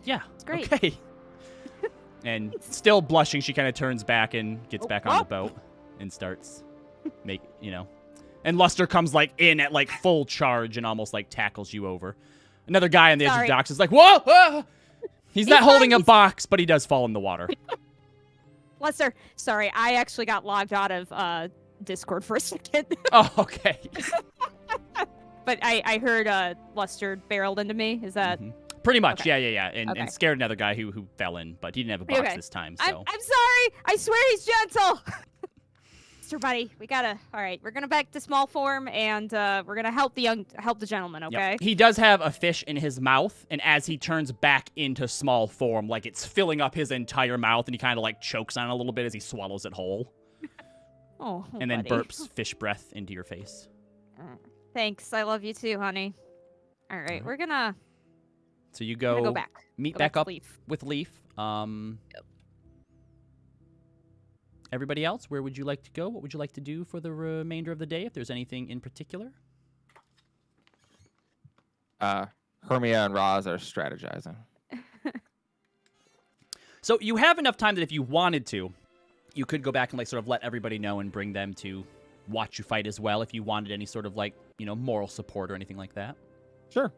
Yeah. It's great. Okay. And still blushing, she kind of turns back and gets Oh, back on the boat and starts And Luster comes like in at like full charge and almost like tackles you over. Another guy on the edge of Sorry. the docks is like, "Whoa!" ah!" He's not He's holding fine, a box, but he does fall in the water. Lester, sorry, I actually got logged out of Discord for a second. Oh, okay. But I heard Lester barreled into me. Is that? Mhm. Pretty much, Okay. yeah. And Okay. scared another guy who fell in, but he didn't have a box Okay. this time, I'm so. sorry. I swear he's gentle. Mr. Buddy, we gotta. All right, we're gonna back to small form, and we're gonna help the gentleman. Yep. Okay. He does have a fish in his mouth, and as he turns back into small form, like it's filling up his entire mouth, and he kind of like chokes on it a little bit as he swallows it whole, Oh. and then buddy. burps fish breath into your face. Thanks. I love you too, honey. All right, Alright. we're gonna So you go go, back. meet Go back to up Leaf. with Leaf. Everybody else, where would you like to go? What would you like to do for the remainder of the day, if there's anything in particular? Hermia and Roz are strategizing. So you have enough time that if you wanted to, you could go back and like sort of let everybody know and bring them to watch you fight as well if you wanted any sort of like, moral support or anything like that. Sure.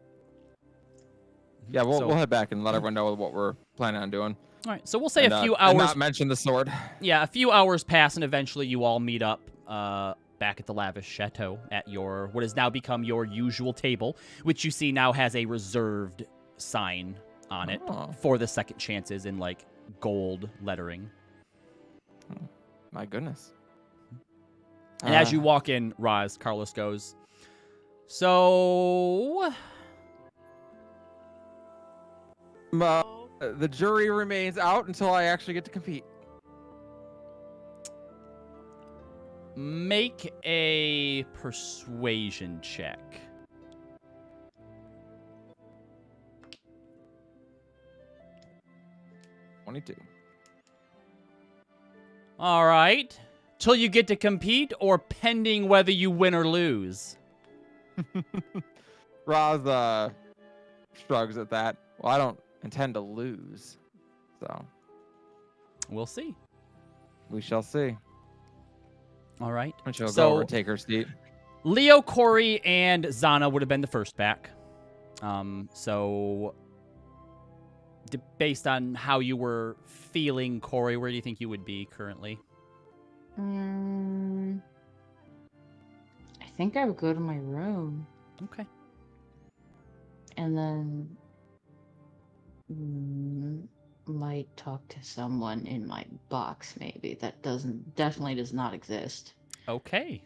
Yeah, we'll So- we'll head back and let everyone know what we're planning on doing. All right, so we'll say And, a few and hours. not mention the sword. Yeah, a few hours pass, and eventually you all meet up back at the Lavish Chateau at what has now become your usual table, which you see now has a reserved sign on it Oh. for the second chances in like gold lettering. My goodness. And as you walk in, Carlos goes, "So, the jury remains out until I actually get to compete. Make a persuasion check. All right. Till you get to compete, or pending whether you win or lose. Roz shrugs at that. Well, I don't intend to lose, so We'll see. we shall see. All right. And she'll So- go over and take her seat. Leo, Corey, and Zana would have been the first back. So, based on how you were feeling, Corey, where do you think you would be currently? I think I would go to my room Okay. and then might talk to someone in my box. Maybe that definitely does not exist. Okay.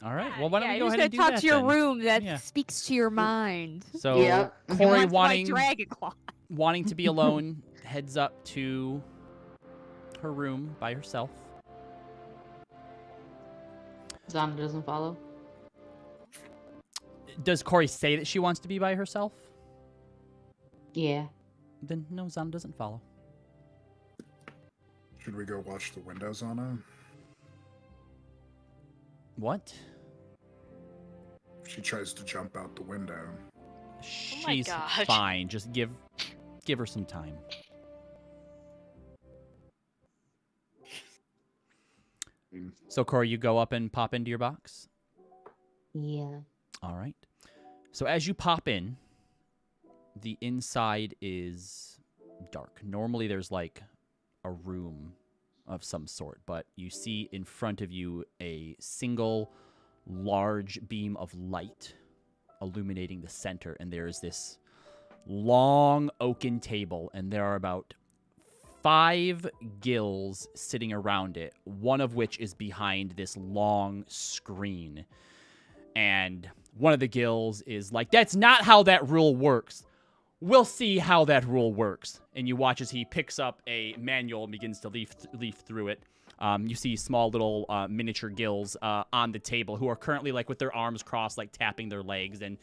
All right. Well, why don't we you're go just ahead and do gonna talk that to your then? room that Yeah. speaks to your mind. So, Yep. Corey That's my wanting dragon claw. to be alone heads up to her room by herself. Zana doesn't follow. Does Corey say that she wants to be by herself? Yeah. Then no, Zana doesn't follow. Should we go watch the windows on her? What? She tries to jump out the window. my She's gosh. fine. Just give her some time. So Corey, you go up and pop into your box? Yeah. All right. So as you pop in, the inside is dark. Normally there's like a room of some sort, but you see in front of you a single large beam of light illuminating the center, and there is this long oaken table, and there are about 5 gills sitting around it, one of which is behind this long screen. And one of the gills is like, "That's not how that rule works. We'll see how that rule works." And you watch as he picks up a manual and begins to leaf through it. You see small little miniature gills on the table who are currently like with their arms crossed, like tapping their legs. And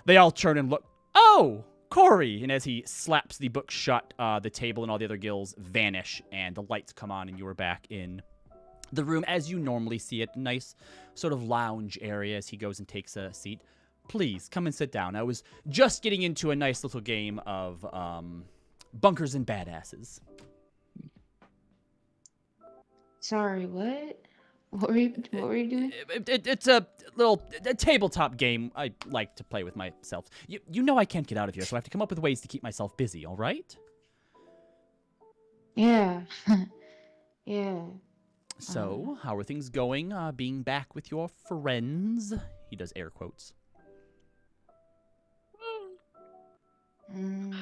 they all turn and look, "Oh, Corey!" And as he slaps the book shut, the table and all the other gills vanish, and the lights come on, and you are back in the room as you normally see it. Nice sort of lounge area as he goes and takes a seat. "Please, come and sit down. I was just getting into a nice little game of bunkers and badasses." Sorry, what? What were you doing? It's a little tabletop game I like to play with myself. You know I can't get out of here, so I have to come up with ways to keep myself busy, all right? Yeah. Yeah. So, how are things going, being back with your friends? He does air quotes. Mm, You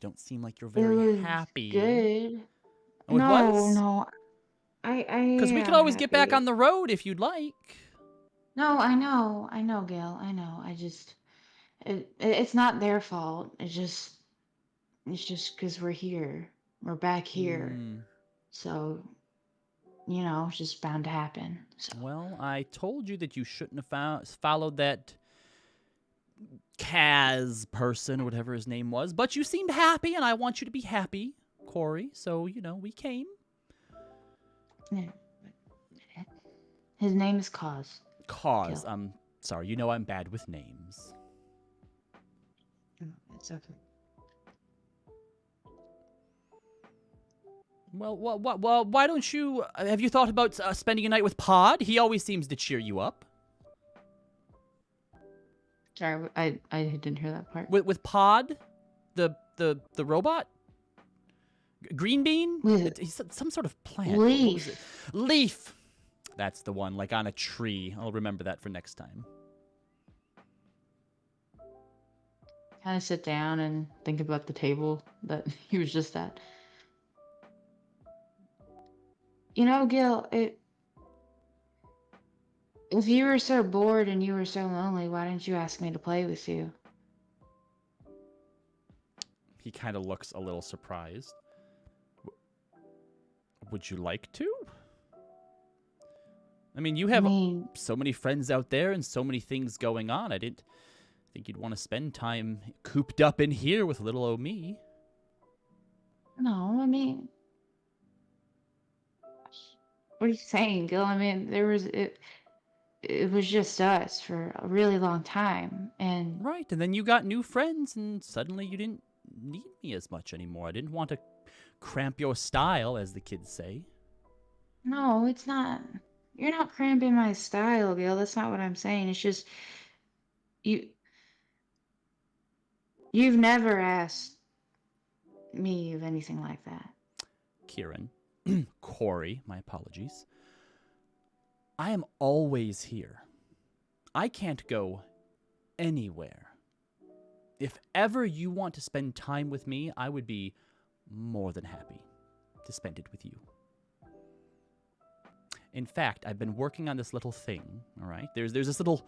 don't seem like you're it very was happy. good. Oh, it no, was? no. I Because we could am always get back happy. on the road if you'd like. No, I know, Gail. I know. I just, it's not their fault. It's just because we're here. We're back here. Hmm. So, it's just bound to happen. So, Well, I told you that you shouldn't have followed that Kaz person, or whatever his name was, but you seemed happy, and I want you to be happy, Corey. So, we came. yeah. His name is Cause. Cause. Kill. I'm sorry. I'm bad with names. It's okay. Well, why don't you... have you thought about spending a night with Pod? He always seems to cheer you up. Sorry, I didn't hear that part. With Pod? The robot? Green Bean? With He's some sort of plant. What was Leaf. it? Leaf! That's the one, like on a tree. I'll remember that for next time. Kind of sit down and think about the table that he was just at. Gil, if you were so bored and you were so lonely, why didn't you ask me to play with you? He kind of looks a little surprised. Would you like to? I mean, you I have mean, so many friends out there and so many things going on. I didn't think you'd want to spend time cooped up in here with little old me. no, I mean, what are you saying, Gil? I mean, it was just us for a really long time, and Right, and then you got new friends, and suddenly you didn't need me as much anymore. I didn't want to cramp your style, as the kids say. no, it's not. You're not cramping my style, Gil. That's not what I'm saying. It's just you. You've never asked me of anything like that. Kieran, Corey, my apologies. I am always here. I can't go anywhere. If ever you want to spend time with me, I would be more than happy to spend it with you. In fact, I've been working on this little thing, all right? There's this little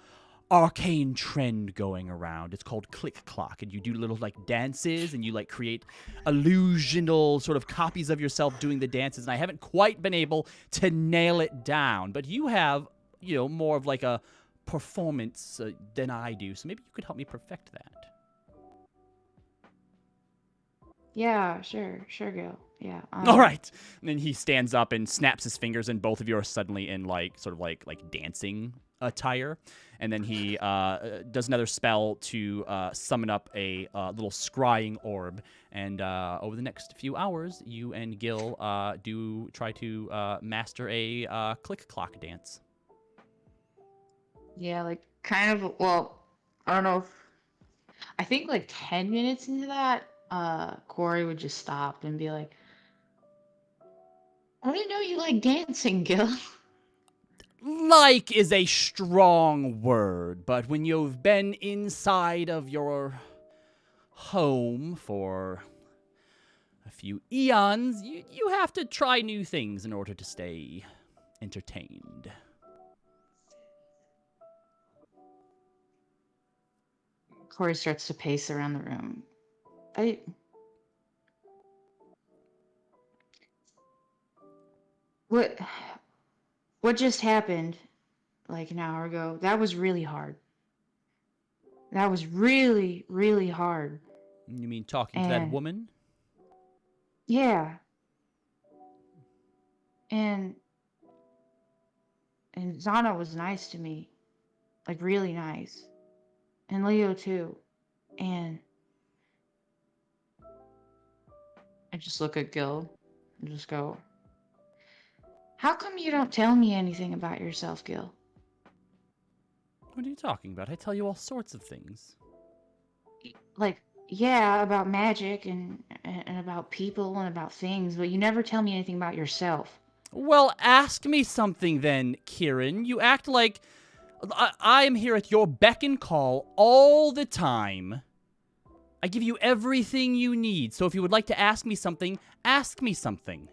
arcane trend going around. It's called click clock, and you do little like dances and you like create illusional sort of copies of yourself doing the dances, and I haven't quite been able to nail it down, but you have, more of like a performance than I do, so maybe you could help me perfect that. Yeah, sure, Gil. Yeah. All right. And then he stands up and snaps his fingers, and both of you are suddenly in like sort of like dancing attire. And then he does another spell to summon up a little scrying orb. And over the next few hours, you and Gil do try to master a click clock dance. Yeah, like kind of. Well, I don't know if. I think like 10 minutes into that, Corey would just stop and be like, I didn't know you like dancing, Gil. Like is a strong word, but when you've been inside of your home for a few eons, you have to try new things in order to stay entertained. Corey starts to pace around the room. What just happened like an hour ago? That was really hard. That was really, really hard. You mean talking to that And woman? yeah. And Zana was nice to me. Like really nice. And Leo too. And I just look at Gil and just go, how come you don't tell me anything about yourself, Gil? What are you talking about? I tell you all sorts of things. Like, yeah, about magic and about people and about things, but you never tell me anything about yourself. Well, ask me something then, Kieran. You act like I am here at your beck and call all the time. I give you everything you need, so if you would like to ask me something, ask me something.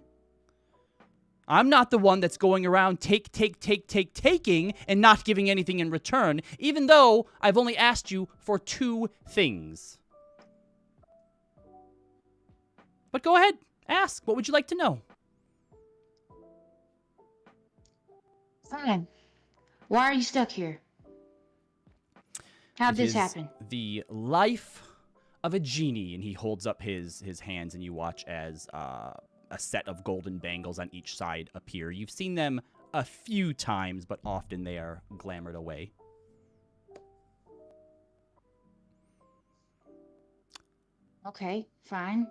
I'm not the one that's going around taking and not giving anything in return, even though I've only asked you for 2 things. But go ahead, ask. What would you like to know? Fine. Why are you stuck here? How'd this happen? The life of a genie, and he holds up his hands, and you watch as a set of golden bangles on each side appear. You've seen them a few times, but often they are glamored away. Okay, fine.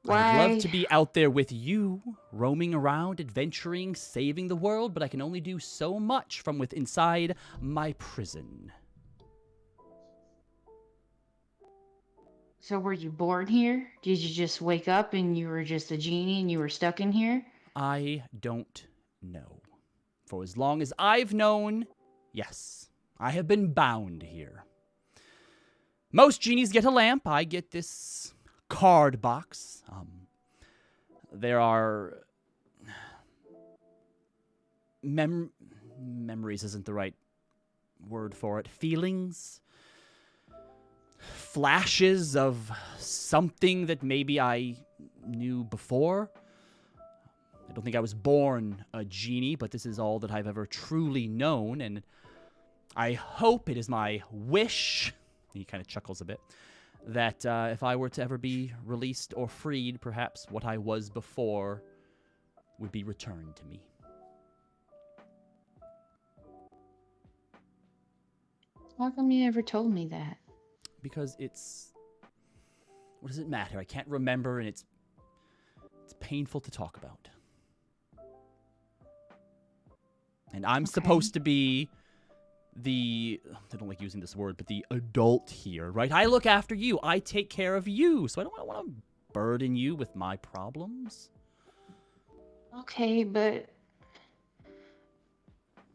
I'd love to be out there with you, roaming around, adventuring, saving the world, but I can only do so much from inside my prison. So were you born here? Did you just wake up and you were just a genie and you were stuck in here? I don't know. For as long as I've known, yes, I have been bound here. Most genies get a lamp. I get this card box. There are memories isn't the right word for it. Feelings, flashes of something that maybe I knew before. I don't think I was born a genie, but this is all that I've ever truly known, and I hope it is my wish, he kind of chuckles a bit, that if I were to ever be released or freed, perhaps what I was before would be returned to me. How come you never told me that? Because it's... What does it matter? I can't remember, and it's painful to talk about. And I'm supposed to be the... I don't like using this word, but the adult here, right? I look after you. I take care of you. So I don't want to burden you with my problems. Okay, but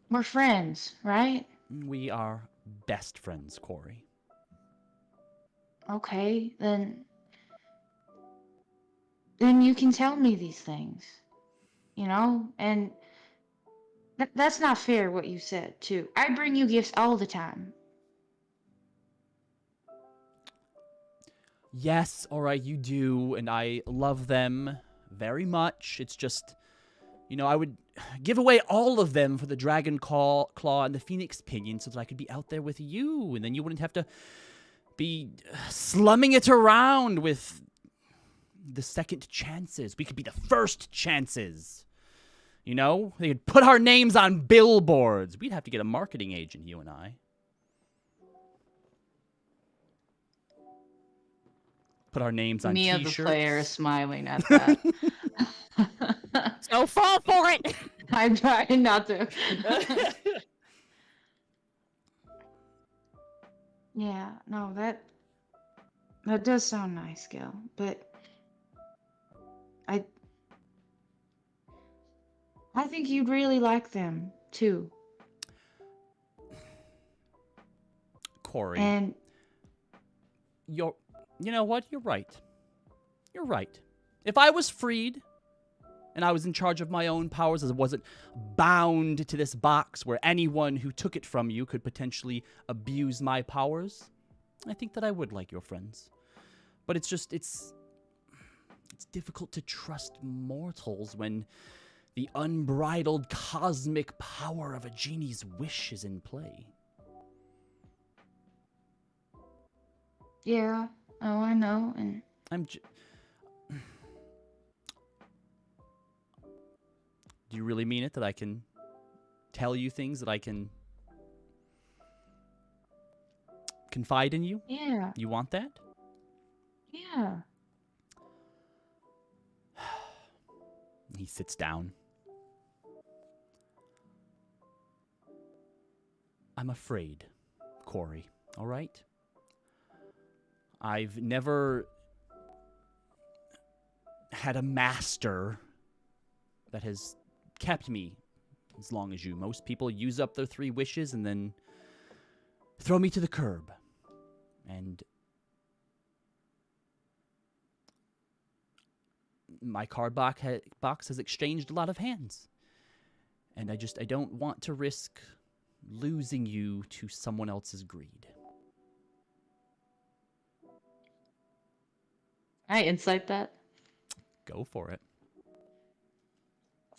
we're friends, right? We are best friends, Corey. Okay, then you can tell me these things, you know? And that's not fair what you said, too. I bring you gifts all the time. Yes, all right, you do, and I love them very much. It's just, you know, I would give away all of them for the Dragon Claw and the Phoenix Pinion so that I could be out there with you, and then you wouldn't have to be slumming it around with the second chances. We could be the first chances. You know? They could put our names on billboards. We'd have to get a marketing agent, you and I. Put our names on Mia, t-shirts. the player, is smiling at that. So fall for it! I'm trying not to. Yeah, no, that does sound nice, Gil, but I think you'd really like them too. Corey. And you know what? You're right. You're right. If I was freed and I was in charge of my own powers, as I wasn't bound to this box where anyone who took it from you could potentially abuse my powers, I think that I would like your friends. But it's just, it's difficult to trust mortals when the unbridled cosmic power of a genie's wish is in play. yeah, oh, I know, and Do you really mean it that I can tell you things, that I can confide in you? yeah, You want that? yeah. He sits down. I'm afraid, Corey, all right? I've never had a master that has kept me as long as you. Most people use up their 3 wishes and then throw me to the curb. And my card box has exchanged a lot of hands. And I don't want to risk losing you to someone else's greed. I insight that. Go for it.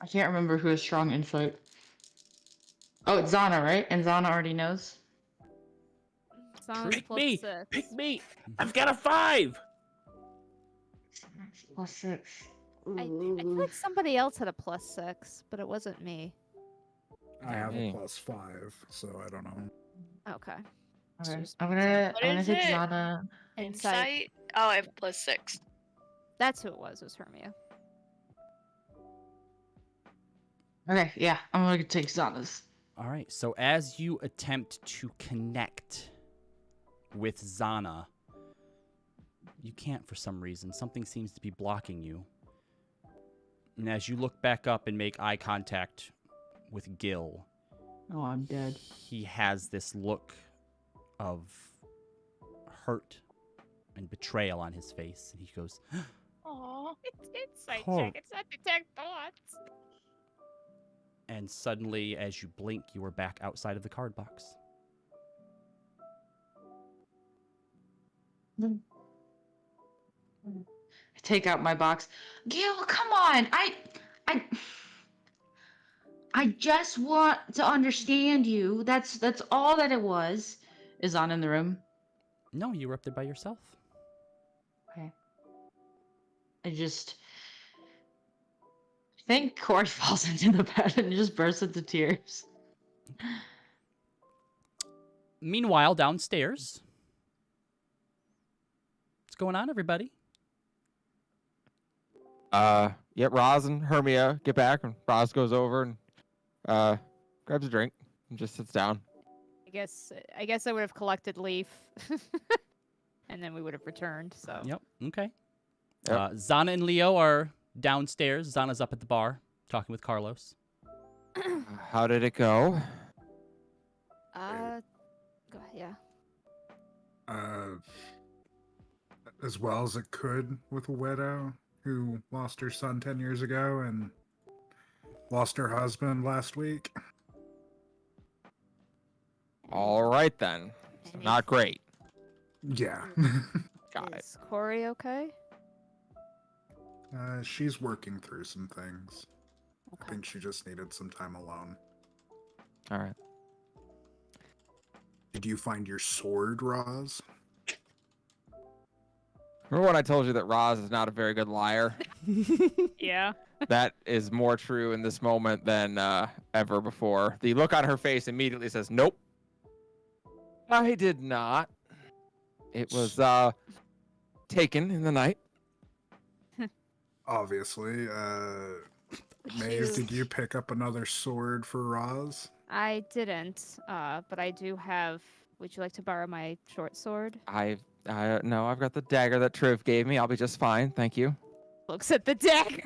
I can't remember who has strong insight. Oh, it's Zana, right? And Zana already knows. Sounds Pick me! +6. Pick me! I've got a 5! +6. I feel like somebody else had a +6, but it wasn't me. I have Hey. a +5, so I don't know. Okay. Okay. Just- I'm What gonna is take it? Zana. Insight? Oh, I have +6. That's who it was Hermia. Okay, yeah, I'm gonna take Zana's. All right, so as you attempt to connect with Zana, you can't for some reason. Something seems to be blocking you. And as you look back up and make eye contact with Gil, Oh, I'm dead. he has this look of hurt and betrayal on his face. And he goes, Aww. It's insight Cor- check. It's not detect thoughts. and suddenly, as you blink, you are back outside of the card box. I take out my box. Gil, come on! I just want to understand you. That's all that it was. Is On in the room? No, you were up there by yourself. Okay. I think Corey falls into the bed and just bursts into tears. Meanwhile, downstairs. What's going on, everybody? Yeah, Roz and Hermia get back, and Roz goes over and grabs a drink and just sits down. I guess I would have collected Leaf, and then we would have returned. So. Yep. Okay. Yep. Zana and Leo are downstairs. Zana's up at the bar talking with Carlos. How did it go? Yeah. As well as it could with a widow who lost her son 10 years ago and lost her husband last week. All right then. So not great. Yeah. Got it. Is Corey okay? She's working through some things. I Okay. think she just needed some time alone. All right. Did you find your sword, Roz? Remember when I told you that Roz is not a very good liar? Yeah. That is more true in this moment than ever before. The look on her face immediately says, "Nope, I did not. It was taken in the night." Obviously. Maeve, did you pick up another sword for Roz? I didn't, but I do have. Would you like to borrow my short sword? No, I've got the dagger that Triv gave me. I'll be just fine, thank you. Looks at the dagger.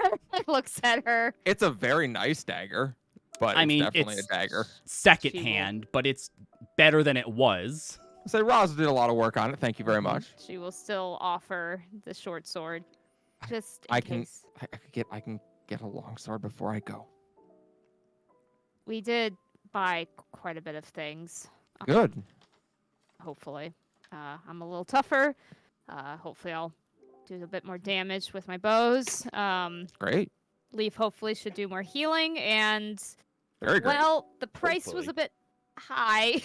Looks at her. It's a very nice dagger, but I it's mean, definitely it's a dagger. secondhand, but it's better than it was. So Roz did a lot of work on it. Thank you very much. She will still offer the short sword, just in I can- case. I can get a long sword before I go. We did buy quite a bit of things. Good. Hopefully, I'm a little tougher. Hopefully, I'll do a bit more damage with my bows. Great. Leaf hopefully should do more healing, and Very great. well, the price was Hopefully. a bit high.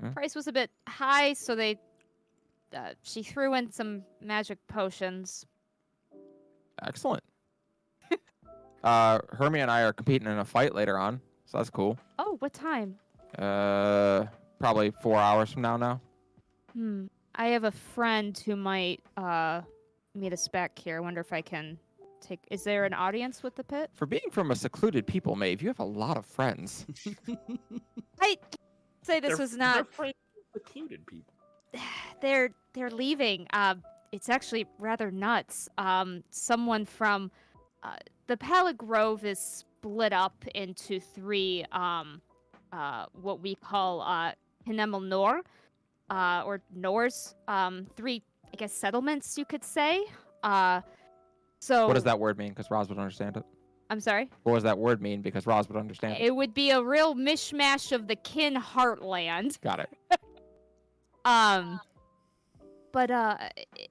Huh? Price was a bit high, so she threw in some magic potions. Excellent. Hermia and I are competing in a fight later on, so that's cool. Oh, what time? Probably 4 hours from now. I have a friend who might meet us back here. I wonder if I can take. Is there an audience with the pit? For being from a secluded people, Maeve, you have a lot of friends. I say this was not. They're friends with secluded people. They're leaving. It's actually rather nuts. Someone from the Pala Grove is split up into three. What we call Hinemel Nor, or Nors. Three, I guess, settlements you could say. So. What does that word mean? Because Roz would understand it. I'm sorry. What does that word mean? Because Roz would understand it. It would be a real mishmash of the kin heartland. Got it. But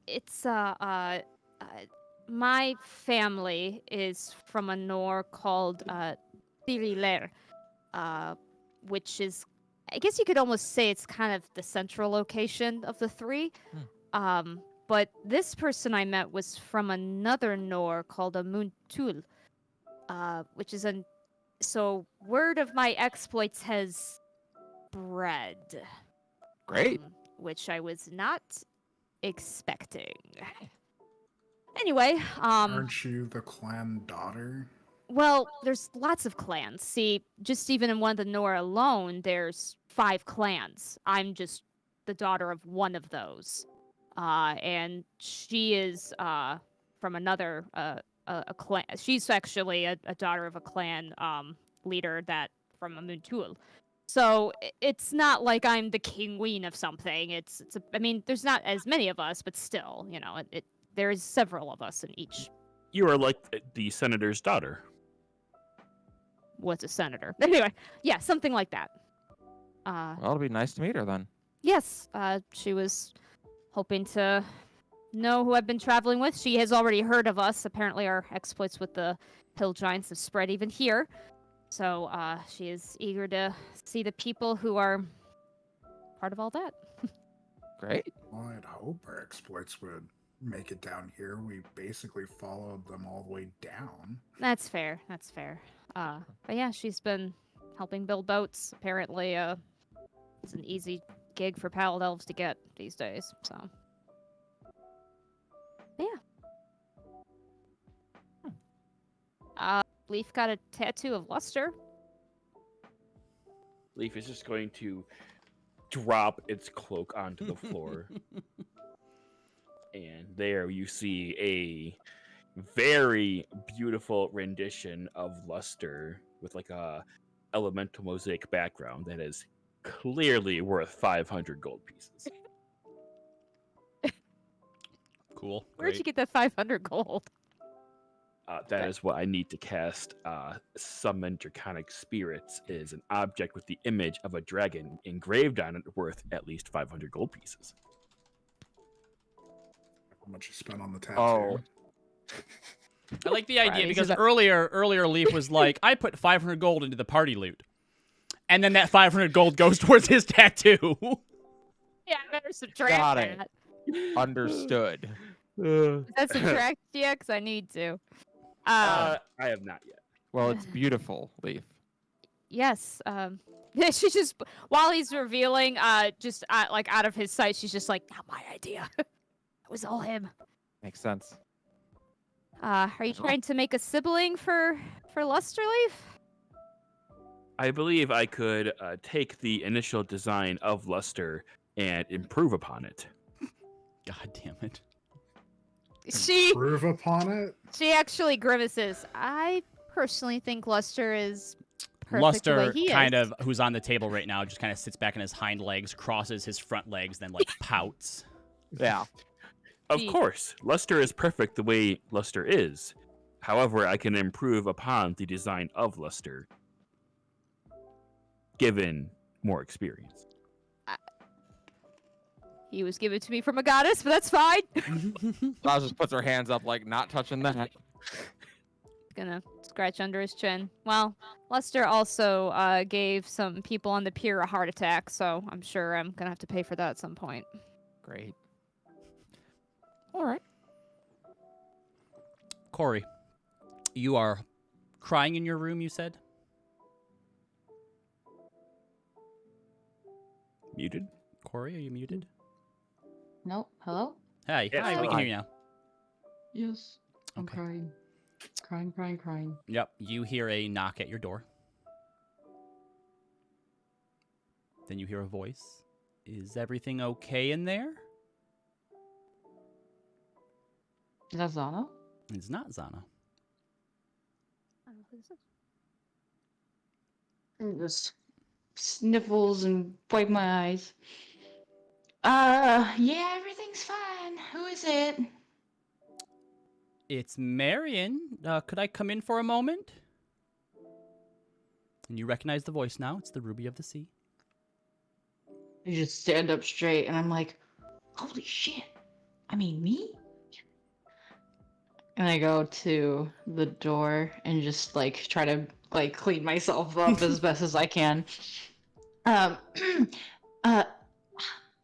it's my family is from a Nor called Tiriler, which is, I guess you could almost say it's kind of the central location of the three. But this person I met was from another Nor called a Muntul, which is so word of my exploits has spread. Great. Which I was not expecting. Anyway, Aren't you the clan daughter? well, there's lots of clans. See, just even in one of the Nora alone, there's 5 clans. I'm just the daughter of one of those. And she is from another a clan. She's actually a daughter of a clan leader that from a Muntul. So it's not like I'm the queen of something. I mean, there's not as many of us, but still, you know, there's several of us in each. You are like the senator's daughter. What's a senator? Anyway, yeah, something like that. Well, it'll be nice to meet her then. Yes, she was hoping to know who I've been traveling with. She has already heard of us. Apparently, our exploits with the hill giants have spread even here. So she is eager to see the people who are part of all that. Great. Well, I'd hope our exploits would make it down here. We basically followed them all the way down. That's fair. That's fair. But yeah, she's been helping build boats. Apparently, it's an easy gig for pallid elves to get these days. So, yeah. Leaf got a tattoo of luster. Leaf is just going to drop its cloak onto the floor. And there you see a very beautiful rendition of luster with like a elemental mosaic background that is clearly worth 500 gold pieces. Cool. Where'd you get that 500 gold? That is what I need to cast. Summon Draconic Spirits is an object with the image of a dragon engraved on it worth at least 500 gold pieces. How much you spent on the tattoo? Oh. I like the idea Right, because he's earlier Leaf was like, I put 500 gold into the party loot. And then that 500 gold goes towards his tattoo. Yeah, I better subtract Got it. that. Understood. Is that subtract? Yeah, because I need to. I have not yet. Well, it's beautiful, Leaf. Yes. She just while he's revealing, just like out of his sight, she's just like, "Not my idea. It was all him." Makes sense. Are you trying to make a sibling for Lusterleaf? I believe I could take the initial design of luster and improve upon it. God damn it. She Improve upon it? actually grimaces. I personally think Luster is perfect the way Luster, he kind is. of, who's on the table right now, just kind of sits back on his hind legs, crosses his front legs, then like pouts. Yeah. Of Ye- course, luster is perfect the way luster is. However, I can improve upon the design of luster, given more experience. He was given to me from a goddess, but that's fine. Miles just puts her hands up like not touching that. Gonna scratch under his chin. Well, Luster also gave some people on the pier a heart attack, so I'm sure I'm gonna have to pay for that at some point. Great. All right. Corey, you are crying in your room, you said? Muted? Corey, are you muted? Nope. Hello? Hi, Yes. hi, we can hear you now. Yes, I'm Okay. crying. Crying. Yep, you hear a knock at your door. Then you hear a voice. Is everything okay in there? Is that Zana? It's not Zana. I just sniffles and wipe my eyes. Yeah, everything's fine. Who is it? It's Marion. Could I come in for a moment? And you recognize the voice now. It's the Ruby of the Sea. I just stand up straight and I'm like, holy shit. I mean, me? And I go to the door and just like try to like clean myself up as best as I can. Um,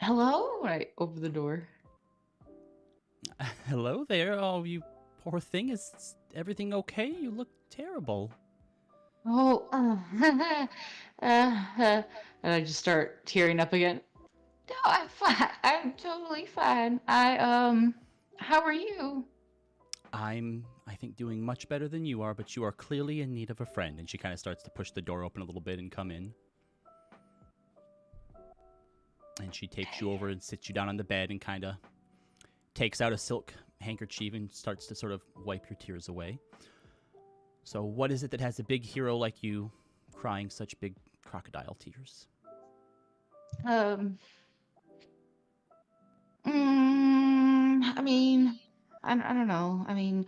hello? When I open the door. Hello there. Oh, you poor thing. Is everything okay? You look terrible. Oh, and I just start tearing up again. No, I'm fine. I'm totally fine. How are you? I think, doing much better than you are, but you are clearly in need of a friend. And she kind of starts to push the door open a little bit and come in. And she takes you over and sits you down on the bed and kind of takes out a silk handkerchief and starts to sort of wipe your tears away. So what is it that has a big hero like you crying such big crocodile tears? I mean, I don't know. I mean,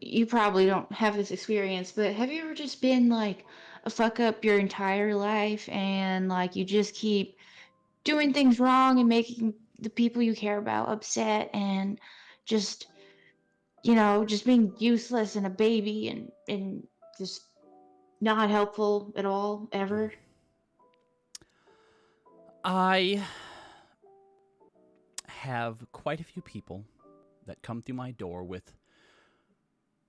you probably don't have this experience, but have you ever just been like a fuck up your entire life and like you just keep doing things wrong and making the people you care about upset and just just being useless and a baby and just not helpful at all ever. I have quite a few people that come through my door with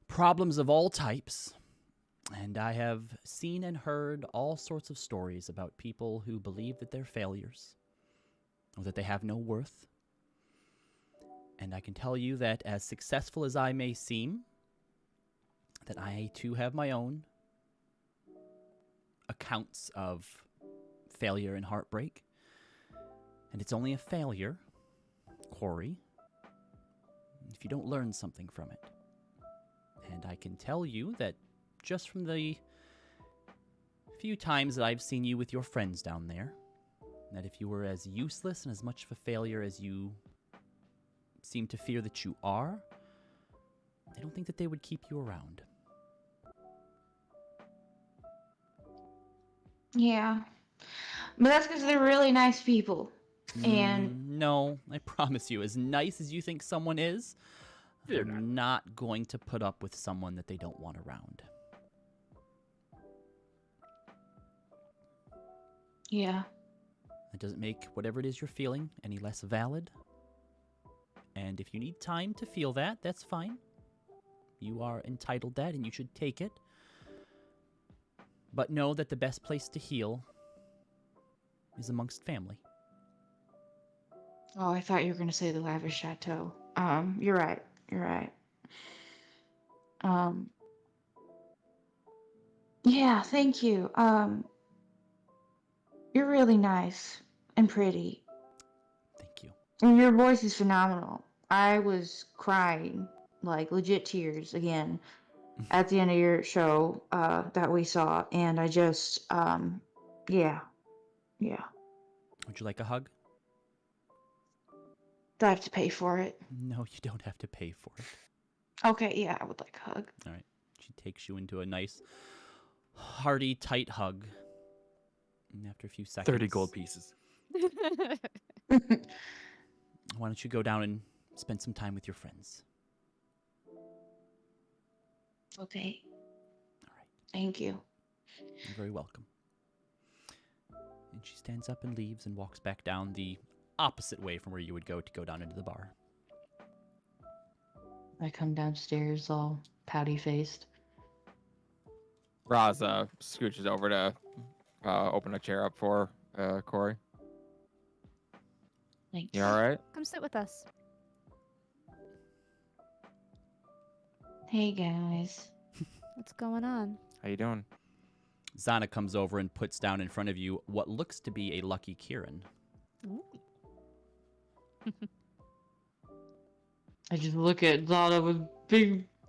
problems of all types, and I have seen and heard all sorts of stories about people who believe that they're failures, or that they have no worth. And I can tell you that as successful as I may seem, that I too have my own accounts of failure and heartbreak. And it's only a failure, Corey, if you don't learn something from it. And I can tell you that just from the few times that I've seen you with your friends down there, that if you were as useless and as much of a failure as you seem to fear that you are, I don't think that they would keep you around. Yeah. But that's because they're really nice people. And No, I promise you, as nice as you think someone is, they're not going to put up with someone that they don't want around. yeah. It doesn't make whatever it is you're feeling any less valid. And if you need time to feel that, that's fine. You are entitled that, and you should take it. But know that the best place to heal is amongst family. Oh, I thought you were going to say the lavish chateau. You're right. You're right. Yeah, thank you. You're really nice and pretty. Thank you. And your voice is phenomenal. I was crying, like legit tears again at the end of your show that we saw. And I just, yeah. Would you like a hug? Do I have to pay for it? No, you don't have to pay for it. Okay, yeah, I would like a hug. All right. She takes you into a nice, hearty, tight hug. And after a few seconds... 30 gold pieces. Why don't you go down and spend some time with your friends? Okay. All right. Thank you. You're very welcome. And she stands up and leaves and walks back down the opposite way from where you would go to go down into the bar. I come downstairs all pouty faced. Raza scooches over to open a chair up for Corey. Thanks. You all right? Come sit with us. Hey, guys. What's going on? How you doing? Zana comes over and puts down in front of you what looks to be a Lucky Kieran. Ooh. I just look at Zana with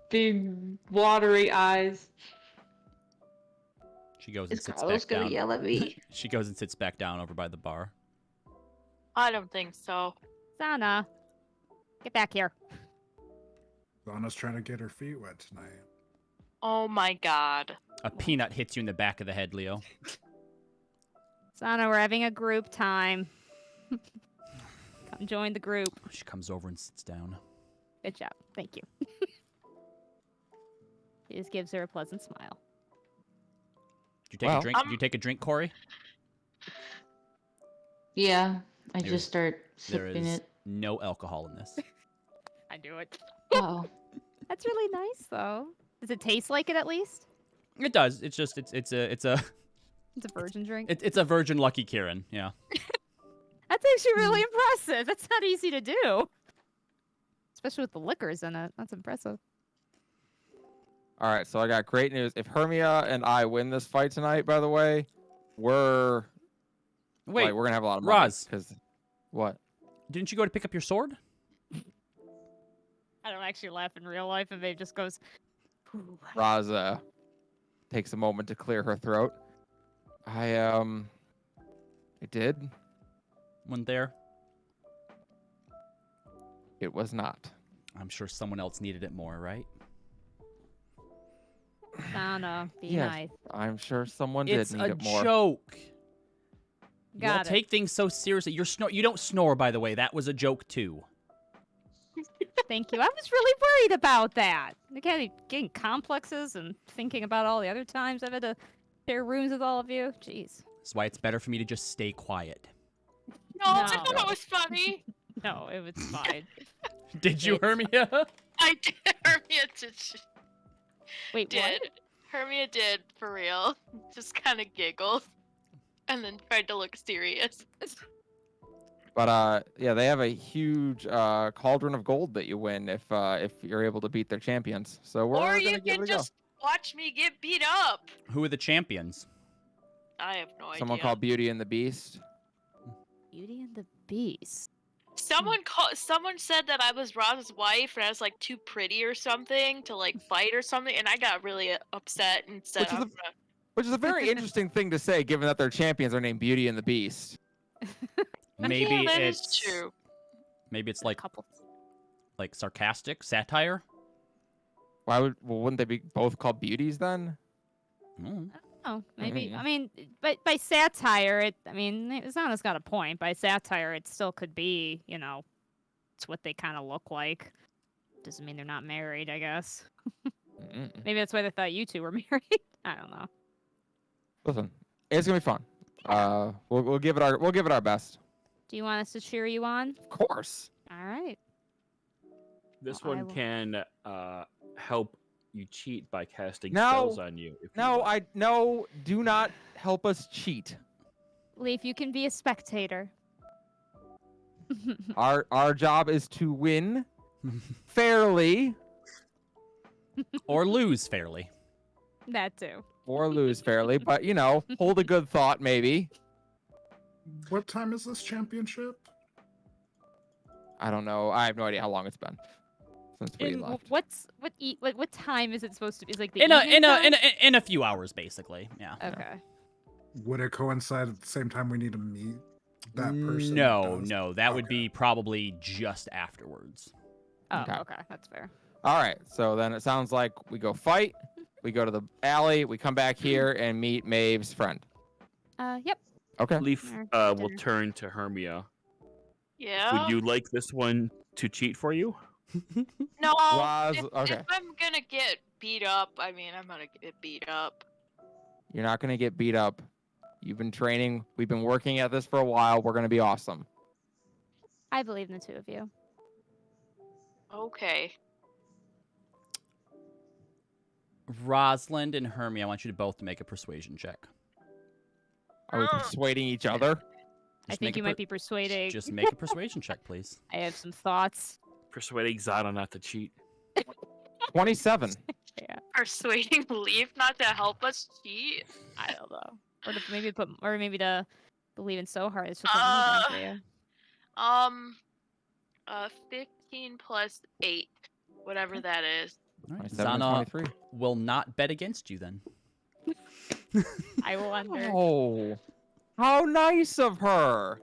big, watery eyes. She goes and Is sits Carlos back gonna down. yell at me? She goes and sits back down over by the bar. I don't think so. Sana, get back here. Donna's trying to get her feet wet tonight. Oh my god. A peanut hits you in the back of the head, Leo. Sana, we're having a group time. Come join the group. She comes over and sits down. Good job. Thank you. He just gives her a pleasant smile. Did you take Well- a drink? Did you take a drink, Corey? Yeah, I There's- just start There sipping is it. no alcohol in this. I do it. Oh, That's really nice, though. Does it taste like it at least? It does. It's just it's a It's a virgin drink. it's a virgin Lucky Kieran. Yeah. That's actually really impressive. That's not easy to do. Especially with the liquors in it. That's impressive. All right, so I got great news. If Hermia and I win this fight tonight, by the way, we're Wait, we're gonna have a lot of money. Roz. Because what? didn't you go to pick up your sword? I don't actually laugh in real life, and Maeve just goes, "Ooh." Raza takes a moment to clear her throat. I did. One there. It was not. I'm sure someone else needed it more, right? Sana, be Yes, nice. I'm sure someone It's did need a it more. joke. You all Got it. take things so seriously. You don't snore, by the way. That was a joke too. Thank you. I was really worried about that. Again, getting complexes and thinking about all the other times I've had to share rooms with all of you. Jeez. That's why it's better for me to just stay quiet. No, I No. thought it was funny. No, it was fine. Did you, It's- Hermia? I did. Hermia Wait, did. what? Hermia did, for real. Just kind of giggled. And then tried to look serious. But yeah, they have a huge cauldron of gold that you win if you're able to beat their champions. So we're Or gonna you give can it a go. just watch me get beat up. Who are the champions? I have no Someone idea. called Beauty and the Beast. Beauty and the Beast. Someone said that I was Roz's wife and I was like too pretty or something to like fight or something, and I got really upset and said, Which is Which is a very interesting thing to say, given that their champions are named Beauty and the Beast. Maybe yeah, that is it's true. maybe it's like Couple. sarcastic satire. Wouldn't they be both called beauties then? Mm. Oh, maybe. Yeah. I mean, but by satire, Zana's got a point. By satire, it still could be, it's what they kind of look like. Doesn't mean they're not married, I guess. Mm-mm. Maybe that's why they thought you two were married. I don't know. Listen, it's gonna be fun. We'll give it our best. Do you want us to cheer you on? Of course. All right. This Well, I one will- can help you cheat by casting No. spells on you. If you want. Do not help us cheat. Leaf, you can be a spectator. Our job is to win fairly Or lose fairly. That too. or lose fairly, but hold a good thought maybe. What time is this championship? I don't know. I have no idea how long it's been since we And left. what time is it supposed to be? Is like the In a evening time? in a few hours, basically. Yeah. Okay. Would it coincide at the same time we need to meet that person? No, does? no, that would Okay. be probably just afterwards. Oh, Okay. okay. That's fair. All right. So then it sounds like we go fight. We go to the alley. We come back here and meet Maeve's friend. Yep. Okay. Leaf Or will dinner. turn to Hermia. Yeah. Would you like this one to cheat for you? No. Roz, okay. If I'm gonna get beat up, I mean, I'm gonna get beat up. You're not gonna get beat up. You've been training. We've been working at this for a while. We're gonna be awesome. I believe in the two of you. Okay. Rosalind and Hermia, I want you to both make a persuasion check. Are we persuading each other? I Just think make you a might per- be persuading. Just make a persuasion check, please. I have some thoughts. Persuading Zana not to cheat. 27. Yeah. Persuading Leaf not to help us cheat. I don't know. Or maybe to believe in so hard it's just anything for you. 15 plus 8, whatever that is. All right. 27 and Zana 23. will not bet against you then. I will wonder. Oh, how nice of her.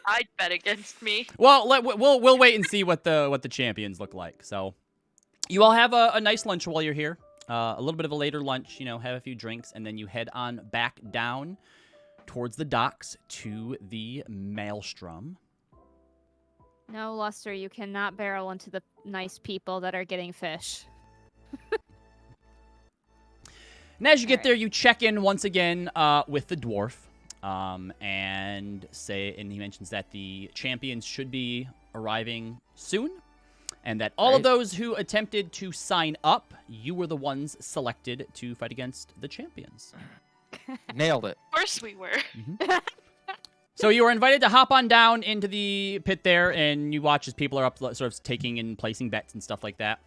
I'd bet against me. Well, we'll wait and see what the champions look like. So, you all have a nice lunch while you're here. A little bit of a later lunch, have a few drinks, and then you head on back down towards the docks to the Maelstrom. No, Luster, you cannot barrel into the nice people that are getting fish. And as you get Alright. there, you check in once again with the dwarf, and he mentions that the champions should be arriving soon, and that all of Right. those who attempted to sign up, you were the ones selected to fight against the champions. Nailed it. Of course we were. So you were invited to hop on down into the pit there, and you watch as people are up, sort of taking and placing bets and stuff like that.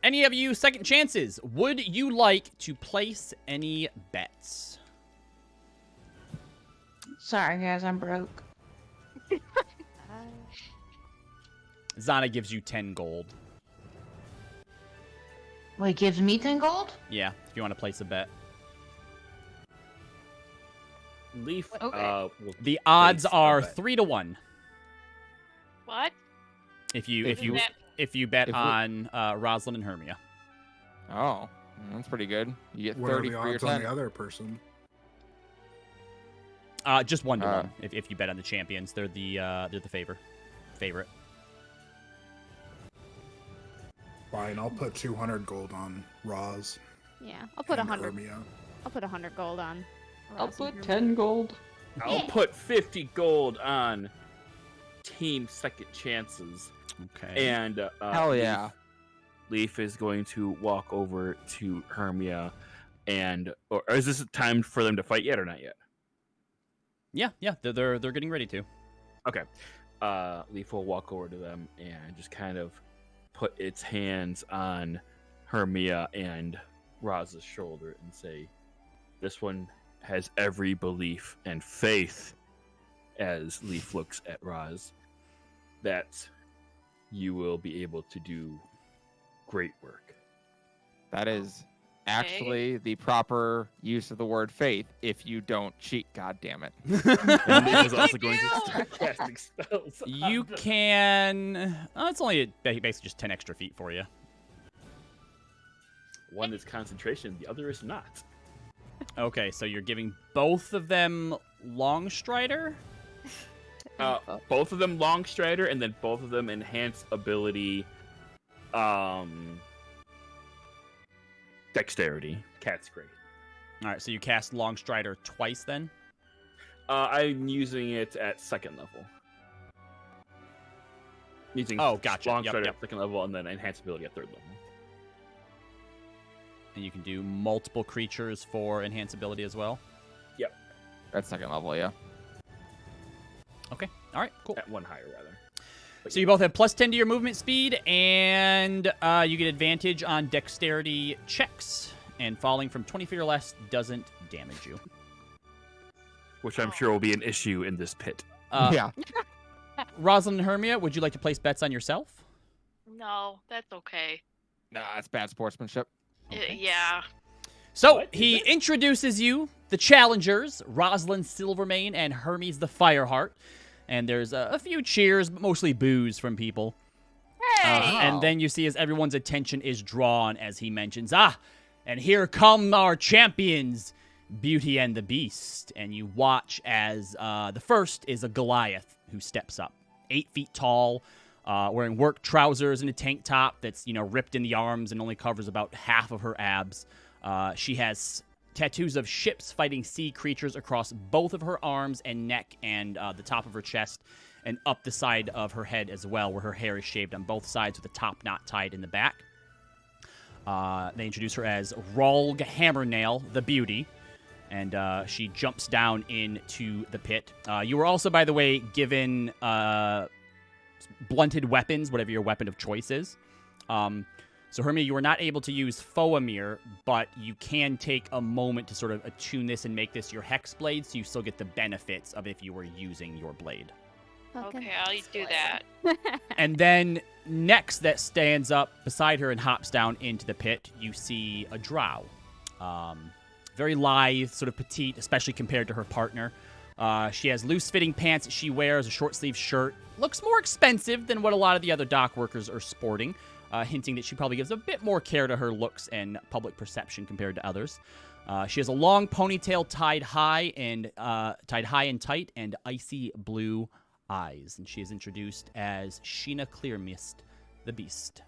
Any of you second chances, would you like to place any bets? Sorry, guys, I'm broke. Zana gives you 10 gold. Wait, gives me 10 gold? Yeah, if you want to place a bet. Leaf Okay. will The odds place a are bet. 3 to 1 What? if you If you- bet if we- on Rosalind and Hermia. Oh, that's pretty good. You get What are 30 the for your odds on 10. the other person? Just 1 to Uh, 1 if you bet on the champions. They're the favorite. Fine, I'll put 200 gold on Roz. Yeah, I'll put and 100. Hermia. I'll put 100 gold on. I'll Ross and put Hermia. 10 gold. I'll put 50 gold on Team Second Chances. Okay. And Hell yeah. Leaf is going to walk over to Hermia, and or is this time for them to fight yet or not yet? Yeah, they're getting ready to. Okay. Leaf will walk over to them and just kind of put its hands on Hermia and Roz's shoulder and say, "This one has every belief and faith," as Leaf looks at Roz, "that you will be able to do great work." That is actually the proper use of the word faith if you don't cheat, God damn it. And Leaf is also going to start casting spells. on You them. can. It's only basically just 10 extra feet for you. One is concentration, the other is not. Okay, so you're giving both of them Long Strider? Both of them long strider, and then both of them enhance ability, dexterity. Cat's great. All right, so you cast Long Strider twice then? I'm using it at second level. Using Oh, gotcha. long Yep, strider yep. at second level, and then enhance ability at third level. And you can do multiple creatures for enhance ability as well? That's second level, yeah. Okay, all right, cool. At one higher, rather. So you both have +10 to your movement speed, and you get advantage on dexterity checks. And falling from 20 feet or less doesn't damage you. Which I'm sure will be an issue in this pit. Yeah. Rosalind and Hermia, would you like to place bets on yourself? No, that's okay. Nah, that's bad sportsmanship. Yeah. So What? he Is it? introduces you, the challengers, Rosalind Silvermane and Hermes the Fireheart. And there's a few cheers, but mostly boos from people. Hey! And then you see as everyone's attention is drawn as he mentions, and here come our champions, Beauty and the Beast. And you watch as the first is a Goliath who steps up, 8 feet tall, wearing work trousers and a tank top that's, ripped in the arms and only covers about half of her abs. She has tattoos of ships fighting sea creatures across both of her arms and neck and the top of her chest and up the side of her head as well, where her hair is shaved on both sides with a top knot tied in the back. They introduce her as Rolg Hammernail, the Beauty, and she jumps down into the pit. You were also, by the way, given blunted weapons, whatever your weapon of choice is. So, Hermia, you were not able to use Foamir, but you can take a moment to sort of attune this and make this your Hex Blade, so you still get the benefits of if you were using your blade. Okay, I'll do that. And then next that stands up beside her and hops down into the pit, you see a drow. Very lithe, sort of petite, especially compared to her partner. She has loose-fitting pants that she wears, a short-sleeved shirt. Looks more expensive than what a lot of the other dock workers are sporting, hinting that she probably gives a bit more care to her looks and public perception compared to others. She has a long ponytail tied high and tight and icy blue eyes, and she is introduced as Sheena Clearmist, the Beast.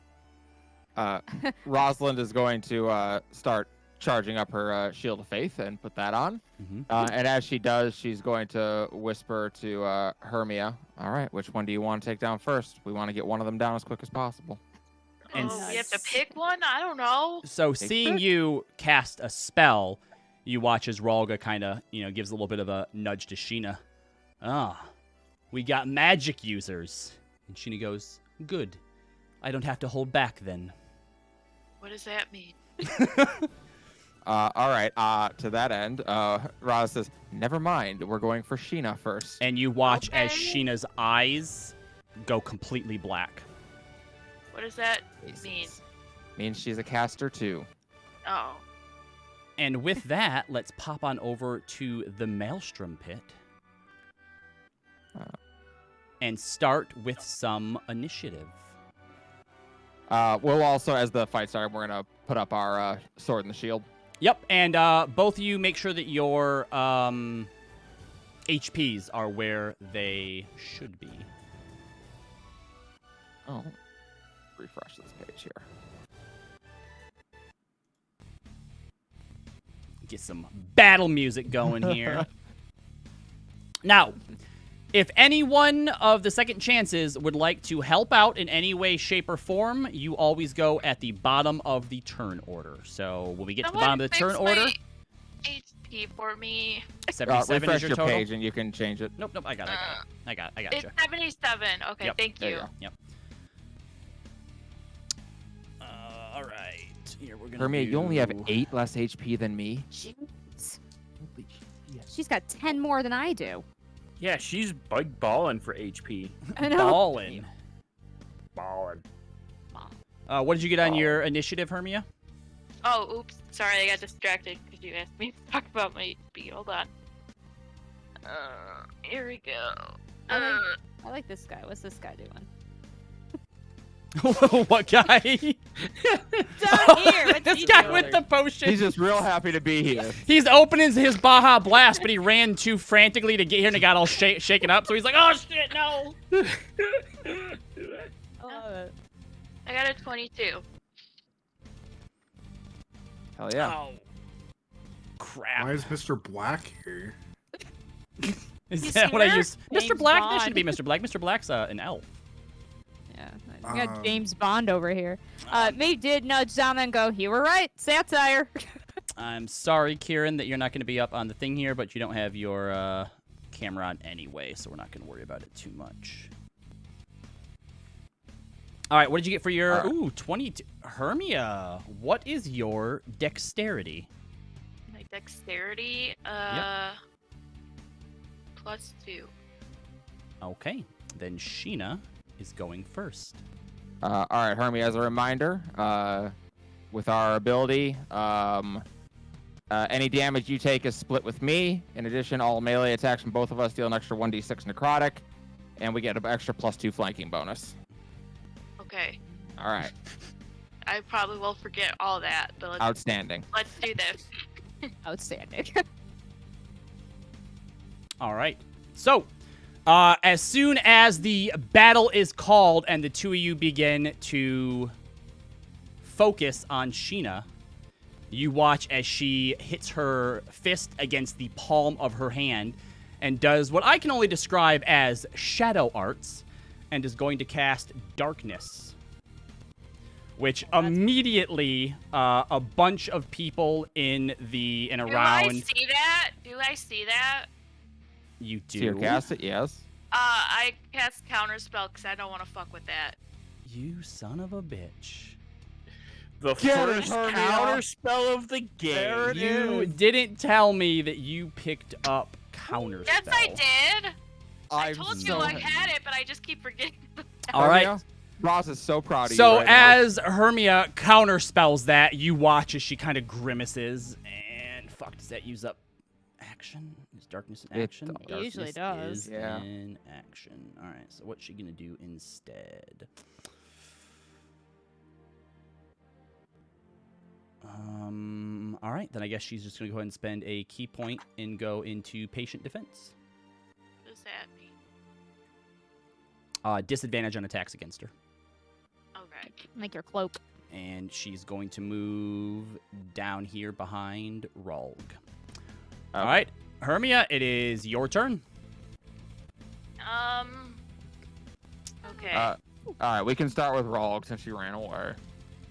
Rosalind is going to start charging up her Shield of Faith and put that on. Mm-hmm. And as she does, she's going to whisper to Hermia, "All right, which one do you want to take down first? We want to get one of them down as quick as possible." And Oh, we have to pick one? I don't know. So seeing you cast a spell, you watch as Rolga kind of, gives a little bit of a nudge to Sheena. We got magic users. And Sheena goes, "Good. I don't have to hold back then." What does that mean? All right, to that end, Roz says, "Never mind, we're going for Sheena first." And you watch as Okay. Sheena's eyes go completely black. What does that mean? Means she's a caster too. Oh. And with that, let's pop on over to the Maelstrom Pit. And start with some initiative. We'll also, as the fight started, we're going to put up our sword and the shield. Yep, and both of you make sure that your HPs are where they should be. Oh, refresh this page here. Get some battle music going here. Now, if anyone of the second chances would like to help out in any way, shape, or form, you always go at the bottom of the turn order. So when we get to the bottom of the turn order, HP for me. 77 refresh is your your total. page and you can change it. Nope, I got It's you. 77. Okay, Yep, thank there you. you go. Yep. All right. Here we're gonna. Hermia, you only have do- 8 less HP than me. Jeez. Holy shit. She's got 10 more than I do. Yeah, she's big balling for HP. I know. Ballin'. Balling. What did you get on your initiative, Hermia? Oh, oops. Sorry, I got distracted because you asked me to talk about my HP. Hold on. Here we go. I like this guy. What's this guy doing? What guy? Down here. What's This he guy doing? with the potion. He's just real happy to be here. He's opening his Baja Blast, but he ran too frantically to get here and it got all shaken up. So he's like, "Oh shit, no!" I got a 22. Hell yeah. Oh, crap! Why is Mr. Black here? Is You that see what I her? used? Mr. James Black. That Bond. should be Mr. Black. Mr. Black's an elf. Yeah, we got Um, James Bond over here. May did nudge down and go, "You were right, satire." I'm sorry, Kieran, that you're not going to be up on the thing here, but you don't have your camera on anyway, so we're not going to worry about it too much. All right, what did you get for your... Ooh, 22. Hermia, what is your dexterity? My dexterity, +2. Okay, then Sheena is going first. All right, Hermia, as a reminder, with our ability, any damage you take is split with me. In addition, all melee attacks from both of us deal an extra 1d6 necrotic, and we get an extra +2 flanking bonus. Okay. All right, I probably will forget all that, but outstanding. let's do this. Outstanding. All right. So, as soon as the battle is called and the two of you begin to focus on Sheena, you watch as she hits her fist against the palm of her hand and does what I can only describe as shadow arts and is going to cast darkness. Which immediately a bunch of people in and around. Do I see that? Do I see that? You do. So you cast it, yes. I cast counterspell because I don't want to fuck with that. You son of a bitch. The Get it, first Hermia. counter spell of the game. There it You is. didn't tell me that you picked up counterspell. Yes, I did. I I'm told you so I happy. had it, but I just keep forgetting. All right. Hermia, Ross is so proud of you. So right now. as Hermia counterspells that, you watch as she kind of grimaces. And fuck, does that use up action? Is darkness an It action? It usually Darkness does. is Yeah. in action. All right. So what's she gonna do instead? All right. Then I guess she's just gonna go ahead and spend a key point and go into patient defense. What does that mean? Disadvantage on attacks against her. Okay. Like your cloak. And she's going to move down here behind Rolg. All right, Hermia, it is your turn. Okay. All right, we can start with Rolg since she ran away.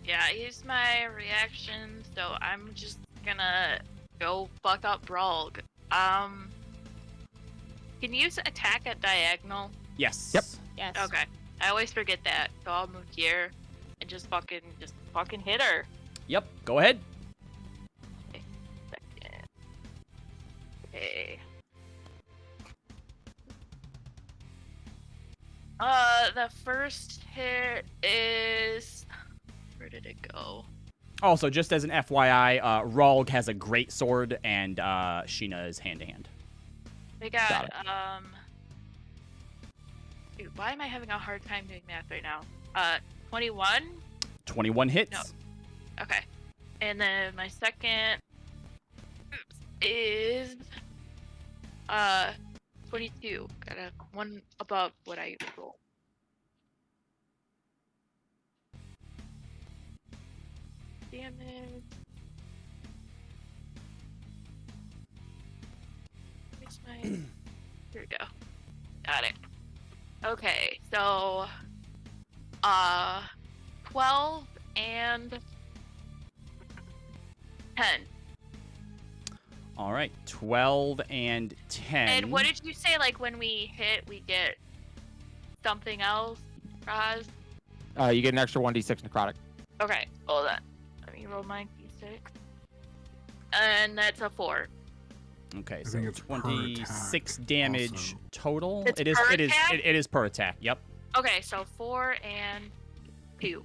Yeah, I used my reaction, so I'm just gonna go fuck up Brolg. Can you attack at diagonal? Yes. Yep. Yes. Okay. I always forget that, so I'll move here and just fucking hit her. Yep. Go ahead. Second. Okay. The first hit is... Where did it go? Also, just as an FYI, Rolg has a great sword, and Sheena is hand to hand. We got, Got it. Dude, why am I having a hard time doing math right now? 21? 21 hits. No. Okay. And then my second is 22. Got a one above what I roll. Damage. Where's my... Here we go. Got it. Okay, so 12 and 10. All right, 12 and 10. And what did you say? Like when we hit, we get something else, Roz? You get an extra 1d6 necrotic. Okay, hold on. Let me roll my d6. And that's a 4. Okay, I so think it's per 26 attack damage also. total. It's It is. per It is. attack? It is per attack. Yep. Okay, so 4 and 2.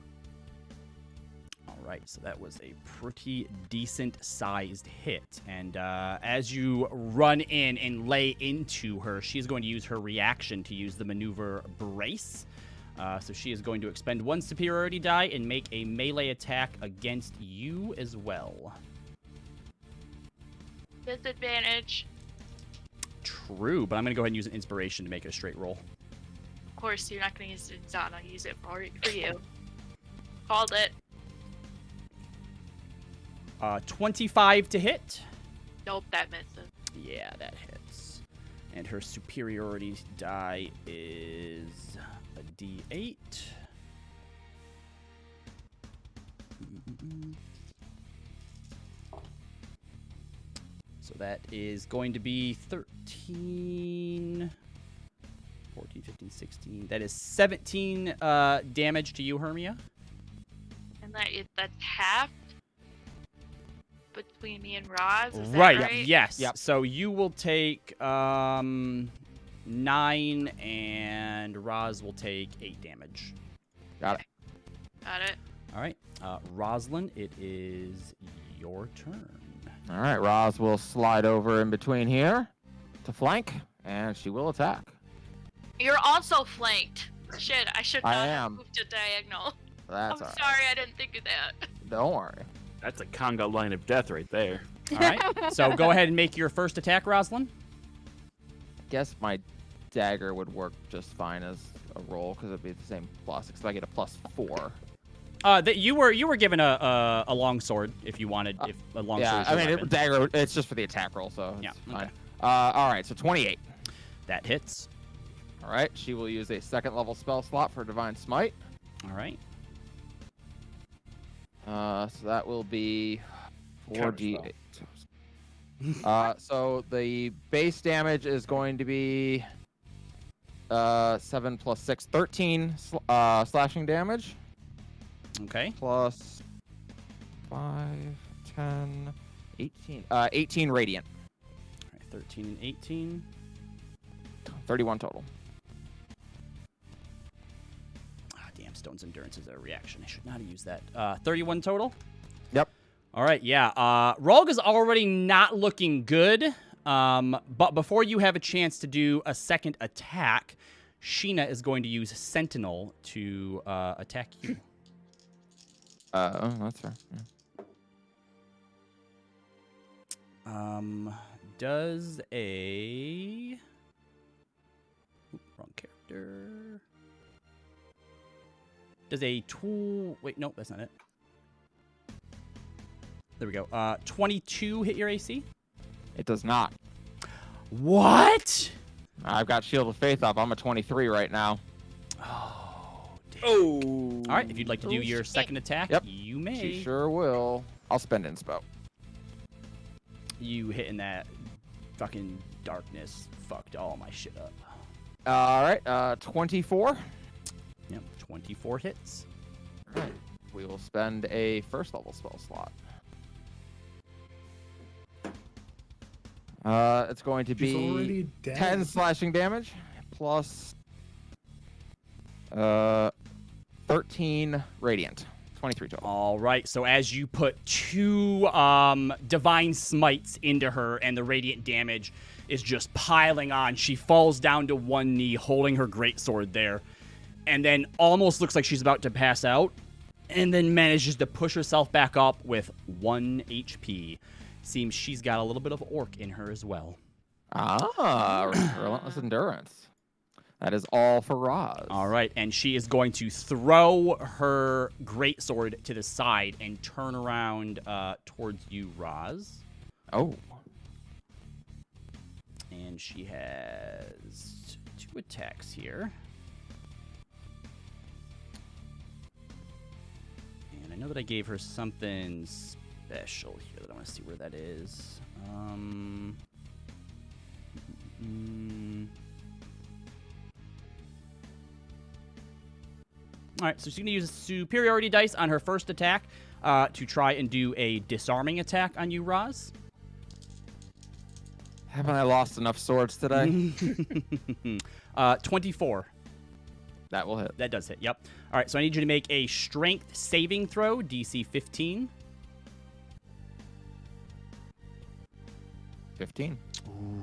All right, so that was a pretty decent sized hit. And as you run in and lay into her, she's going to use her reaction to use the maneuver Brace. So she is going to expend 1 superiority die and make a melee attack against you as well. Disadvantage. True, but I'm going to go ahead and use an inspiration to make it a straight roll. Of course, you're not going to use it in Zana. Use it for you. Called it. 25 to hit. Nope, that misses. Yeah, that hits. And her superiority die is a d8. So that is going to be 13, 14, 15, 16. That is 17 damage to you, Hermia. And that's half between me and Roz. Is that Right, right? yes. Yep. So you will take 9 and Roz will take 8 damage. Got it. Got it. All right. Roslyn, it is your turn. All right, Roz will slide over in between here to flank, and she will attack. You're also flanked. Shit, I should not I have am. moved to diagonal. That's I'm all right. sorry, I didn't think of that. Don't worry. That's a conga line of death right there. All right. So go ahead and make your first attack, Roslyn. Guess my dagger would work just fine as a roll because it'd be the same plus. Because I get a +4. That you were given a long sword if you wanted. If a long sword. Yeah, was I your mean, weapon. dagger. It's just for the attack roll, so it's Yeah, fine. okay. All right, so 28. That hits. All right, she will use a 2nd level spell slot for Divine Smite. All right. So that will be Counterspell. 4d8. So the base damage is going to be 7 plus 6, 13 slashing damage, Okay. plus 5, 10, 18, 18 radiant, All right, 13 and 18. 31 total. Ah, damn, Stone's Endurance is a reaction. I should not have used that. 31 total? Yep. All right, yeah. Rolg is already not looking good. But before you have a chance to do a second attack, Sheena is going to use Sentinel to attack you. That's fair. Yeah. Does a... Oop, wrong character. Does a tool... Wait, no, that's not it. There we go. 22 hit your AC? It does not. What? I've got Shield of Faith up. I'm a 23 right now. Oh, damn. Oh. All right, if you'd like to do your second attack, Yep. you may. She sure will. I'll spend Inspo. You hitting that fucking darkness fucked all my shit up. All right, 24. Yep, 24 hits. All right. We will spend a 1st level spell slot. It's going to She's be already dead. 10 slashing damage plus 13 radiant. 23 total. All right, so as you put 2 divine smites into her and the radiant damage is just piling on, she falls down to one knee holding her greatsword there and then almost looks like she's about to pass out and then manages to push herself back up with 1 HP. Seems she's got a little bit of orc in her as well. Relentless endurance. That is all for Roz. All right, and she is going to throw her greatsword to the side and turn around towards you, Roz. Oh. And And she has 2 attacks here. And I know that I gave her something special here that I want to see where that is. All right, so she's going to use a superiority dice on her first attack to try and do a disarming attack on you, Roz. Haven't I lost enough swords today? 24. That will hit. That does hit, yep. All right, so I need you to make a strength saving throw, DC 15. 15. Ooh, you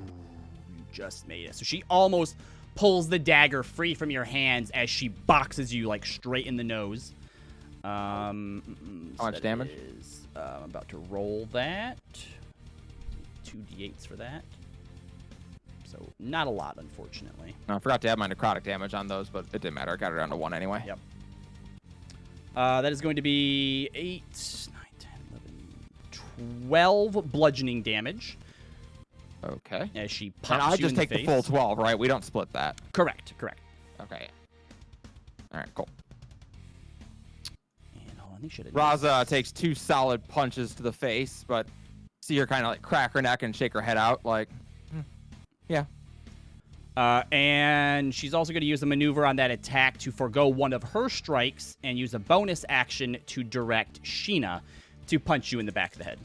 just made it. So she almost pulls the dagger free from your hands as she boxes you, like, straight in the nose. How much damage? I'm about to roll that. 2d8s for that. So not a lot, unfortunately. No, I forgot to add my necrotic damage on those, but it didn't matter. I got it down to 1 anyway. Yep. That is going to be 8, 9, 10, 11, 12 bludgeoning damage. Okay. As she pops And I you just in take the the face. full 12, right? We don't split that. Correct. Okay. All right, cool. And hold on, I think she had a Raza takes 2 solid punches to the face, but see her kind of like crack her neck and shake her head out like, yeah. And she's also going to use a maneuver on that attack to forego one of her strikes and use a bonus action to direct Sheena to punch you in the back of the head.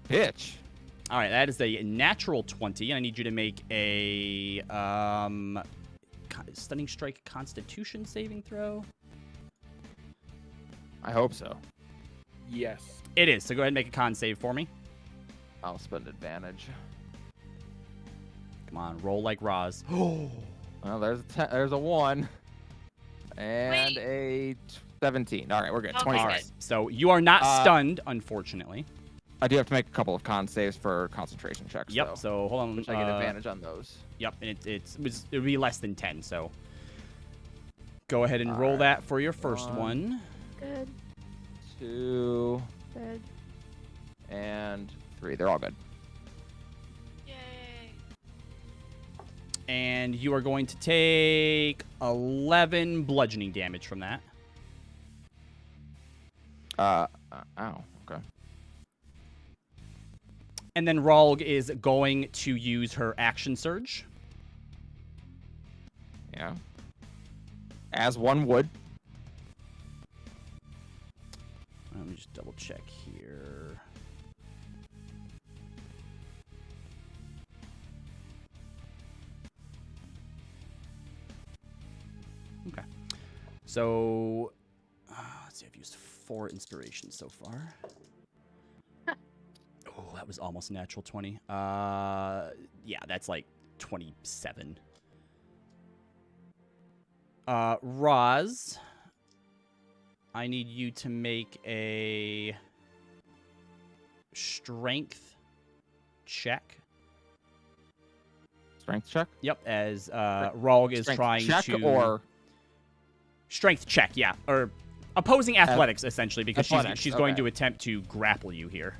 Pitch. All right, that is a natural 20. I need you to make a stunning strike constitution saving throw. I hope so. Yes. It is, so go ahead and make a con save for me. I'll spend advantage. Come on, roll like Roz. Well, there's a 1 and a 17. All right, we're good. Okay. 26. All right, so you are not stunned, unfortunately. I do have to make a couple of con saves for concentration checks. Yep, though, so hold on. which I get advantage on those. Yep, and it would be less than 10, so go ahead and roll Alright, that for your first 1. one. Good. 2 Good. and 3. They're all good. Yay. And you are going to take 11 bludgeoning damage from that. Ow. Okay. And then Ralg is going to use her action surge. Yeah. As one would. Let me just double check here. Okay. So, let's see, I've used 4 inspirations so far. Oh, that was almost natural 20. Yeah, that's like 27. Roz, I need you to make a strength check. Strength check? Yep, as Ralg is Strength trying check to... or Strength check, yeah. Or opposing athletics, essentially, because athletics, she's going okay. to attempt to grapple you here.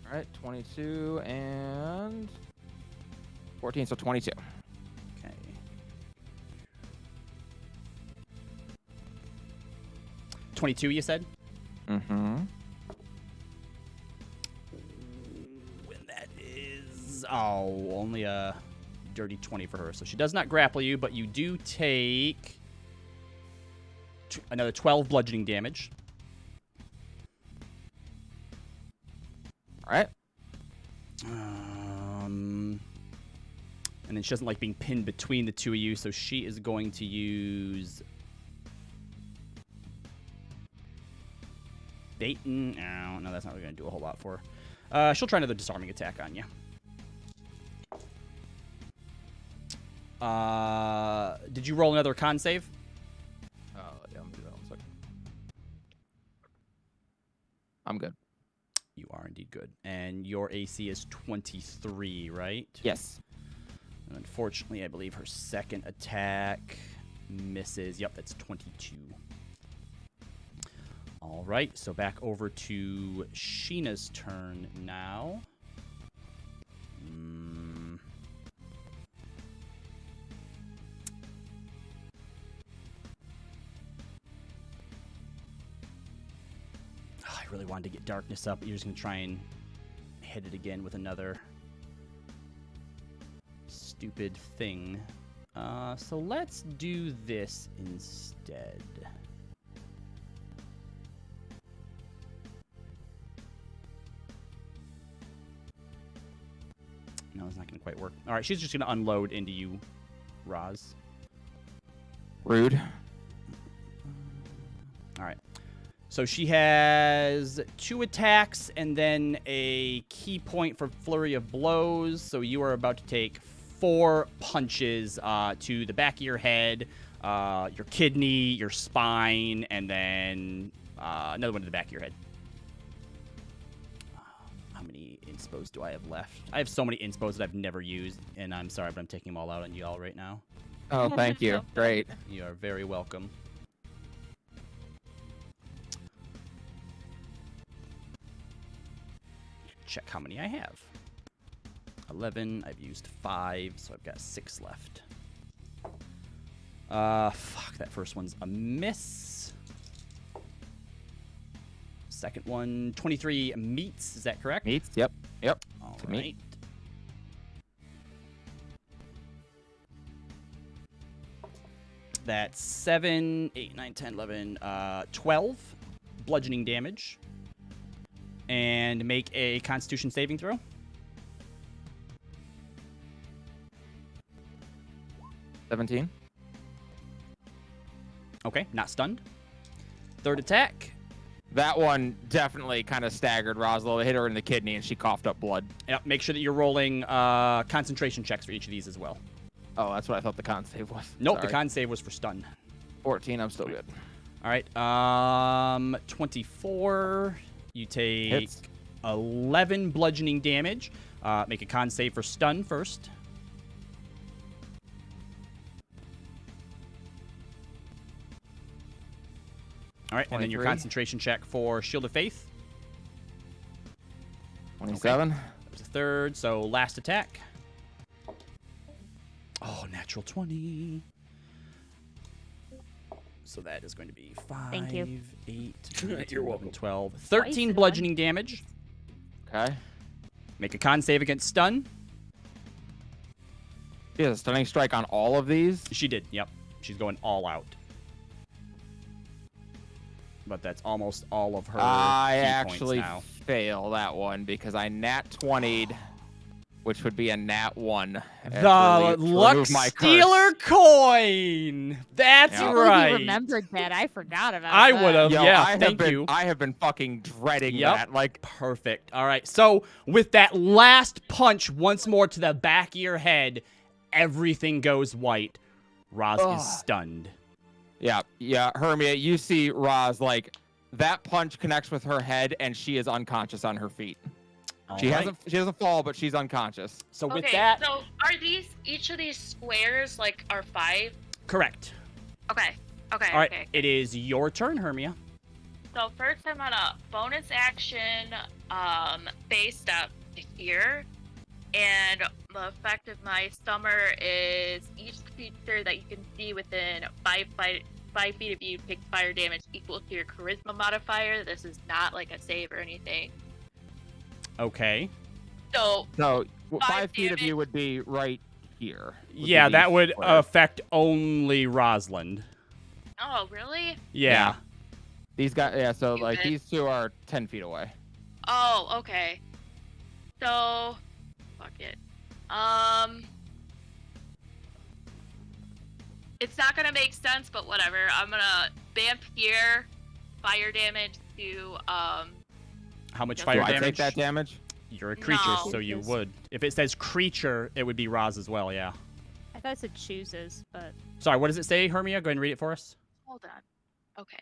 All right, 22 and 14, so 22. Okay. $22, you said? Mm-hmm. When that is... Oh, only a dirty 20 for her. So she does not grapple you, but you do take another 12 bludgeoning damage. All right. And then she doesn't like being pinned between the two of you, so she is going to use... Baton. Oh, no, that's not really going to do a whole lot for her. She'll try another disarming attack on you. Did you roll another con save? Yeah, I'm gonna do that 1 second. I'm good. You are indeed good. And your AC is 23, right? Yes. And unfortunately, I believe her second attack misses. Yep, that's 22. All All right, so back over to Sheena's turn now. Oh, I really wanted to get darkness up, but you're just going to try and hit it again with another stupid thing. So let's do this instead. No, it's not going to quite work. All right, she's just going to unload into you, Roz. Rude. All right. So she has 2 attacks and then a key point for flurry of blows. So you are about to take 4 punches to the back of your head, your kidney, your spine, and then another one to the back of your head. How many inspos do I have left? I have so many inspos that I've never used, and I'm sorry, but I'm taking them all out on you all right now. Oh, thank you. Great. You are very welcome. Check how many I have. 11. I've used 5, so I've got 6 left. Fuck, that first one's a miss. Second one, 23 meets. Is that correct? Meets? Yep. Yep. All To right. meet. That's 7, 8, 9, 10, 11, 12 bludgeoning damage. And make a Constitution saving throw. $17. Okay, not stunned. Third attack. That one definitely kind of staggered Roslo. It hit her in the kidney and she coughed up blood. Yep, make sure that you're rolling concentration checks for each of these as well. Oh, that's what I thought the con save was. Nope, Sorry. the con save was for stun. 14, I'm still good. All right, 24. You take Hits. 11 bludgeoning damage. Make a con save for stun first. All right, and then your 23. concentration check for Shield of Faith. 27. That was a third, so last attack. Oh, natural 20. So that is going to be 5, Thank you. 8, You're 9, 10, welcome. 12, Twice 13 in bludgeoning damage. Okay. Make a con save against stun. She has a stunning strike on all of these. She did, yep. She's going all out. But that's almost all of her I key actually points now. fail that one because I nat 20'd, which would be a nat 1. The Luck Stealer coin! That's Yeah. right. You remembered that. I forgot about I that. would have, Yo, yeah, I have thank been, you. I have been fucking dreading Yep. that. Like, Perfect. All right. So with that last punch once more to the back of your head, everything goes white. Roz Ugh. is stunned. yeah, Hermia, you see Roz, like, that punch connects with her head and she is unconscious on her feet. She All right. doesn't fall, but she's unconscious. So with Okay, that, so are each of these squares like are 5? correct. Okay. Okay. All right. Okay. It is your turn, Hermia. So first I'm gonna bonus action based up to here. And the effect of my summer is each creature that you can see within 5 feet of you takes fire damage equal to your charisma modifier. This is not like a save or anything. Okay. So So 5 5 feet of damage. you would be right here. Yeah, be that these would squares. affect only Rosalind. oh really? Yeah. These guys, yeah. So You like bet. these two are 10 feet away. Oh, okay. So fuck it. It's not gonna make sense, but whatever. I'm gonna bamf here, fire damage to How much Do fire Do I damage? take that damage? You're a creature, No. so you Chooses. would. If it says creature, it would be Roz as well, yeah. I thought it said chooses, but Sorry, what does it say, Hermia? Go ahead and read it for us. hold on. Okay.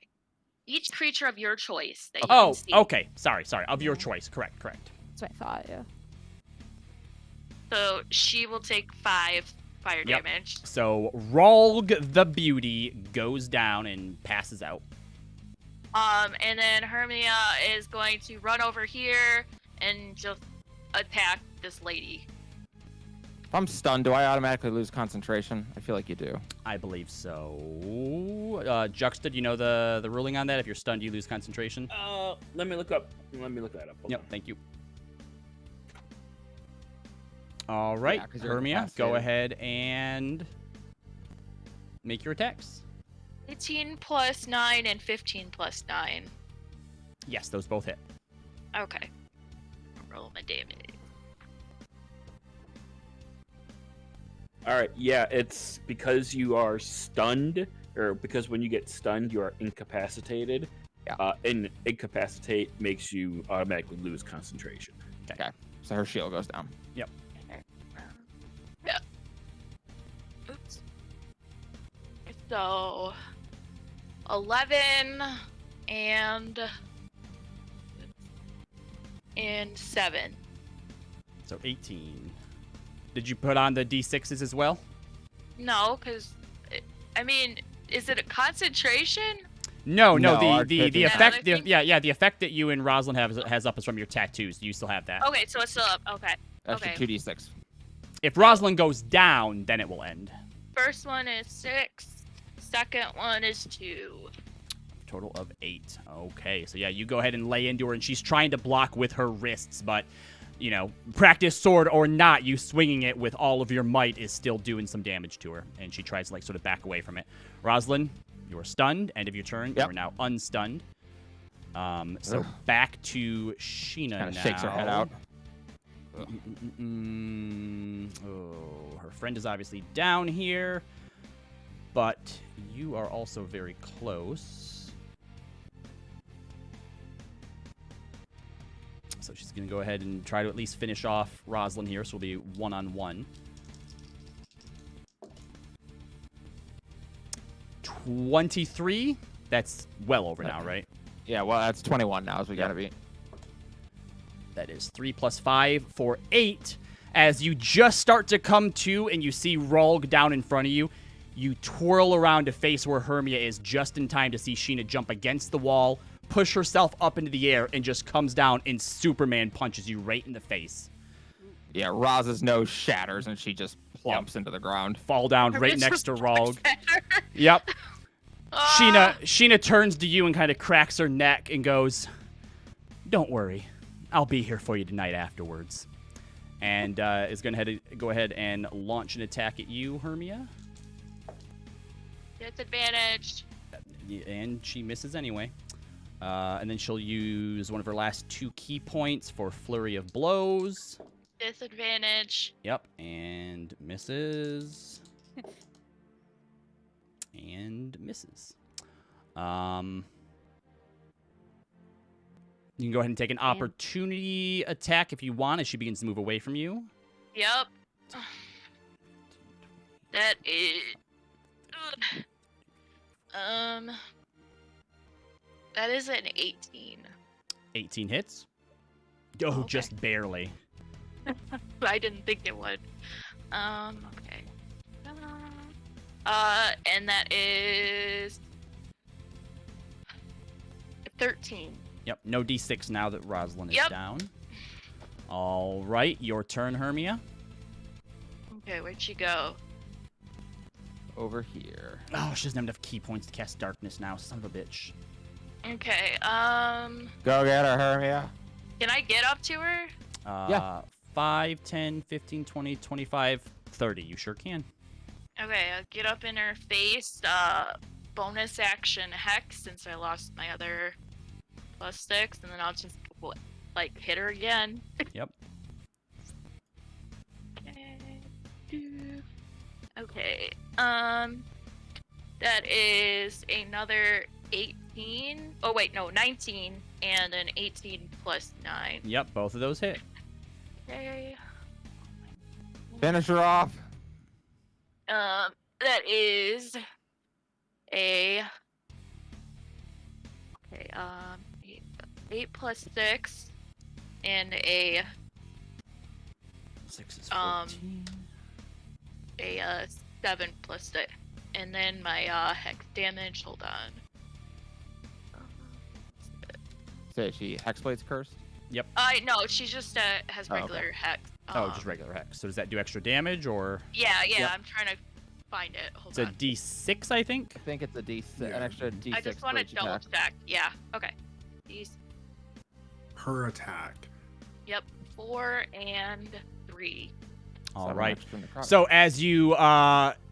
Each creature of your choice that you Oh, can see. okay. Sorry. Of your choice. Correct. that's what I thought. Yeah. So she will take 5 fire Yep. damage. So Rolg the Beauty goes down and passes out. And then Hermia is going to run over here and just attack this lady. If I'm stunned, do I automatically lose concentration? I feel like you do. I believe so. Juxta, do you know the ruling on that? If you're stunned, you lose concentration? Let me look that up. Hold Yep, on. thank you. All right, 'cause you're Hermia, go incapacitated. ahead and make your attacks. 18 plus 9 and 15 plus 9. Yes, those both hit. Okay. Roll my damage. All right. Yeah, it's because you are stunned, or because when you get stunned, you are incapacitated. Yeah. And incapacitate makes you automatically lose concentration. So her shield goes down. Yeah. Oops. So 11 and 7. So 18. Did you put on the D6s as well? No, because I mean, is it a concentration? No, No, our the character- effect, Yeah, I think- the effect that you and Rosalind has up is from your tattoos. You still have that. Okay, so it's still up. Okay. Extra Okay. 2d6. If Rosalind goes down, then it will end. First one is 6. Second one is 2. Total of 8. Okay, so yeah, you go ahead and lay into her, and she's trying to block with her wrists, but, you know, practice sword or not, you swinging it with all of your might is still doing some damage to her, and she tries to, like, sort of back away from it. Rosalind, you are stunned. End of your turn. Yep. You are now unstunned. So Ugh. back to Sheena Kind of now. shakes her head out. Oh, her friend is obviously down here, but you are also very close. So she's going to go ahead and try to at least finish off Rosalind here, so it'll be one-on-one. 23. That's well over now, right? Yeah, well, that's 21 now, so we gotta be. That is 3 plus 5 for 8. As you just start to come to and you see Rolg down in front of you, you twirl around to face where Hermia is just in time to see Sheena jump against the wall, push herself up into the air, and just comes down and Superman punches you right in the face. Yeah, Roz's nose shatters and she just plumps into the ground. Fall down right Hermia's next to just Rolg. better. Yep. Ah! Sheena turns to you and kind of cracks her neck and goes, "Don't worry. I'll be here for you tonight afterwards." And is going to go ahead and launch an attack at you, Hermia. Disadvantaged. And she misses anyway. And then she'll use one of her last 2 key points for Flurry of Blows. Disadvantage. Yep, and misses. And misses. You can go ahead and take an opportunity attack if you want as she begins to move away from you. Yep. That is. That is an 18. 18 hits. Oh, Okay. just barely. I didn't think it would. Okay. And that is 13. Yep, no D6 now that Rosalind is Yep. down. All right, your turn, Hermia. Okay, where'd she go? Over here. Oh, she doesn't have enough key points to cast darkness now, son of a bitch. Okay, Go get her, Hermia. can I get up to her? Yeah. 5, 10, 15, 20, 25, 30. You sure can. Okay, I'll get up in her face. Bonus action hex since I lost my other +6, and then I'll just like hit her again. Yep. Okay. That is another 18. Oh wait, no, 19 and an 18 plus 9. Yep, both of those hit. Okay. Finish her off. That is a 8 plus 6 and a 6 is 14. 7 plus 6. And then my hex damage, hold on. Is she Hexblade's cursed? No, she just has Oh, okay. regular hex. Just regular hex. So does that do extra damage or? Yeah, Yep. I'm trying to find it. Hold It's a on. D6, I think. I think it's a D6, Yeah. an extra D6. I just want for to each double attack. check. Yeah. Okay. These. Her attack. Yep. 4 and 3. All 7 right. extra necrotic. So as you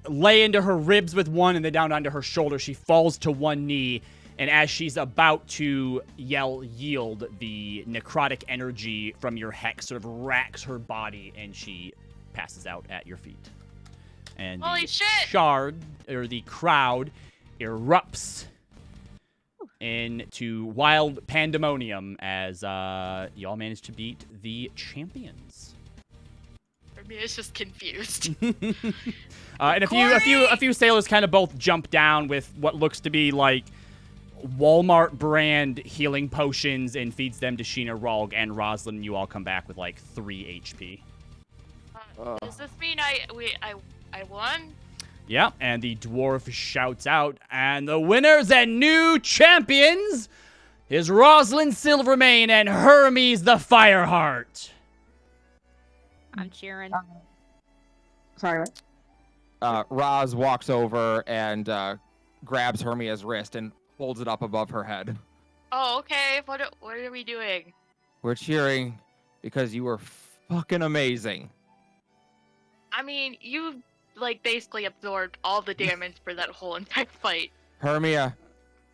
lay into her ribs with one and then down onto her shoulder, she falls to one knee. And as she's about to yell yield, the necrotic energy from your hex sort of racks her body and she passes out at your feet. And Holy the shit! the crowd erupts into wild pandemonium as y'all manage to beat the champions. Hermia's just confused. And a few sailors kind of both jump down with what looks to be like Walmart brand healing potions and feeds them to Sheena, Ralg, and Roslyn. You all come back with like 3 HP. Does this mean I won? Yeah, and the dwarf shouts out, and the winners and new champions is Roslyn Silvermane and Hermes the Fireheart. I'm cheering. Sorry, what? Roz walks over and grabs Hermia's wrist and holds it up above her head. Oh, okay. What are we doing? We're cheering because you were fucking amazing. I mean, you like basically absorbed all the damage for that whole entire fight. Hermia,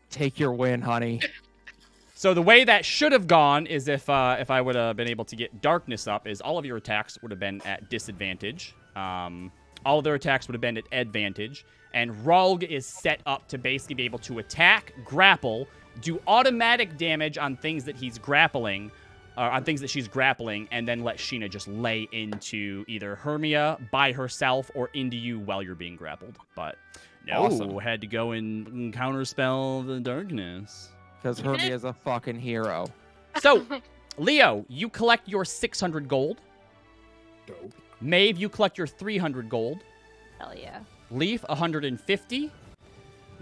take your win, honey. So the way that should have gone is if I would have been able to get darkness up, is all of your attacks would have been at disadvantage. All of their attacks would have been at advantage. And Ralg is set up to basically be able to attack, grapple, do automatic damage on things that he's grappling, on things that she's grappling, and then let Sheena just lay into either Hermia by herself or into you while you're being grappled. But no, Awesome. had to go and counterspell the darkness. Because Hermia's a fucking hero. So, Leo, you collect your 600 gold. Dope. Maeve, you collect your 300 gold. Hell yeah. Leaf, 150.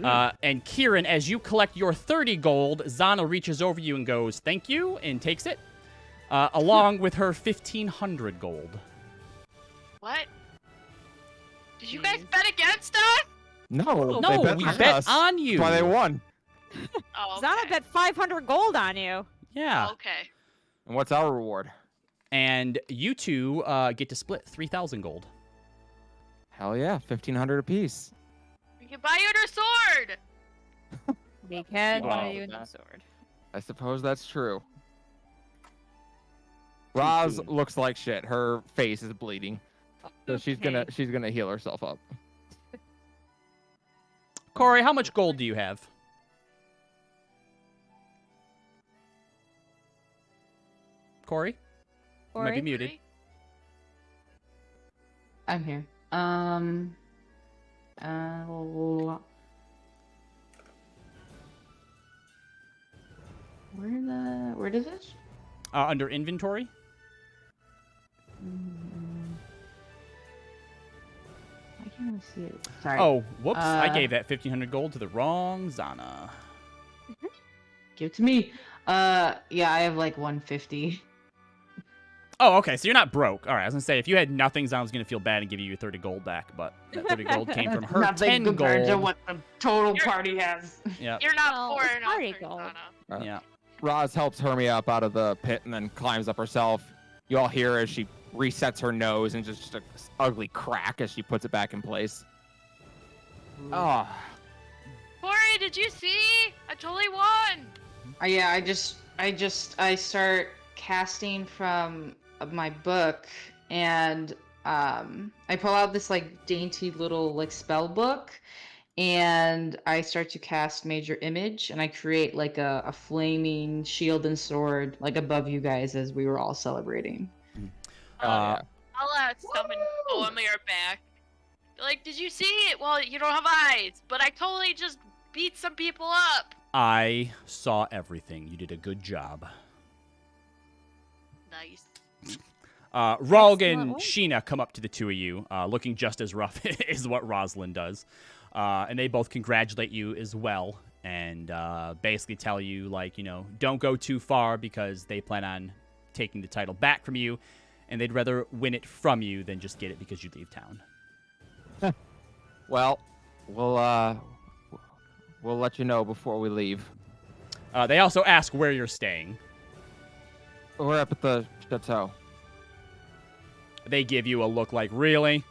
And Kieran, as you collect your 30 gold, Zana reaches over you and goes, thank you, and takes it, along with her 1,500 gold. What? Did you guys bet against us? No, No, they bet we on bet us. on you. That's why they won. Oh, okay. Zana bet 500 gold on you. Yeah. Oh, okay. And what's our reward? And you two get to split 3,000 gold. Hell yeah, 1,500 apiece. We can buy you a sword. We can Wow. buy you a new sword. I suppose that's true. Roz soon. looks like shit. Her face is bleeding. So she's Okay. gonna heal herself up. Corey, how much gold do you have? Corey? You might be Corey? muted. I'm here. Where does this? Under inventory? I can't see it. Sorry. Oh, whoops. I Uh, gave that 1,500 gold to the wrong Zana. Give it to me. Yeah, I have like 150. Oh, okay. So you're not broke. All right. I was going to say, if you had nothing, Zana was going to feel bad and give you your 30 gold back. But that 30 gold came from her Nothing 10 compared to gold. what the total You're- party has. Yeah. You're not Well, poor it's enough party for gold. Zana. Yeah. Roz helps Hermia up out of the pit and then climbs up herself. You all hear as she resets her nose and just a ugly crack as she puts it back in place. Oh, Corey, did you see? I totally won. Yeah, I start casting from my book, and I pull out this like dainty little like spell book, and I start to cast Major Image, and I create like a flaming shield and sword like above you guys as we were all celebrating. Uh, I'll summon Boromir back. Like, did you see it? Well, you don't have eyes, but I totally just beat some people up. I saw everything. You did a good job. Nice. Ralg and Excellent. Sheena come up to the two of you, looking just as rough as what Rosalind does. And they both congratulate you as well. and basically tell you, like, don't go too far because they plan on taking the title back from you, and they'd rather win it from you than just get it because you leave town. Well, we'll let you know before we leave. They also ask where you're staying. We're up at the chateau. They give you a look like, really?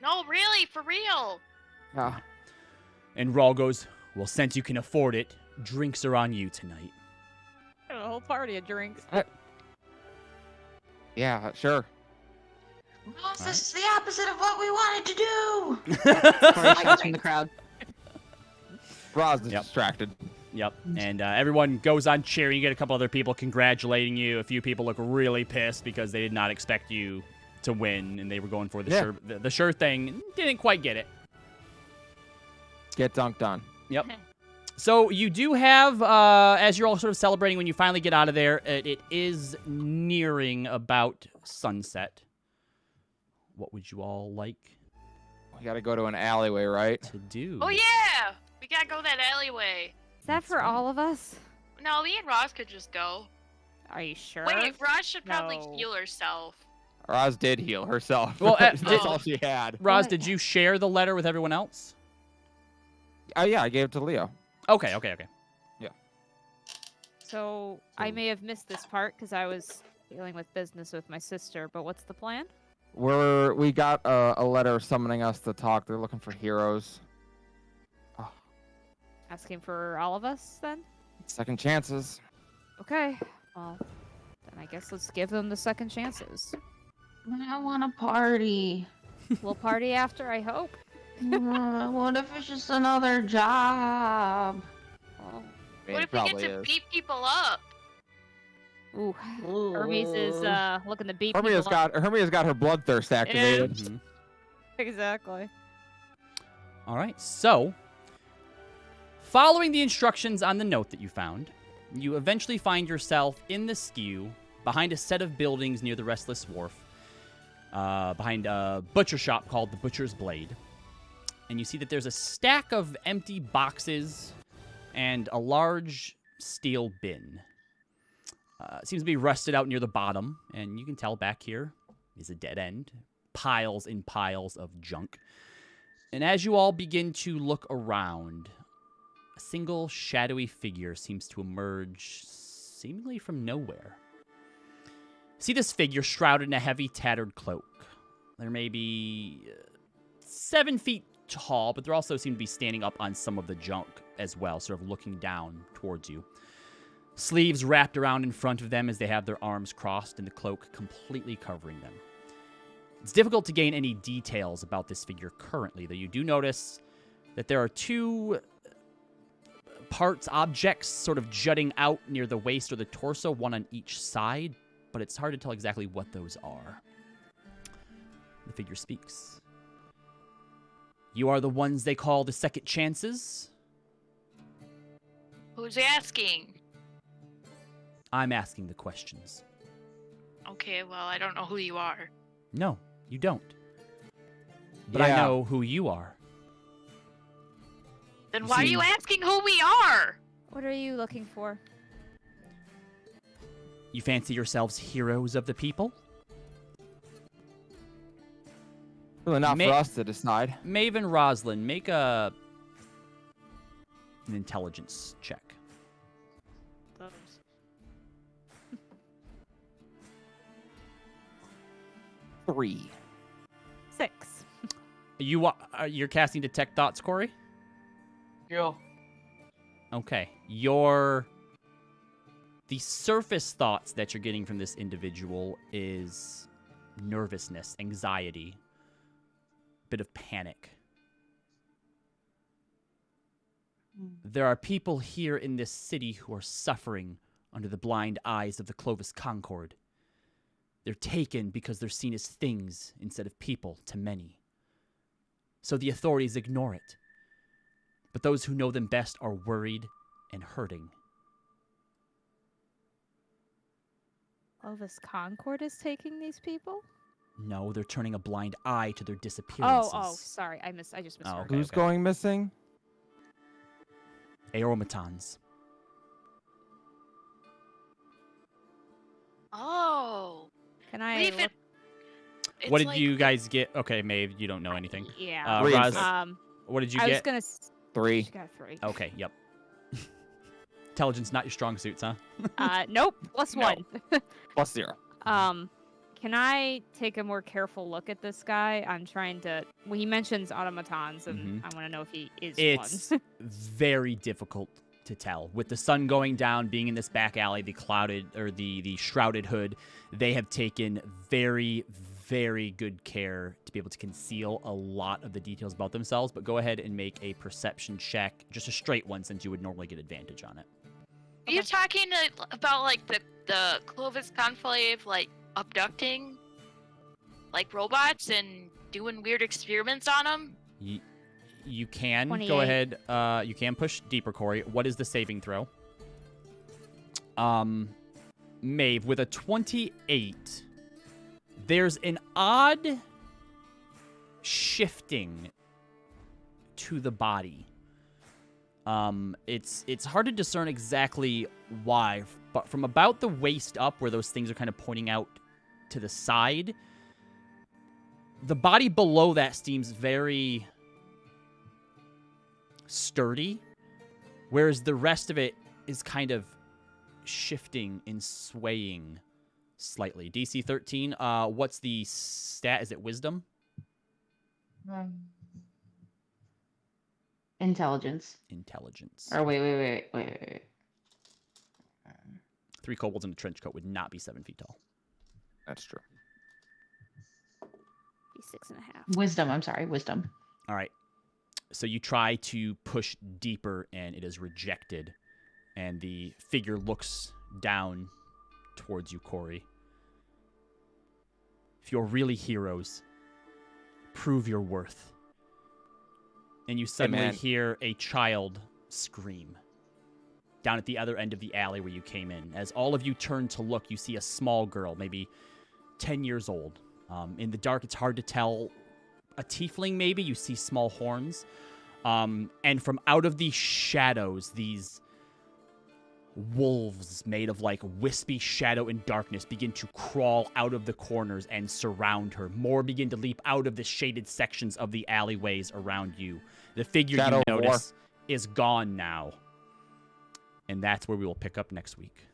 No, really, for real. Yeah. And Rawl goes, well, since you can afford it, drinks are on you tonight. A whole party of drinks. Yeah, sure. Ross, this is the opposite of what we wanted to do. Corey shouts from the crowd. Roz is Yep. distracted. Yep. And everyone goes on cheering. You get a couple other people congratulating you. A few people look really pissed because they did not expect you to win, and they were going for the sure thing. Didn't quite get it. Get dunked on. Yep. So you do have, as you're all sort of celebrating when you finally get out of there, it is nearing about sunset. What would you all like We gotta go to an alleyway, right? to do? Oh yeah, we gotta go that alleyway. Is that for all of us? No, me and Roz could just go. Are you sure? Wait, Roz should probably No. heal herself. Roz did heal herself. Well, that's oh. all she had. Roz, What? did you share the letter with everyone else? Oh yeah, I gave it to Leo. Okay. So I may have missed this part because I was dealing with business with my sister. But what's the plan? We got a letter summoning us to talk. They're looking for heroes. Asking for all of us then? Second chances. Okay. Well, then I guess let's give them the second chances. I want a party. We'll party after, I hope. What if it's just another job? Well, It What if we get probably to is. beat people up? ooh, Hermes is looking to beat Hermia's people up. got her bloodthirst activated. Mhm. Exactly. All right. So, following the instructions on the note that you found, you eventually find yourself in the skew behind a set of buildings near the Restless Wharf, behind a butcher shop called the Butcher's Blade. And you see that there's a stack of empty boxes and a large steel bin. It seems to be rusted out near the bottom, and you can tell back here is a dead end. Piles and piles of junk. And as you all begin to look around, a single shadowy figure seems to emerge seemingly from nowhere. See this figure shrouded in a heavy, tattered cloak. They're maybe 7 feet tall, but they also seem to be standing up on some of the junk as well, sort of looking down towards you. Sleeves wrapped around in front of them as they have their arms crossed and the cloak completely covering them. It's difficult to gain any details about this figure currently, though you do notice that there are two objects sort of jutting out near the waist or the torso, one on each side, but it's hard to tell exactly what those are. The figure speaks. You are the ones they call the second chances? Who's asking? I'm asking the questions. Okay, well, I don't know who you are. No, you don't. But I Yeah. know who you are. Then You why are see- you asking who we are? What are you looking for? You fancy yourselves heroes of the people? Really not May- for us to decide. Maev and Roslyn, make an intelligence check. 3. 6. You're casting Detect Thoughts, Corey? Yeah. Okay. The surface thoughts that you're getting from this individual is nervousness, anxiety, a bit of panic. There are people here in this city who are suffering under the blind eyes of the Clovis Concord. They're taken because they're seen as things instead of people to many. So the authorities ignore it. But those who know them best are worried and hurting. Clovis Concord is taking these people? No, they're turning a blind eye to their disappearances. Oh, sorry. I just misheard. Okay, Who's going missing? Aromatons. Oh. Can I Leave look? it. It's What did like you guys get? Okay, Maeve, you don't know anything. Yeah. Three and Raz, six. what did you I was get? gonna. 3. She got 3. Okay, yep. Intelligence not your strong suits, huh? Nope. Plus No. 1. Plus 0. Can I take a more careful look at this guy? I'm trying to. Well, he mentions automatons, and I want to know if he is It's one. very difficult to tell. With the sun going down, being in this back alley, the clouded or the shrouded hood, they have taken very, very good care to be able to conceal a lot of the details about themselves. But go ahead and make a perception check, just a straight one, since you would normally get advantage on it. Are you talking about like the Clovis Conclave like abducting like robots and doing weird experiments on them? You can 28. go ahead. You can push deeper, Corey. What is the saving throw? Maeve with a 28. There's an odd shifting to the body. It's hard to discern exactly why, but from about the waist up, where those things are kind of pointing out to the side, the body below that seems very sturdy, whereas the rest of it is kind of shifting and swaying slightly. DC 13. What's the stat? Is it wisdom? Intelligence. Intelligence. Or wait. 3 kobolds in a trench coat would not be 7 feet tall. That's true. He's 6.5. Wisdom. I'm sorry. Wisdom. All right. So you try to push deeper, and it is rejected. And the figure looks down towards you, Corey. If you're really heroes, prove your worth. And you suddenly man. hear a child scream down at the other end of the alley where you came in. As all of you turn to look, you see a small girl, maybe 10 years old. In the dark, it's hard to tell. A tiefling, maybe. You see small horns. And from out of these shadows, these wolves made of like wispy shadow and darkness begin to crawl out of the corners and surround her. More begin to leap out of the shaded sections of the alleyways around you. The figure Shadow you war. notice is gone now. And that's where we will pick up next week.